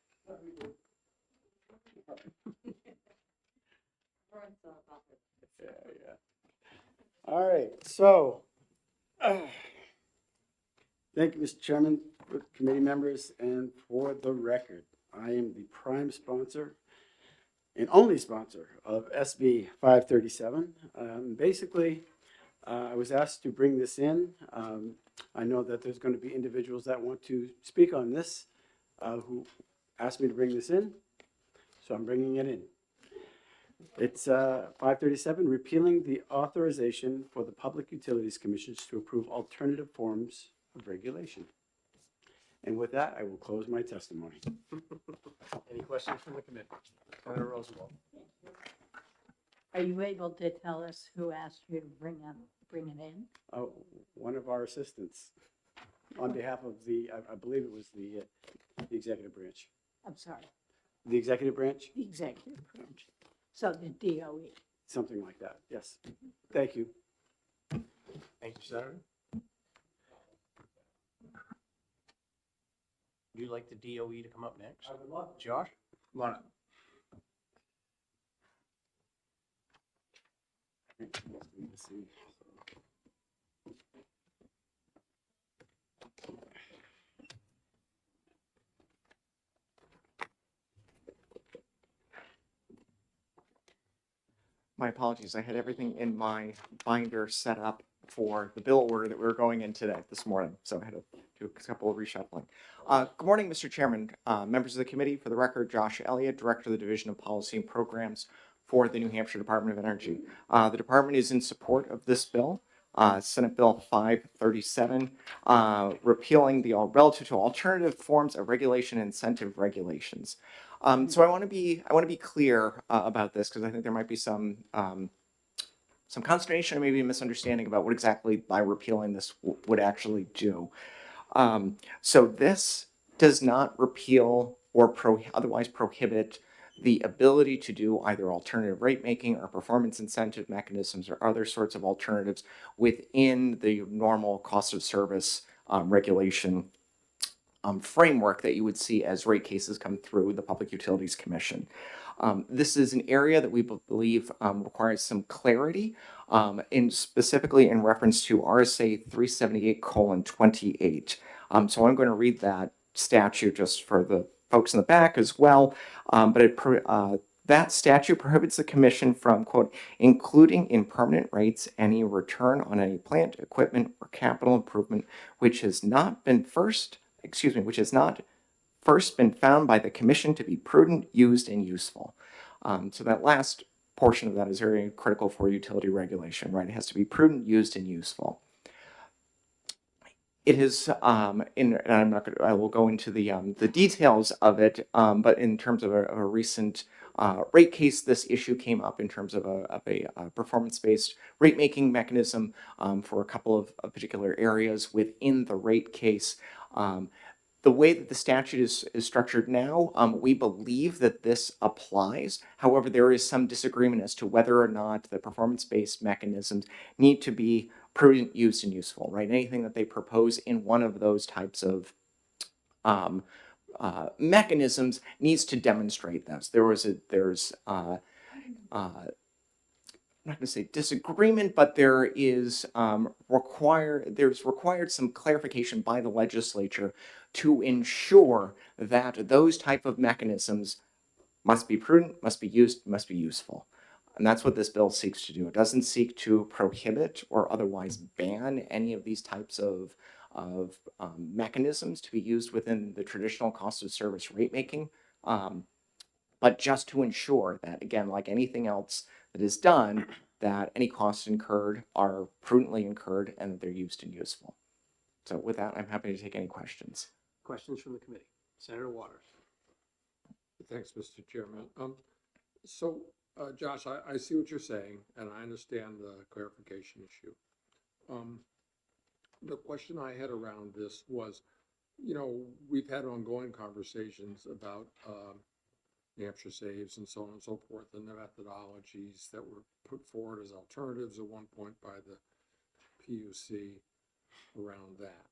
All right, so, thank you, Mr. Chairman, committee members, and for the record, I am the prime sponsor and only sponsor of SB 537. Basically, I was asked to bring this in. I know that there's going to be individuals that want to speak on this who asked me to bring this in, so I'm bringing it in. It's 537, repealing the authorization for the Public Utilities Commissions to approve alternative forms of regulation. And with that, I will close my testimony. Any questions from the committee? Senator Rosenwald. Are you able to tell us who asked you to bring it in? One of our assistants, on behalf of the, I believe it was the executive branch. I'm sorry, The executive branch? the executive branch. So the DOE. Something like that, yes. Thank you. Thank you, Senator. Would you like the DOE to come up next? I would love it. Josh? Come on up. Let's see. My apologies, I had everything in my binder set up for the bill order that we were going in today, this morning, so I had to do a couple of reshuffling. Good morning, Mr. Chairman, members of the committee. For the record, Josh Elliott, Director of the Division of Policy and Programs for the New Hampshire Department of Energy. The department is in support of this bill, Senate Bill 537, repealing the relative to alternative forms of regulation and incentive regulations. So I want to be clear about this because I think there might be some consternation or maybe a misunderstanding about what exactly by repealing this would actually do. So this does not repeal or otherwise prohibit the ability to do either alternative rate making or performance incentive mechanisms or other sorts of alternatives within the normal cost of service regulation framework that you would see as rate cases come through the Public Utilities Commission. This is an area that we believe requires some clarity, specifically in reference to RSA 378:28. So I'm going to read that statute just for the folks in the back as well. That statute prohibits the commission from, quote, including in permanent rates any return on any plant, equipment, or capital improvement which has not first been found by the commission to be prudent, used, and useful. So that last portion of that is very critical for utility regulation, right? It has to be prudent, used, and useful. It is, and I will go into the details of it, but in terms of a recent rate case, this issue came up in terms of a performance-based rate-making mechanism for a couple of particular areas within the rate case. The way that the statute is structured now, we believe that this applies. However, there is some disagreement as to whether or not the performance-based mechanisms need to be prudent, used, and useful, right? Anything that they propose in one of those types of mechanisms needs to demonstrate those. There's I'm not going to say disagreement, but there is required some clarification by the legislature to ensure that those type of mechanisms must be prudent, must be used, must be useful. And that's what this bill seeks to do. It doesn't seek to prohibit or otherwise ban any of these types of mechanisms to be used within the traditional cost of service rate making, but just to ensure that, again, like anything else that is done, that any costs incurred are prudently incurred and that they're used and useful. So with that, I'm happy to take any questions. Questions from the committee? Senator Waters. Thanks, Mr. Chairman. Josh, I see what you're saying, and I understand the clarification issue. The question I had around this was, we've had ongoing conversations about New Hampshire Saves and so on and so forth, and the methodologies that were put forward as alternatives at one point by the PUC around that.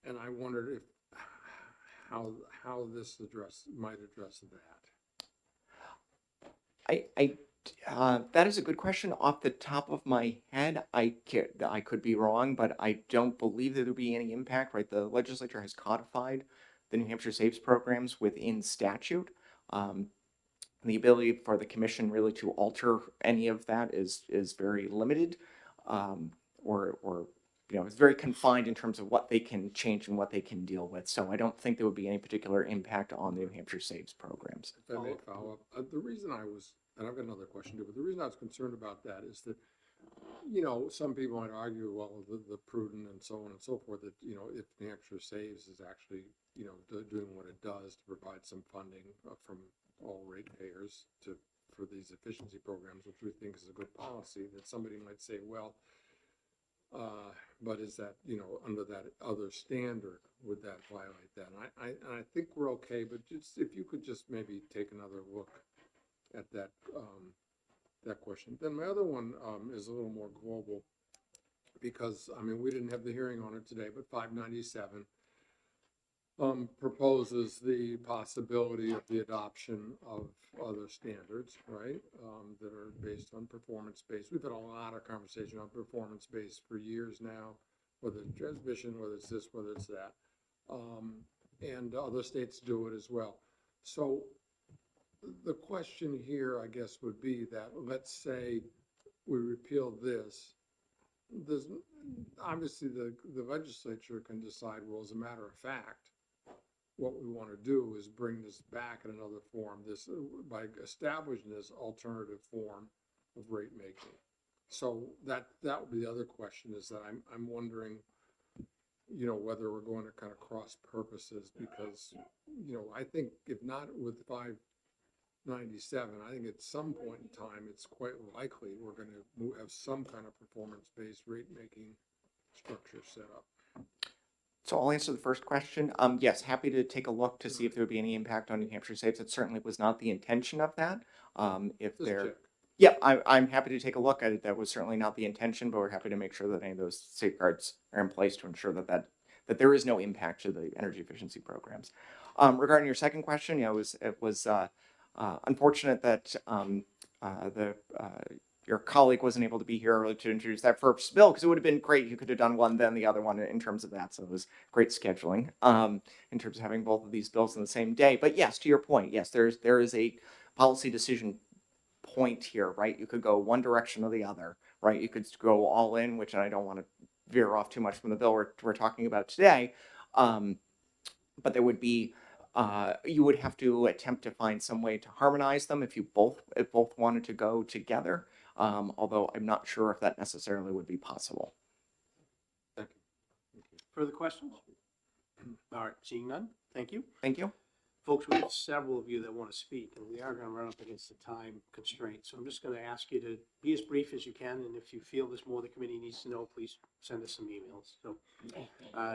And I wondered how this might address that. That is a good question. Off the top of my head, I could be wrong, but I don't believe that there would be any impact, right? The legislature has codified the New Hampshire Saves programs within statute. The ability for the commission really to alter any of that is very limited, or it's very confined in terms of what they can change and what they can deal with. So I don't think there would be any particular impact on the New Hampshire Saves programs. If I may follow up, the reason and I've got another question too, but the reason I was concerned about that is that, some people might argue, well, the prudent and so on and so forth, that, if New Hampshire Saves is actually, doing what it does to provide some funding from all ratepayers for these efficiency programs, which we think is a good policy, that somebody might say, well, but is that, under that other standard, would that violate that? And I think we're okay, but just if you could just maybe take another look at that question. Then my other one is a little more global, because we didn't have the hearing on it today, but 597 proposes the possibility of the adoption of other standards, right, that are based on performance-based. We've had a lot of conversation on performance-based for years now, whether it's transmission, whether it's this, whether it's that, and other states do it as well. So the question here, I guess, would be that, let's say we repeal this, there's, obviously, the legislature can decide, well, as a matter of fact, what we want to do is bring this back in another form, this, by establishing this alternative form of rate making. So that would be the other question, is that I'm wondering, you know, whether we're going to kind of cross purposes, because, you know, I think if not with 597, I think at some point in time, it's quite likely we're going to have some kind of performance-based rate making structure set up. So I'll answer the first question. Yes, happy to take a look to see if there would be any impact on New Hampshire Saves. It certainly was not the intention of that. If Just there, check. yeah, I'm happy to take a look at it. That was certainly not the intention, but we're happy to make sure that any of those safeguards are in place to ensure that there is no impact to the energy efficiency programs. Regarding your second question, yeah, it was unfortunate that your colleague wasn't able to be here early to introduce that first bill, because it would have been great. You could have done one, then the other one in terms of that. So it was great scheduling in terms of having both of these bills on the same day. But yes, to your point, yes, there is a policy decision point here, right? You could go one direction or the other, right? You could go all in, which I don't want to veer off too much from the bill we're talking about today. But there would be, you would have to attempt to find some way to harmonize them if both wanted to go together. Although I'm not sure if that necessarily would be possible. Thank you. Further questions? All right, seeing none, thank you. Thank you. Folks, we have several of you that want to speak, and we are going to run up against the time constraint. So I'm just going to ask you to be as brief as you can, and if you feel there's more the committee needs to know, please send us some emails. So,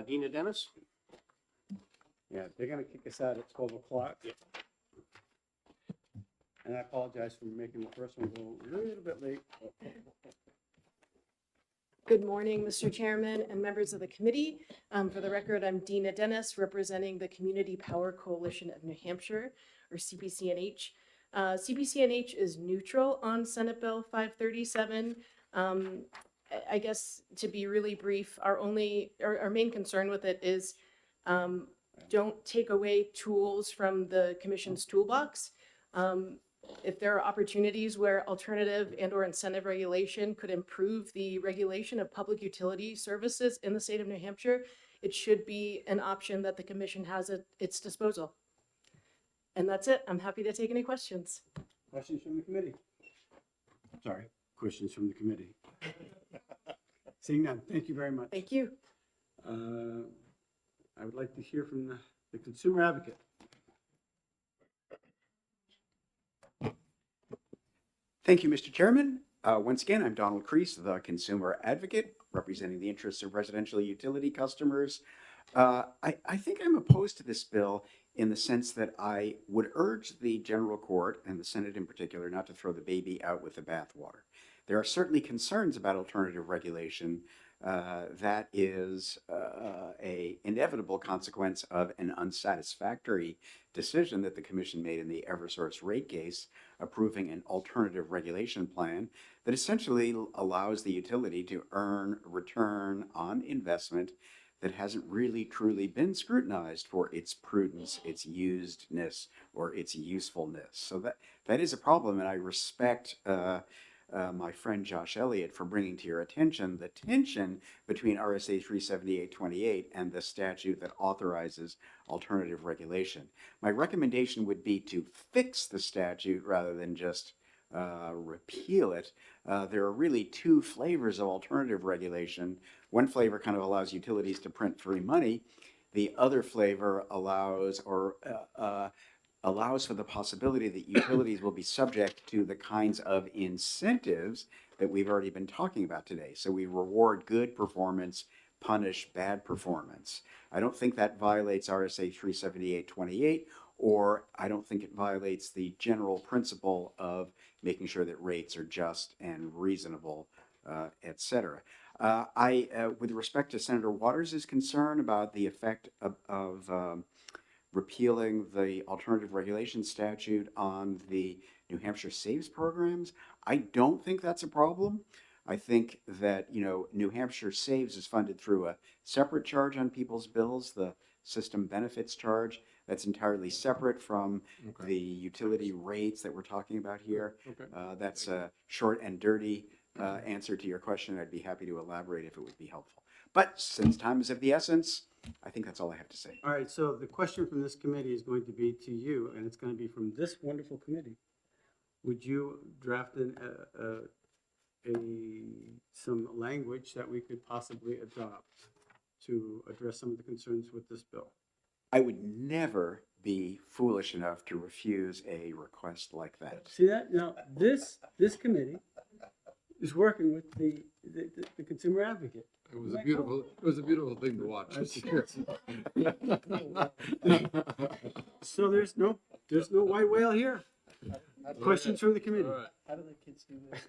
Dina Dennis? Yeah, they're gonna kick us out at 12 o'clock. Yeah. And I apologize for making the first one go a little bit late. Good morning, Mr. Chairman and members of the committee. For the record, I'm Dina Dennis, representing the Community Power Coalition of New Hampshire, or CPCNH. CPCNH is neutral on Senate Bill 537. I guess, to be really brief, our main concern with it is don't take away tools from the commission's toolbox. If there are opportunities where alternative and/or incentive regulation could improve the regulation of public utility services in the state of New Hampshire, it should be an option that the commission has at its disposal. And that's it. I'm happy to take any questions. Questions from the committee? Sorry, questions from the committee. Seeing none, thank you very much. Thank you. I would like to hear from the consumer advocate. Thank you, Mr. Chairman. Once again, I'm Donald Crease, the consumer advocate, representing the interests of residential utility customers. I think I'm opposed to this bill in the sense that I would urge the general court, and the Senate in particular, not to throw the baby out with the bathwater. There are certainly concerns about alternative regulation that is a inevitable consequence of an unsatisfactory decision that the commission made in the Eversource rate case, approving an alternative regulation plan that essentially allows the utility to earn return on investment that hasn't really truly been scrutinized for its prudence, its usedness, or its usefulness. So that is a problem, and I respect my friend Josh Elliott for bringing to your attention the tension between RSA 378-28 and the statute that authorizes alternative regulation. My recommendation would be to fix the statute rather than just repeal it. There are really two flavors of alternative regulation. One flavor kind of allows utilities to print free money. The other flavor allows for the possibility that utilities will be subject to the kinds of incentives that we've already been talking about today. So we reward good performance, punish bad performance. I don't think that violates RSA 378-28, or I don't think it violates the general principle of making sure that rates are just and reasonable, et cetera. With respect to Senator Waters' concern about the effect of repealing the alternative regulation statute on the New Hampshire Saves programs, I don't think that's a problem. I think that, New Hampshire Saves is funded through a separate charge on people's bills, the system benefits charge. That's entirely separate from the utility rates that we're talking about here. Okay. That's a short and dirty answer to your question. I'd be happy to elaborate if it would be helpful. But since time is of the essence, I think that's all I have to say. All right, so the question from this committee is going to be to you, and it's going to be from this wonderful committee. Would you draft some language that we could possibly adopt to address some of the concerns with this bill? I would never be foolish enough to refuse a request like that. See that? Now, this committee is working with the consumer advocate. It was a beautiful thing to watch. So there's no white whale here. Questions from the committee? How do the kids do this?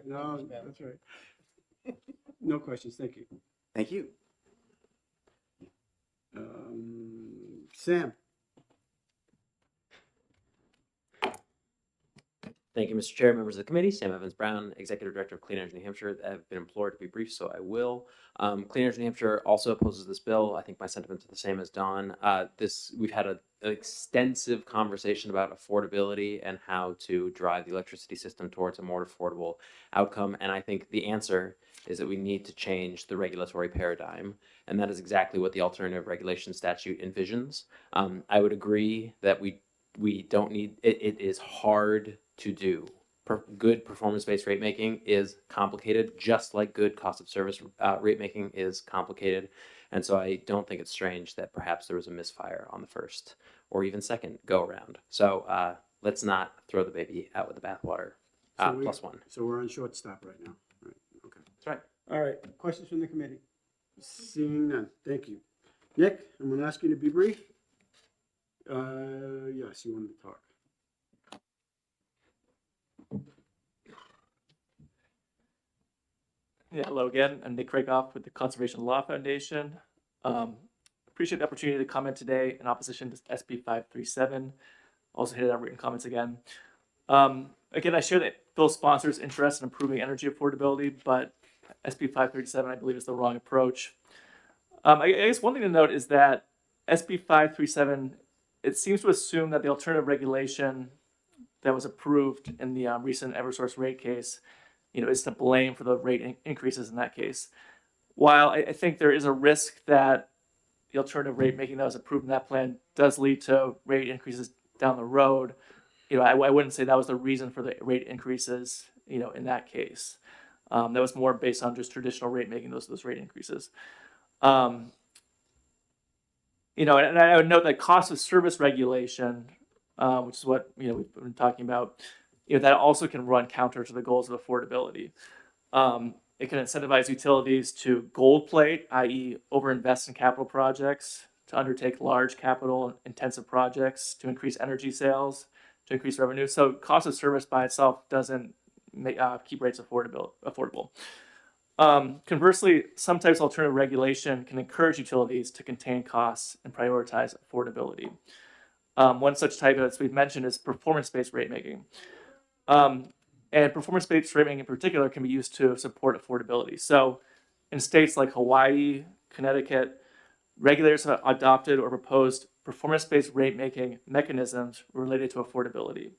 No, that's right. No questions, thank you. Thank you. Sam? Thank you, Mr. Chair, members of the committee. Sam Evans Brown, Executive Director of Clean Energy New Hampshire. I've been implored to be brief, so I will. Clean Energy New Hampshire also opposes this bill. I think my sentiments are the same as Don. We've had an extensive conversation about affordability and how to drive the electricity system towards a more affordable outcome. And I think the answer is that we need to change the regulatory paradigm. And that is exactly what the alternative regulation statute envisions. I would agree that we don't need, it is hard to do. Good performance-based rate making is complicated, just like good cost of service rate making is complicated. And so I don't think it's strange that perhaps there was a misfire on the first or even second go around. So let's not throw the baby out with the bathwater. Plus one. So we're on short stop right now. Right. Okay. That's right. All right. Questions from the committee? Seeing none. Thank you. Nick, I'm going to ask you to be brief. Yes, you wanted to talk. Yeah, hello again. I'm Nick Rakoff with the Conservation Law Foundation. Appreciate the opportunity to comment today in opposition to SB 537. Also hit our written comments again. Again, I share the bill sponsors' interest in improving energy affordability, but SB 537, I believe, is the wrong approach. I guess one thing to note is that SB 537, it seems to assume that the alternative regulation that was approved in the recent Eversource rate case, is to blame for the rate increases in that case. While I think there is a risk that the alternative rate making that was approved in that plan does lead to rate increases down the road, I wouldn't say that was the reason for the rate increases, in that case. That was more based on just traditional rate making, those rate increases. And I would note that cost of service regulation, which is what we've been talking about, that also can run counter to the goals of affordability. It can incentivize utilities to gold plate, i.e. overinvest in capital projects, to undertake large capital intensive projects, to increase energy sales, to increase revenue. So cost of service by itself doesn't keep rates affordable. Conversely, some types of alternative regulation can encourage utilities to contain costs and prioritize affordability. One such type, as we've mentioned, is performance-based rate making. And performance-based rate making in particular can be used to support affordability. So in states like Hawaii, Connecticut, regulators have adopted or proposed performance-based rate making mechanisms related to affordability,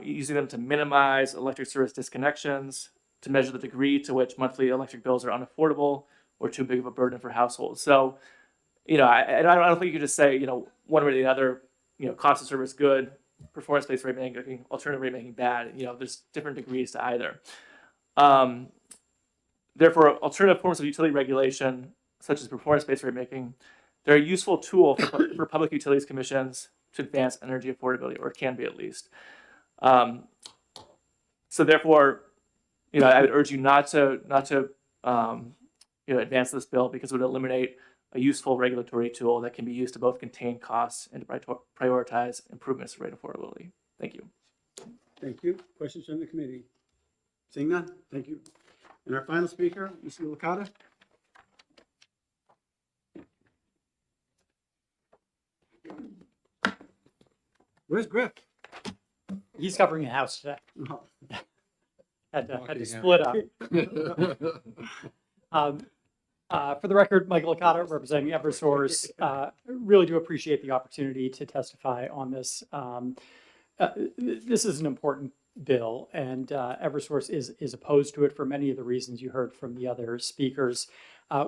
using them to minimize electric service disconnections, to measure the degree to which monthly electric bills are unaffordable or too big of a burden for households. So, I don't think you could just say, one way or the other, cost of service good, performance-based rate making, alternative rate making bad. There's different degrees to either. Therefore, alternative forms of utility regulation, such as performance-based rate making, they're a useful tool for public utilities commissions to advance energy affordability, or can be at least. So therefore, I would urge you not to advance this bill, because it would eliminate a useful regulatory tool that can be used to both contain costs and to prioritize improvements to rate affordability. Thank you. Thank you. Questions from the committee? Seeing none, thank you. And our final speaker, Mr. Licata. Where's Griff? He's covering a house today. Oh. Had to split up. For the record, Michael Licata, representing Eversource. Really do appreciate the opportunity to testify on this. This is an important bill, and Eversource is opposed to it for many of the reasons you heard from the other speakers.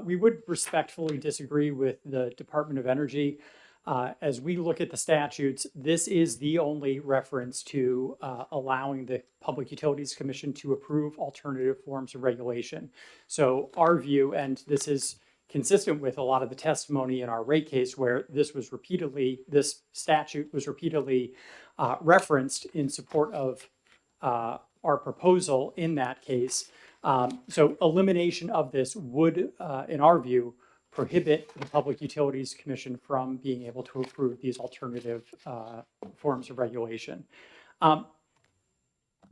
We would respectfully disagree with the Department of Energy. As we look at the statutes, this is the only reference to allowing the Public Utilities Commission to approve alternative forms of regulation. So our view, and this is consistent with a lot of the testimony in our rate case where this statute was repeatedly referenced in support of our proposal in that case. So elimination of this would, in our view, prohibit the Public Utilities Commission from being able to approve these alternative forms of regulation.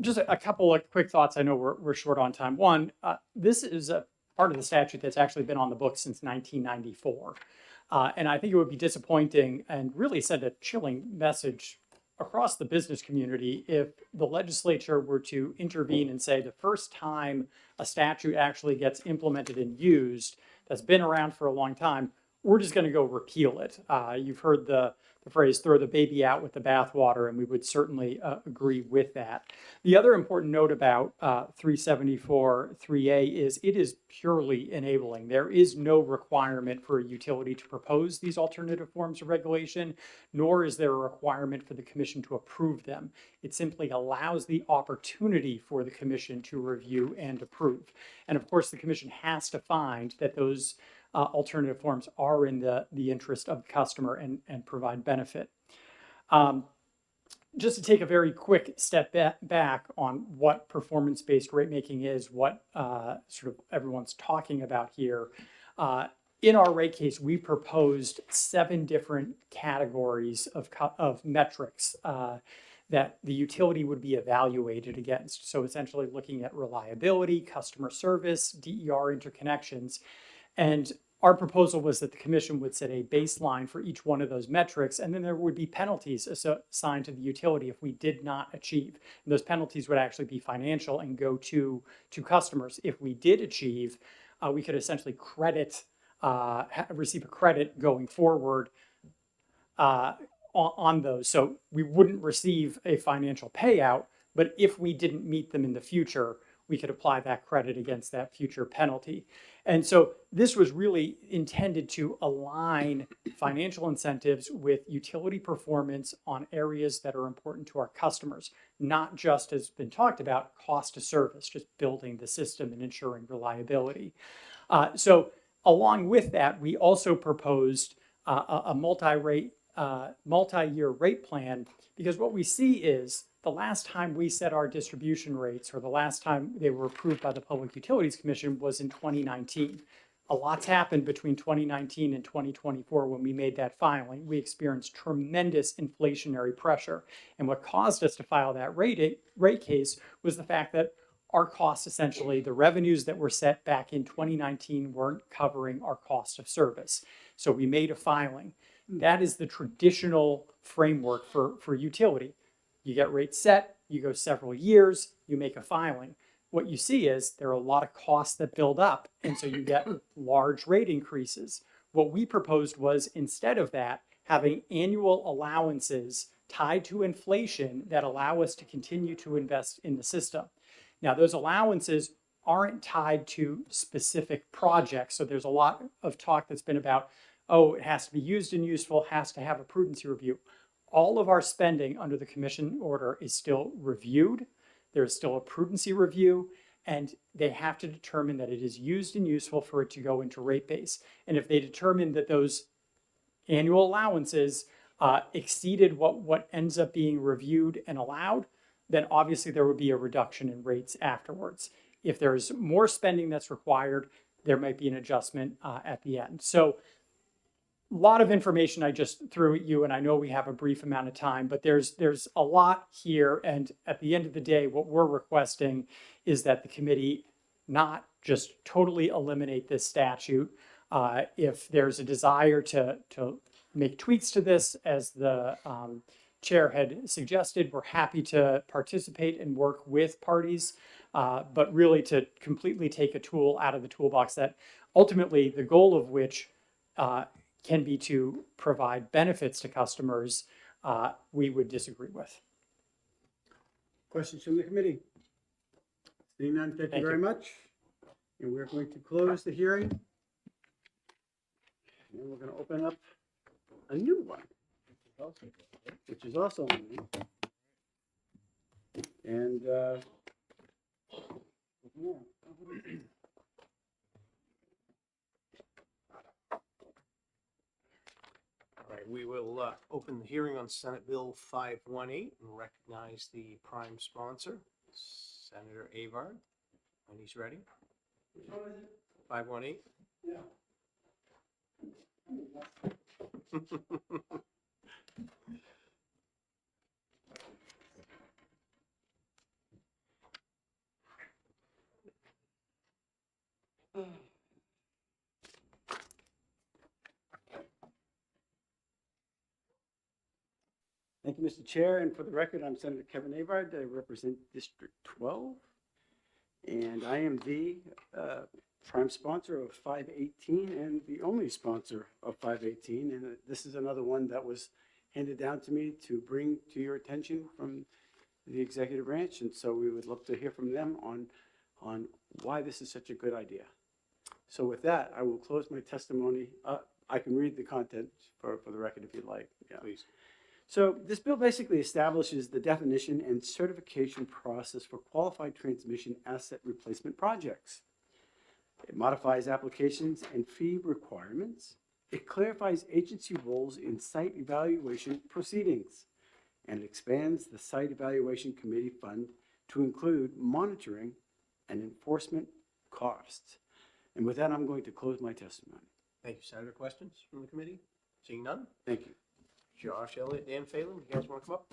Just a couple of quick thoughts. I know we're short on time. One, this is a part of the statute that's actually been on the books since 1994. And I think it would be disappointing and really send a chilling message across the business community if the legislature were to intervene and say the first time a statute actually gets implemented and used that's been around for a long time, we're just going to go repeal it. You've heard the phrase, throw the baby out with the bathwater, and we would certainly agree with that. The other important note about 374-3A is it is purely enabling. There is no requirement for a utility to propose these alternative forms of regulation, nor is there a requirement for the commission to approve them. It simply allows the opportunity for the commission to review and approve. And of course, the commission has to find that those alternative forms are in the interest of the customer and provide benefit. Just to take a very quick step back on what performance-based rate making is, what sort of everyone's talking about here. In our rate case, we proposed 7 different categories of metrics that the utility would be evaluated against. So essentially looking at reliability, customer service, DER interconnections. And our proposal was that the commission would set a baseline for each one of those metrics, and then there would be penalties assigned to the utility if we did not achieve. And those penalties would actually be financial and go to customers. If we did achieve, we could essentially receive a credit going forward on those. So we wouldn't receive a financial payout, but if we didn't meet them in the future, we could apply that credit against that future penalty. And so this was really intended to align financial incentives with utility performance on areas that are important to our customers, not just, as been talked about, cost of service, just building the system and ensuring reliability. So along with that, we also proposed a multi-year rate plan, because what we see is the last time we set our distribution rates, or the last time they were approved by the Public Utilities Commission, was in 2019. A lot's happened between 2019 and 2024 when we made that filing. We experienced tremendous inflationary pressure. And what caused us to file that rate case was the fact that our costs, essentially, the revenues that were set back in 2019 weren't covering our cost of service. So we made a filing. That is the traditional framework for utility. You get rates set, you go several years, you make a filing. What you see is there are a lot of costs that build up, and so you get large rate increases. What we proposed was, instead of that, having annual allowances tied to inflation that allow us to continue to invest in the system. Now, those allowances aren't tied to specific projects, so there's a lot of talk that's been about, oh, it has to be used and useful, has to have a prudency review. All of our spending under the commission order is still reviewed. There's still a prudency review, and they have to determine that it is used and useful for it to go into rate base. And if they determine that those annual allowances exceeded what ends up being reviewed and allowed, then obviously there would be a reduction in rates afterwards. If there's more spending that's required, there might be an adjustment at the end. So a lot of information I just threw at you, and I know we have a brief amount of time, but there's a lot here. And at the end of the day, what we're requesting is that the committee not just totally eliminate this statute. If there's a desire to make tweaks to this, as the chair had suggested, we're happy to participate and work with parties, but really to completely take a tool out of the toolbox that ultimately the goal of which can be to provide benefits to customers, we would disagree with. Questions from the committee? Seeing none, thank you very much. And we're going to close the hearing. And we're going to open up a new one, which is also online. And All right, we will open the hearing on Senate Bill 518 and recognize the prime sponsor, Senator Avard, when he's ready. 518? Yeah. Thank you, Mr. Chair. And for the record, I'm Senator Kevin Avard. I represent District 12. And I am the prime sponsor of 518 and the only sponsor of 518. And this is another one that was handed down to me to bring to your attention from the executive branch. And so we would love to hear from them on why this is such a good idea. So with that, I will close my testimony. I can read the content for the record if you'd like. Yeah. Please. So this bill basically establishes the definition and certification process for qualified transmission asset replacement projects. It modifies applications and fee requirements. It clarifies agency roles in site evaluation proceedings. And it expands the Site Evaluation Committee Fund to include monitoring and enforcement costs. And with that, I'm going to close my testimony. Thank you, Senator. Questions from the committee? Seeing none? Thank you. Josh Elliott, Dan Phelan, you guys want to come up?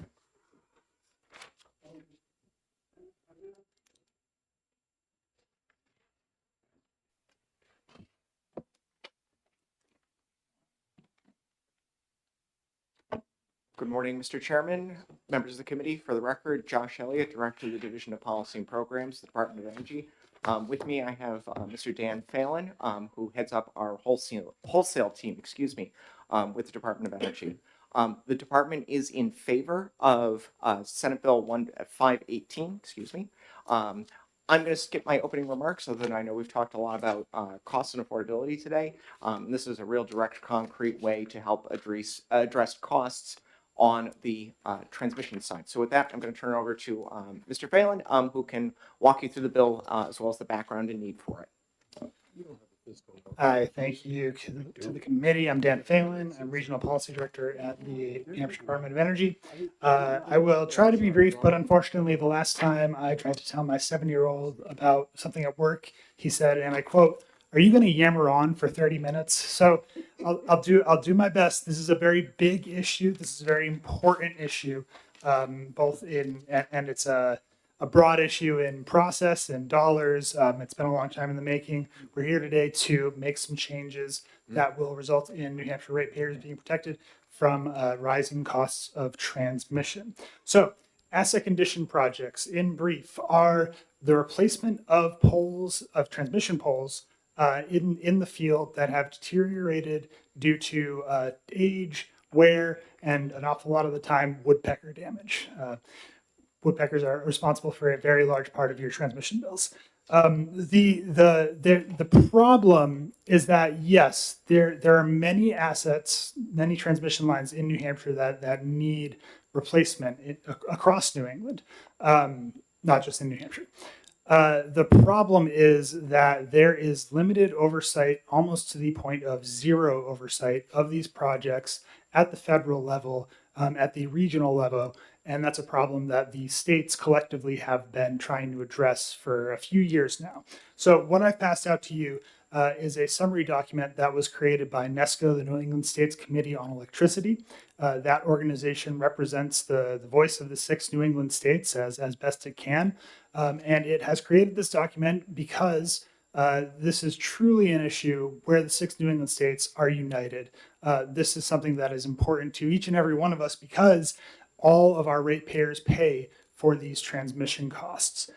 Good morning, Mr. Chairman, members of the committee. For the record, Josh Elliott, Director of the Division of Policy and Programs, the Department of Energy. With me, I have Mr. Dan Phelan, who heads up our wholesale team, with the Department of Energy. The department is in favor of Senate Bill 518, I'm going to skip my opening remarks, other than I know we've talked a lot about cost and affordability today. This is a real direct, concrete way to help address costs on the transmission side. So with that, I'm going to turn it over to Mr. Phelan, who can walk you through the bill as well as the background and need for it. Hi, thank you to the committee. I'm Dan Phelan. I'm Regional Policy Director at the New Hampshire Department of Energy. I will try to be brief, but unfortunately, the last time I tried to tell my 7-year-old about something at work, he said, and I quote, "Are you going to yammer on for 30 minutes?" So I'll do my best. This is a very big issue. This is a very important issue, and it's a broad issue in process and dollars. It's been a long time in the making. We're here today to make some changes that will result in New Hampshire ratepayers being protected from rising costs of transmission. So asset condition projects, in brief, are the replacement of transmission poles in the field that have deteriorated due to age, wear, and an awful lot of the time woodpecker damage. Woodpeckers are responsible for a very large part of your transmission bills. The problem is that, yes, there are many assets, many transmission lines in New Hampshire that need replacement across New England, not just in New Hampshire. The problem is that there is limited oversight, almost to the point of zero oversight of these projects at the federal level, at the regional level. And that's a problem that the states collectively have been trying to address for a few years now. So what I've passed out to you is a summary document that was created by NESCO, the New England States Committee on Electricity. That organization represents the voice of the 6 New England states as best it can. And it has created this document because this is truly an issue where the 6 New England states are united. This is something that is important to each and every one of us because all of our ratepayers pay for these transmission costs.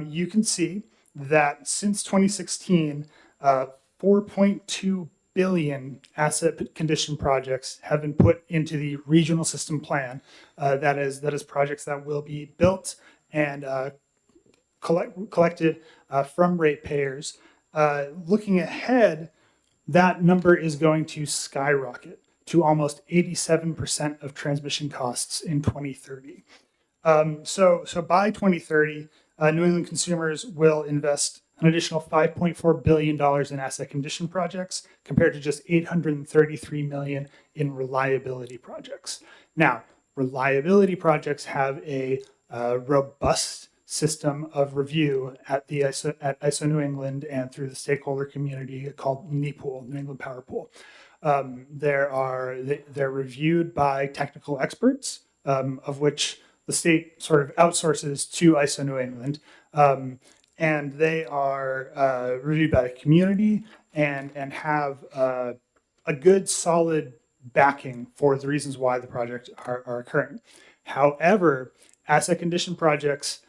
You can see that since 2016, $4.2 billion asset condition projects have been put into the regional system plan. That is projects that will be built and collected from ratepayers. Looking ahead, that number is going to skyrocket to almost 87% of transmission costs in 2030. So by 2030, New England consumers will invest an additional $5.4 billion in asset condition projects compared to just $833 million in reliability projects. Now, reliability projects have a robust system of review at ISO New England and through the stakeholder community called NEPOOL, New England Power Pool. They're reviewed by technical experts, of which the state sort of outsources to ISO New England. And they are reviewed by the community and have a good solid backing for the reasons why the projects are occurring. However, asset condition projects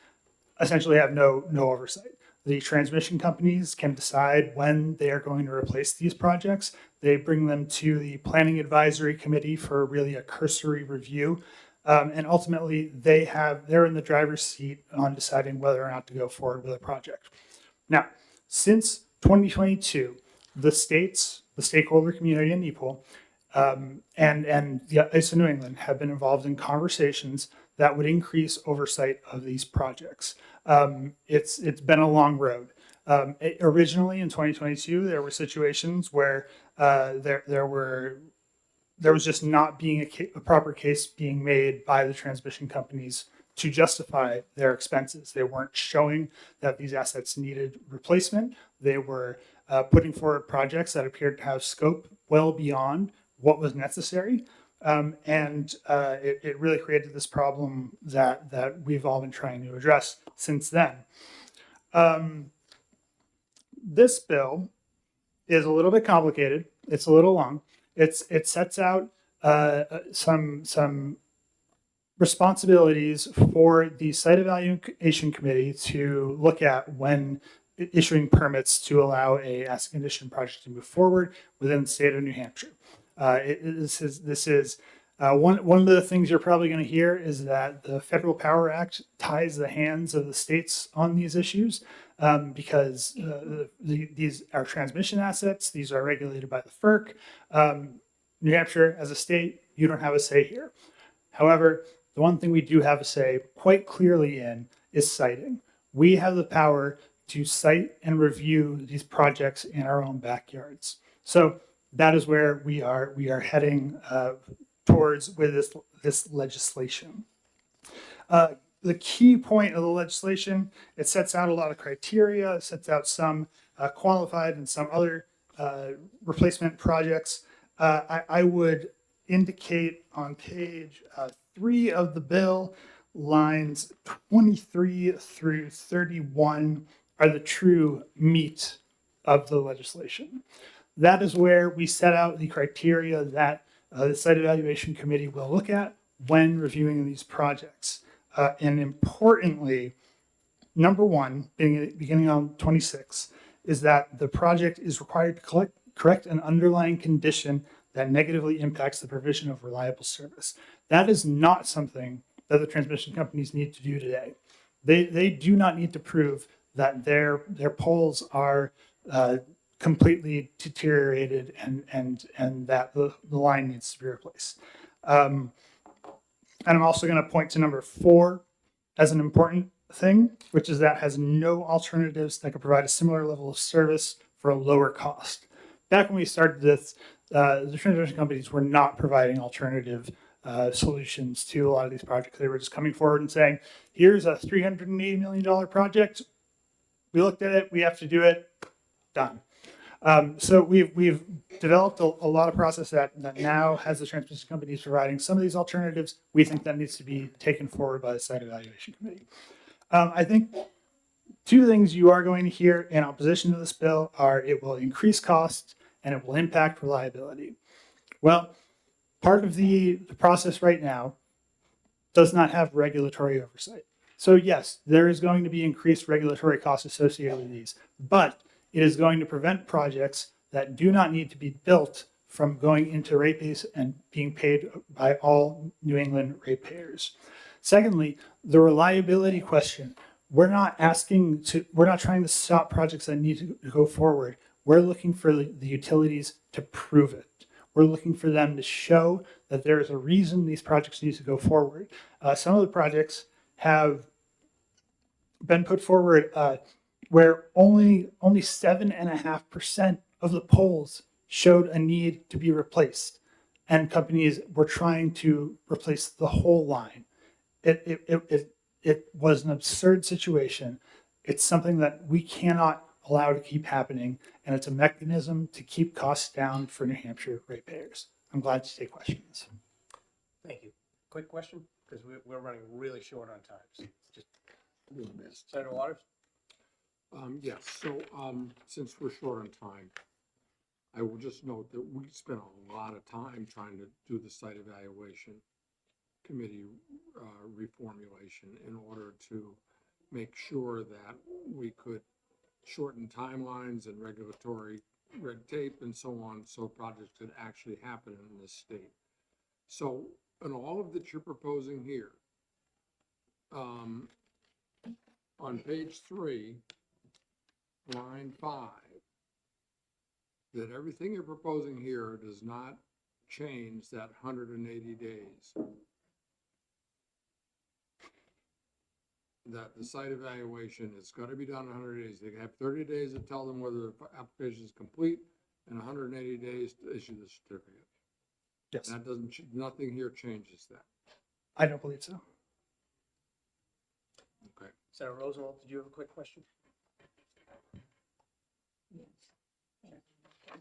essentially have no oversight. The transmission companies can decide when they are going to replace these projects. They bring them to the Planning Advisory Committee for really a cursory review. And ultimately, they're in the driver's seat on deciding whether or not to go forward with a project. Now, since 2022, the states, the stakeholder community in NEPOOL, and the ISO New England have been involved in conversations that would increase oversight of these projects. It's been a long road. Originally in 2022, there were situations where there was just not being a proper case being made by the transmission companies to justify their expenses. They weren't showing that these assets needed replacement. They were putting forward projects that appeared to have scope well beyond what was necessary. It really created this problem that we've all been trying to address since then. This bill is a little bit complicated. It's a little long. It sets out some responsibilities for the site evaluation committee to look at when issuing permits to allow a asset condition project to move forward within the state of New Hampshire. This is one of the things you're probably going to hear is that the Federal Power Act ties the hands of the states on these issues because these are transmission assets. These are regulated by the FERC. New Hampshire, as a state, you don't have a say here. However, the one thing we do have a say quite clearly in is siting. We have the power to site and review these projects in our own backyards. So that is where we are heading towards with this legislation. The key point of the legislation, it sets out a lot of criteria, it sets out some qualified and some other replacement projects. I would indicate on page 3 of the bill, lines 23 through 31 are the true meat of the legislation. That is where we set out the criteria that the Site Evaluation Committee will look at when reviewing these projects. And importantly, number one, beginning on 26, is that the project is required to correct an underlying condition that negatively impacts the provision of reliable service. That is not something that the transmission companies need to do today. They do not need to prove that their poles are completely deteriorated and that the line needs to be replaced. And I'm also going to point to number 4 as an important thing, which is that has no alternatives that could provide a similar level of service for a lower cost. Back when we started this, the transmission companies were not providing alternative solutions to a lot of these projects. They were just coming forward and saying, here's a $380 million project. We looked at it, we have to do it, done. So we've developed a lot of process that now has the transmission companies providing some of these alternatives. We think that needs to be taken forward by the Site Evaluation Committee. I think 2 things you are going to hear in opposition to this bill are it will increase costs and it will impact reliability. Well, part of the process right now does not have regulatory oversight. So yes, there is going to be increased regulatory costs associated with these, but it is going to prevent projects that do not need to be built from going into rate base and being paid by all New England ratepayers. Secondly, the reliability question. We're not trying to stop projects that need to go forward. We're looking for the utilities to prove it. We're looking for them to show that there is a reason these projects need to go forward. Some of the projects have been put forward where only 7.5% of the poles showed a need to be replaced, and companies were trying to replace the whole line. It was an absurd situation. It's something that we cannot allow to keep happening, and it's a mechanism to keep costs down for New Hampshire ratepayers. I'm glad to take questions. Thank you. Quick question, because we're running really short on time. So just Senator Waters? Yes, so, since we're short on time, I will just note that we spent a lot of time trying to do the site evaluation committee reformulation in order to make sure that we could shorten timelines and regulatory red tape and so on, so projects could actually happen in this state. So, in all of that you're proposing here, on page 3, line 5, that everything you're proposing here does not change that 180 days. That the site evaluation is got to be done in 100 days. They have 30 days to tell them whether the application is complete and 180 days to issue the certificate. Yes. That doesn't, nothing here changes that. I don't believe so. Okay. Senator Rosenwald, did you have a quick question?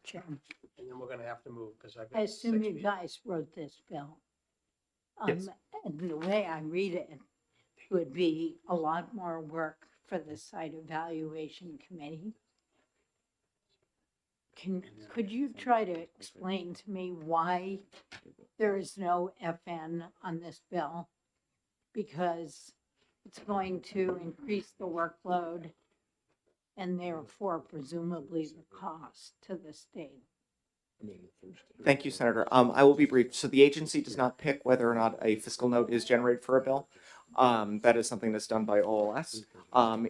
Chairman. And then we're going to have to move because I've I got assume 6 you meetings. guys wrote this bill. Yes. And the way I read it, it would be a lot more work for the site evaluation committee. Could you try to explain to me why there is no FN on this bill? Because it's going to increase the workload and therefore presumably the cost to the state. Thank you, Senator. I will be brief. So the agency does not pick whether or not a fiscal note is generated for a bill. That is something that's done by OLS.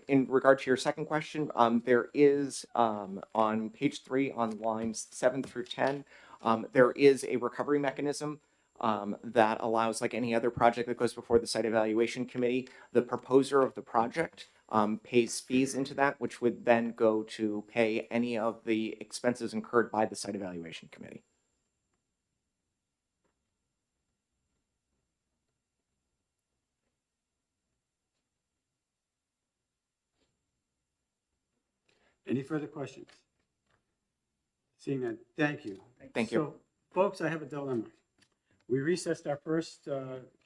In regard to your second question, there is on page 3 on lines 7 through 10, there is a recovery mechanism that allows, like any other project that goes before the site evaluation committee, the proposer of the project pays fees into that, which would then go to pay any of the expenses incurred by the site evaluation committee. Any further questions? Seeing none, thank you. Thank you. So, folks, I have a dilemma. We recessed our first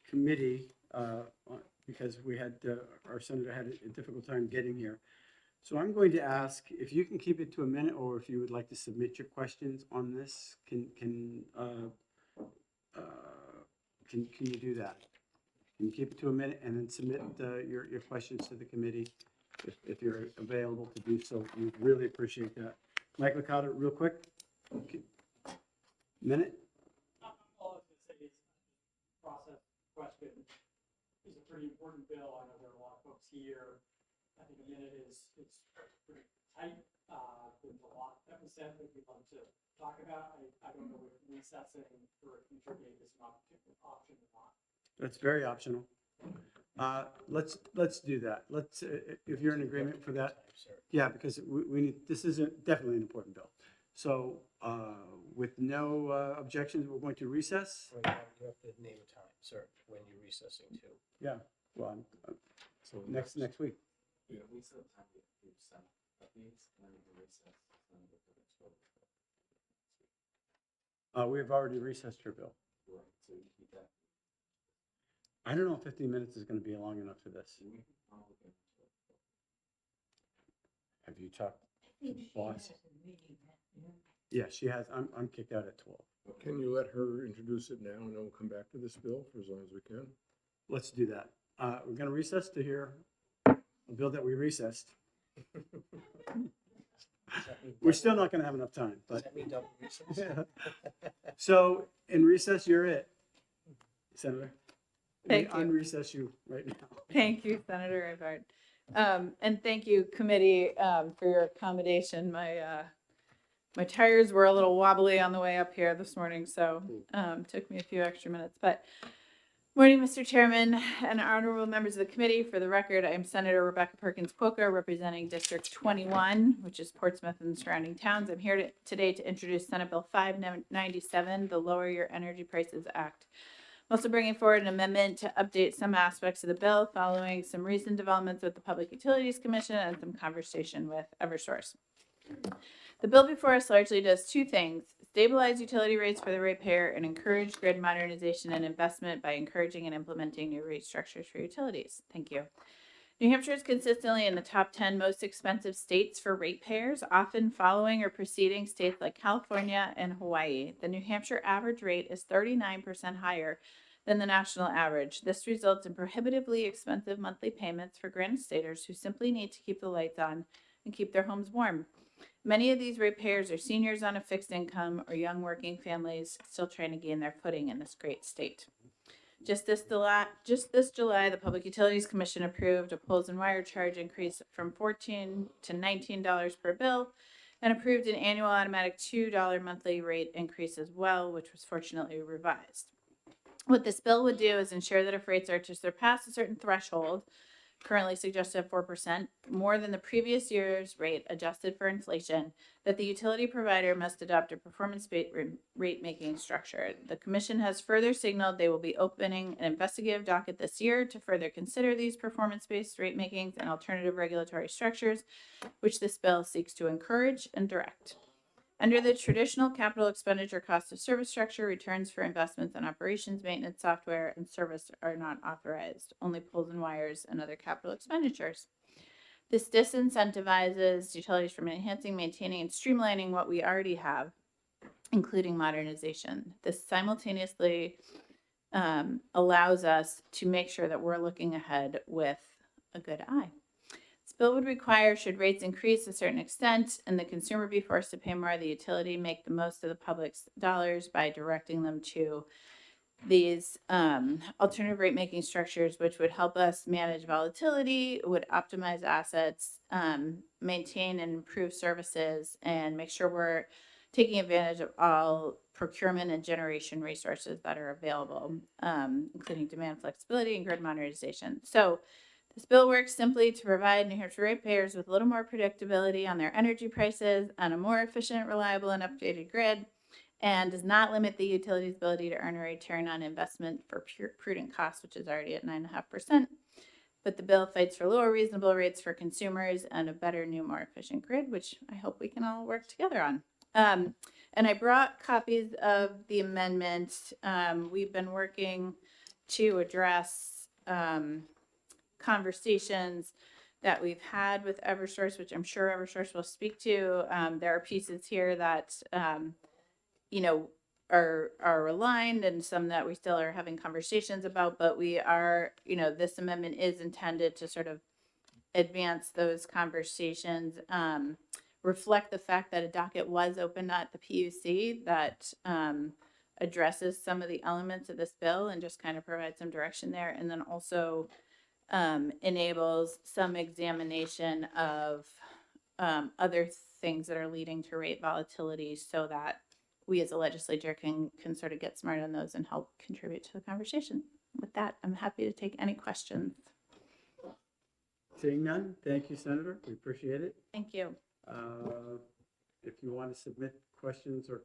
committee because we had, our senator had a difficult time getting here. So I'm going to ask if you can keep it to a minute, or if you would like to submit your questions on this, can you do that? Can you keep it to a minute and then submit your questions to the committee if you're available to do so? We'd really appreciate that. Mike Licata, real quick. Okay. Minute? All I was going to say is process question is a pretty important bill. I know there are a lot of folks here. I think a minute is pretty tight. There's a lot that was said that we'd love to talk about. I don't know if recessing for a future date is an option or not. That's very optional. Let's do that. Let's, if you're in agreement for that. Yeah, because we need, this is definitely an important bill. So, with no objections, we're going to recess. Well, you have to name a time, sir, when you're recessing to. Yeah, well, so next week. Yeah. We've already recessed your bill. I don't know if 15 minutes is going to be long enough for this. Have you talked to the boss? Yeah, she has. I'm kicked out at 12. Can you let her introduce it now and then we'll come back to this bill for as long as we can? Let's do that. We're going to recess to hear a bill that we recessed. We're still not gonna have enough time, but. Set me double recess. So in recess, you're it, Senator. Thank We you. unrecess you right now. Thank you, Senator Everard. And thank you, committee, for your accommodation. My tires were a little wobbly on the way up here this morning, so took me a few extra minutes. But morning, Mr. Chairman and honorable members of the committee. For the record, I am Senator Rebecca Perkins Quokka, representing District 21, which is Portsmouth and surrounding towns. I'm here today to introduce Senate Bill 597, the Lower Your Energy Prices Act. I'm also bringing forward an amendment to update some aspects of the bill following some recent developments with the Public Utilities Commission and some conversation with Eversource. The bill before us largely does two things: stabilize utility rates for the ratepayer and encourage grid modernization and investment by encouraging and implementing new rate structures for utilities. Thank you. New Hampshire is consistently in the top 10 most expensive states for ratepayers, often following or preceding states like California and Hawaii. The New Hampshire average rate is 39% higher than the national average. This results in prohibitively expensive monthly payments for Granite Staters who simply need to keep the lights on and keep their homes warm. Many of these ratepayers are seniors on a fixed income or young working families still trying to gain their footing in this great state. Just this July, the Public Utilities Commission approved a poles and wire charge increase from $14 to $19 per bill and approved an annual automatic $2 monthly rate increase as well, which was fortunately revised. What this bill would do is ensure that if rates are to surpass a certain threshold, currently suggested at 4%, more than the previous year's rate adjusted for inflation, that the utility provider must adopt a performance-based rate-making structure. The commission has further signaled they will be opening an investigative docket this year to further consider these performance-based rate makings and alternative regulatory structures, which this bill seeks to encourage and direct. Under the traditional capital expenditure cost of service structure, returns for investments in operations, maintenance, software, and service are not authorized, only poles and wires and other capital expenditures. This disincentivizes utilities from enhancing, maintaining, and streamlining what we already have, including modernization. This simultaneously allows us to make sure that we're looking ahead with a good eye. This bill would require, should rates increase a certain extent and the consumer be forced to pay more, the utility make the most of the public's dollars by directing them to these alternative rate making structures, which would help us manage volatility, would optimize assets, maintain and improve services, and make sure we're taking advantage of all procurement and generation resources that are available, including demand flexibility and grid modernization. So this bill works simply to provide New Hampshire ratepayers with a little more predictability on their energy prices on a more efficient, reliable, and updated grid, and does not limit the utility's ability to earn a return on investment for prudent costs, which is already at 9.5%. But the bill fights for lower reasonable rates for consumers and a better, new, more efficient grid, which I hope we can all work together on. And I brought copies of the amendment. We've been working to address conversations that we've had with Eversource, which I'm sure Eversource will speak to. There are pieces here that, are aligned and some that we still are having conversations about, but we are, this amendment is intended to sort of advance those conversations, reflect the fact that a docket was opened at the PUC that addresses some of the elements of this bill and just kind of provides some direction there. And then also enables some examination of other things that are leading to rate volatility so that we as a legislature can sort of get smart on those and help contribute to the conversation. With that, I'm happy to take any questions. Seeing none, thank you, Senator. We appreciate it. Thank you. If you want to submit questions or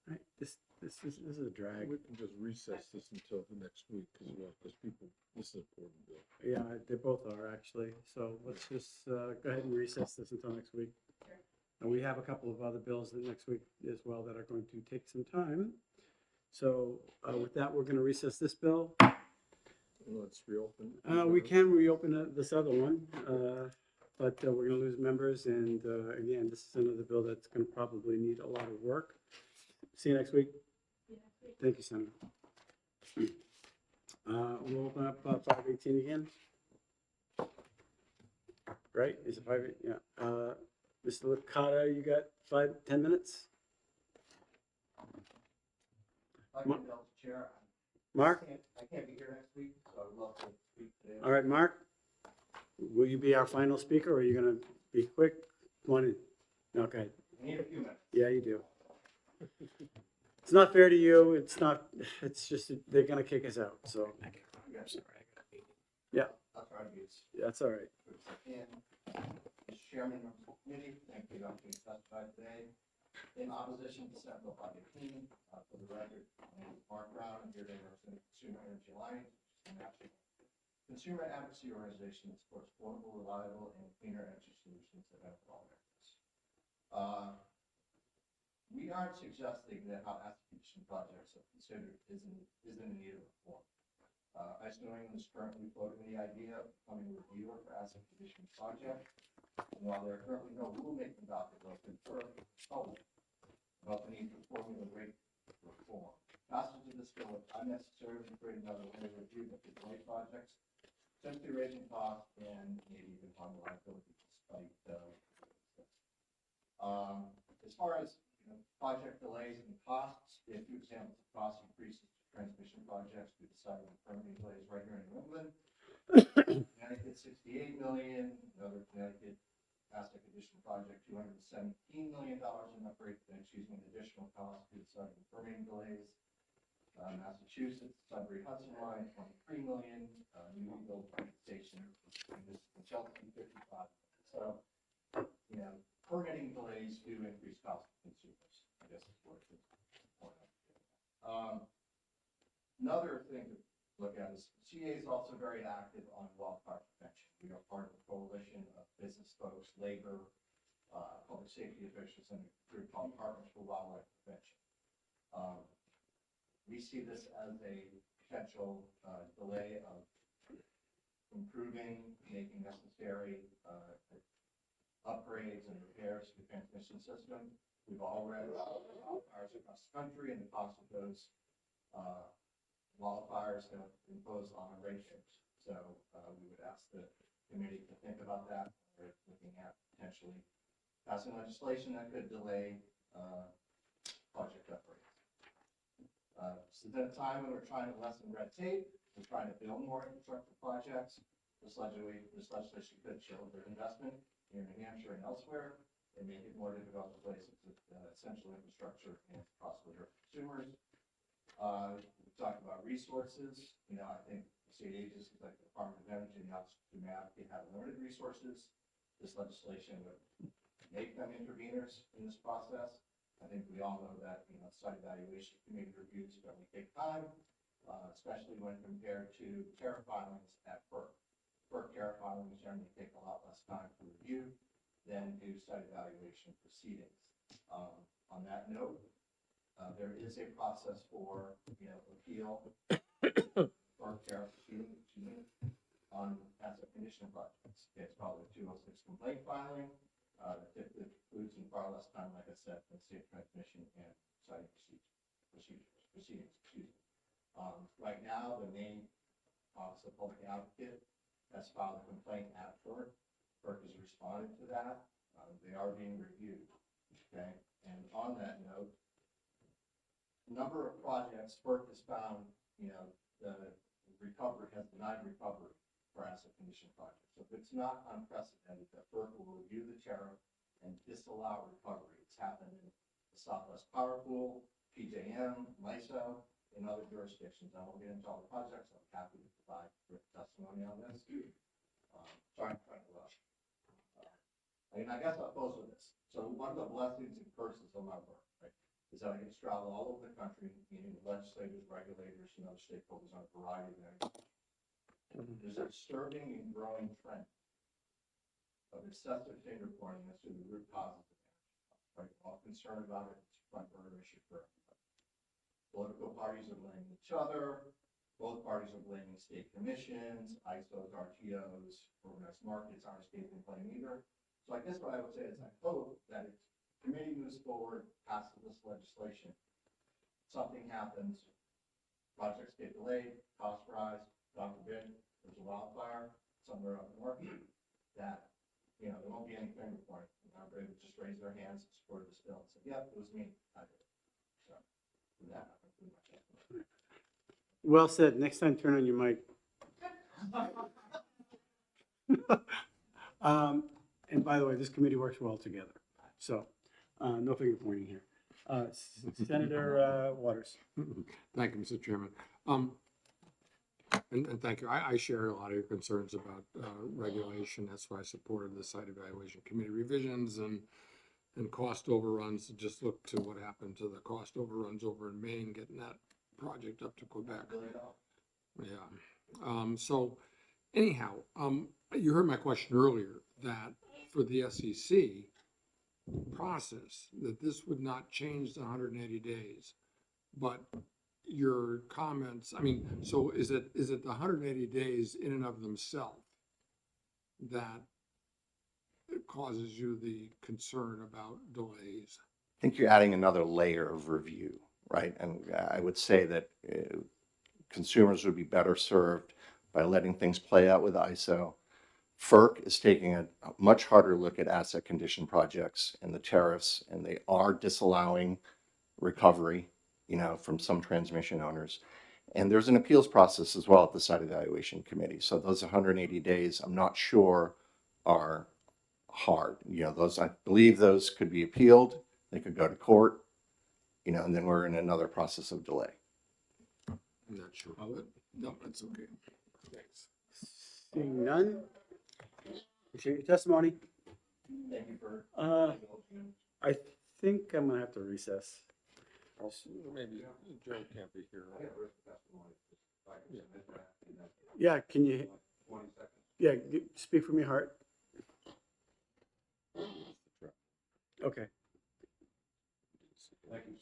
right, this is a drag. We can just recess this until the next week as well, because people, this is an important bill. Yeah, they both are actually. So let's just go ahead and recess this until next week. Sure. And we have a couple of other bills next week as well that are going to take some time. So with that, we're going to recess this bill. Let's reopen. We can reopen this other one, but we're going to lose members. And again, this is another bill that's going to probably need a lot of work. See you next week. Thank you, Senator. We'll open up 518 again. Right? Is it 518? Yeah. Mr. Licata, you got 10 minutes? Chair. Mark? I can't be here next week, so I'd love to speak today. All right, Mark, will you be our final speaker, or are you going to be quick? Okay. I need a few minutes. Yeah, you do. It's not fair to you. It's just, they're going to kick us out, so. Yeah, I'll try to be as that's all right. quick as I can. Mr. Chairman, members of the committee, thank you for the opportunity to testify today. In opposition to Senate Bill 518, for the record, my name is Mark Brown. I'm here to represent Consumer Energy Alliance, which is a national consumer advocacy organization that supports affordable, reliable, and cleaner energy solutions that benefit all Americans. We aren't suggesting that how asset conditioning projects are considered isn't in need of reform. ICE New England is currently floating the idea of becoming a reviewer for asset conditioning projects. And while there are currently no rulemaking documents public about the need for formula rate reform, passage of this bill would unnecessarily create another layer of review that could delay projects, simply raising costs and maybe even harm liability despite as far as project delays and costs, a few examples of cost increases to transmission projects we decided on permitting delays right here in New England. Connecticut, $68 million. Another Connecticut asset condition project, $217 million in upgrade, additional costs due to sudden permitting delays. Massachusetts, Sudbury Hudson Line, $23 million. New Eagle Station, Chelsea, $55 million. So, permitting delays do increase costs to consumers, I guess is what it is. Another thing to look at is CA is also very active on wildfire prevention. We are part of a coalition of business folks, labor, public safety officials, and a group called Partners for Wildlife Prevention. We see this as a potential delay of improving, making necessary upgrades and repairs to the transmission system. We've all read about wildfires across the country and the cost of those wildfires have imposed on our ratepayers. So we would ask the committee to think about that. We're looking at potentially passing legislation that could delay project upgrades. This is at a time when we're trying to lessen red tape. We're trying to build more infrastructure projects. This legislation could show their investment here in New Hampshire and elsewhere and make it more difficult to place essential infrastructure and possibly hurt consumers. We talked about resources. I think state agencies like the Department of Energy and the Office of Consumer Advocate have limited resources. This legislation would make them interveners in this process. I think we all know that site evaluation committee reviews generally take time, especially when compared to tariff filings at FERC. FERC tariff filings generally take a lot less time to review than do site evaluation proceedings. On that note, there is a process for appeal FERC tariff proceedings on asset conditioning projects. It's called a 206 complaint filing. That typically includes in far less time, like I said, than state transmission and siting proceedings. Right now, the main Office of Public Advocate has filed a complaint at FERC. FERC has responded to that. They are being reviewed. Okay, and on that note, a number of projects FERC has found, the recovery has denied recovery for asset condition projects. So if it's not unprecedented that FERC will review the tariff and disallow recovery. It's happened in the Southwest Power Pool, PJM, MISO, and other jurisdictions. I won't get into all the projects. I'm happy to provide written testimony on this. Sorry, I'm trying to rush. I guess I'll close with this. So one of the blessings and curses of my work, right, is that I get to travel all over the country, meeting with legislators, regulators, and other stakeholders on a variety of areas. There's a disturbing and growing trend of excessive finger pointing as to the root causes of damage. Right? We're all concerned about it. It's a front burner issue for everybody. Political parties are blaming each other. Both parties are blaming state commissions, ISOs, RTOs, organized markets aren't escaping blame either. So I guess what I would say is I hope that if the committee moves forward, passes this legislation, something happens, projects get delayed, costs rise, God forbid, there's a wildfire somewhere up north, that there won't be any finger pointing. I'll be able to Yep, it was me. I did. So, with that, I pretty much answered. Well said. Next time, turn on your mic. And by the way, this committee works well together. So, no finger pointing here. Senator Waters. Thank you, Mr. Chairman. And thank you. I share a lot of your concerns about regulation. That's why I supported the site evaluation committee revisions and cost overruns. Just look to what happened to the cost overruns over in Maine, getting that project up to Quebec. Yeah. So anyhow, you heard my question earlier that for the SEC process, that this would not change the 180 days, but your comments, I mean, so is it the 180 days in and of themselves that causes you the concern about delays? I think you're adding another layer of review, right? And I would say that consumers would be better served by letting things play out with ISO. FERC is taking a much harder look at asset condition projects and the tariffs, and they are disallowing recovery, from some transmission owners. And there's an appeals process as well at the site evaluation committee. So those 180 days, I'm not sure are hard. I believe those could be appealed. They could go to court, and then we're in another process of delay. I'm not sure, but no, that's okay. Thanks. Seeing none. Appreciate your testimony. Thank you for. I think I'm gonna have to recess. Maybe Joe can't be here. Yeah, can you? Yeah, speak from your heart. Okay. Thank you.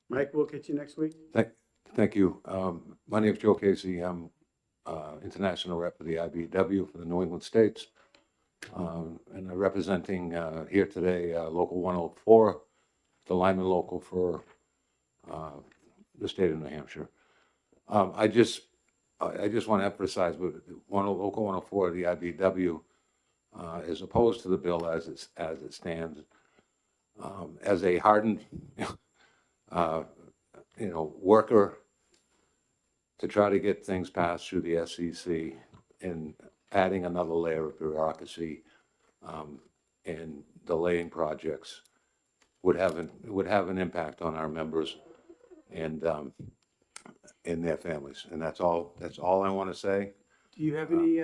Mike, we'll catch you next week. Thank you. My name is Joe Casey. I'm international rep for the IBEW for the New England states. And I'm representing here today Local 104, the lineman local for the state of New Hampshire. I just want to emphasize with Local 104, the IBEW is opposed to the bill as it stands. As a hardened worker to try to get things passed through the SEC and adding another layer of bureaucracy and delaying projects would have an impact on our members and their families. And that's all I want to say. Do you have any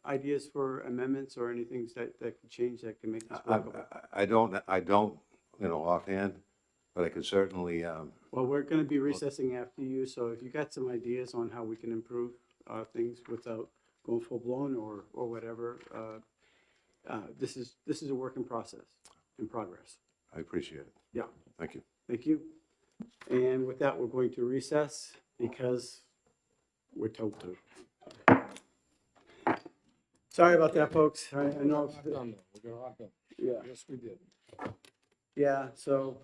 ideas for amendments or anything that could change that can make this workable? I don't offhand, but I could certainly. Well, we're going to be recessing after you, so if you got some ideas on how we can improve things without going full blown or whatever, this is a work in progress. I appreciate it. Yeah. Thank you. Thank you. And with that, we're going to recess because we're told to. Sorry about that, folks. I know. We're done. We're gonna hot done. Yeah. Yes, we did. Yeah, so,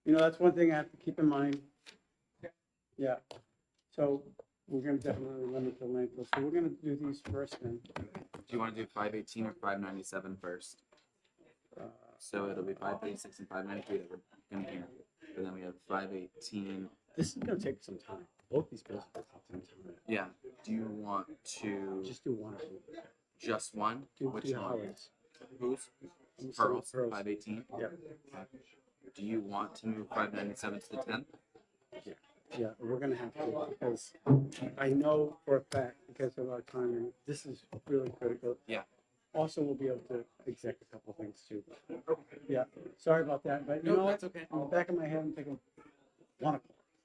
that's one thing I have to keep in mind. Yeah, so we're gonna definitely limit the landfill, so we're gonna do these first then. Do you want to do 518 or 597 first? So it'll be 536 and 593 that we're going to hear. And then we have 518. This is gonna take some time. Both these bills will take some time. Yeah. Do you want to Just do one of them. just one? Which do one? Howard's. Who's? Pearls. Pearls. 518? Yeah. Do you want to move 597 to the 10th? Yeah, we're gonna have to, because I know for a fact, because of our timing, this is really critical. Yeah. Also, we'll be able to exec a couple things too. Yeah, sorry about that, but No, that's okay. In the back of my head, I'm thinking 1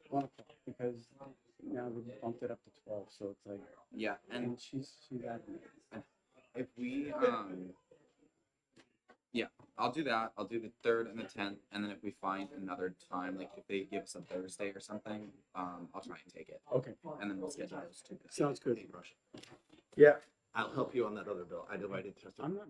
o'clock, because now we bumped it up to 12, so it's like. Yeah, And she's adamant. if we yeah, I'll do that. I'll do the 3rd and the 10th, and then if we find another time, like if they give us a Thursday or something, I'll try and take it. Okay. And then we'll schedule those two. Sounds good. Yeah. I'll help you on that other bill. I divided. I'm not.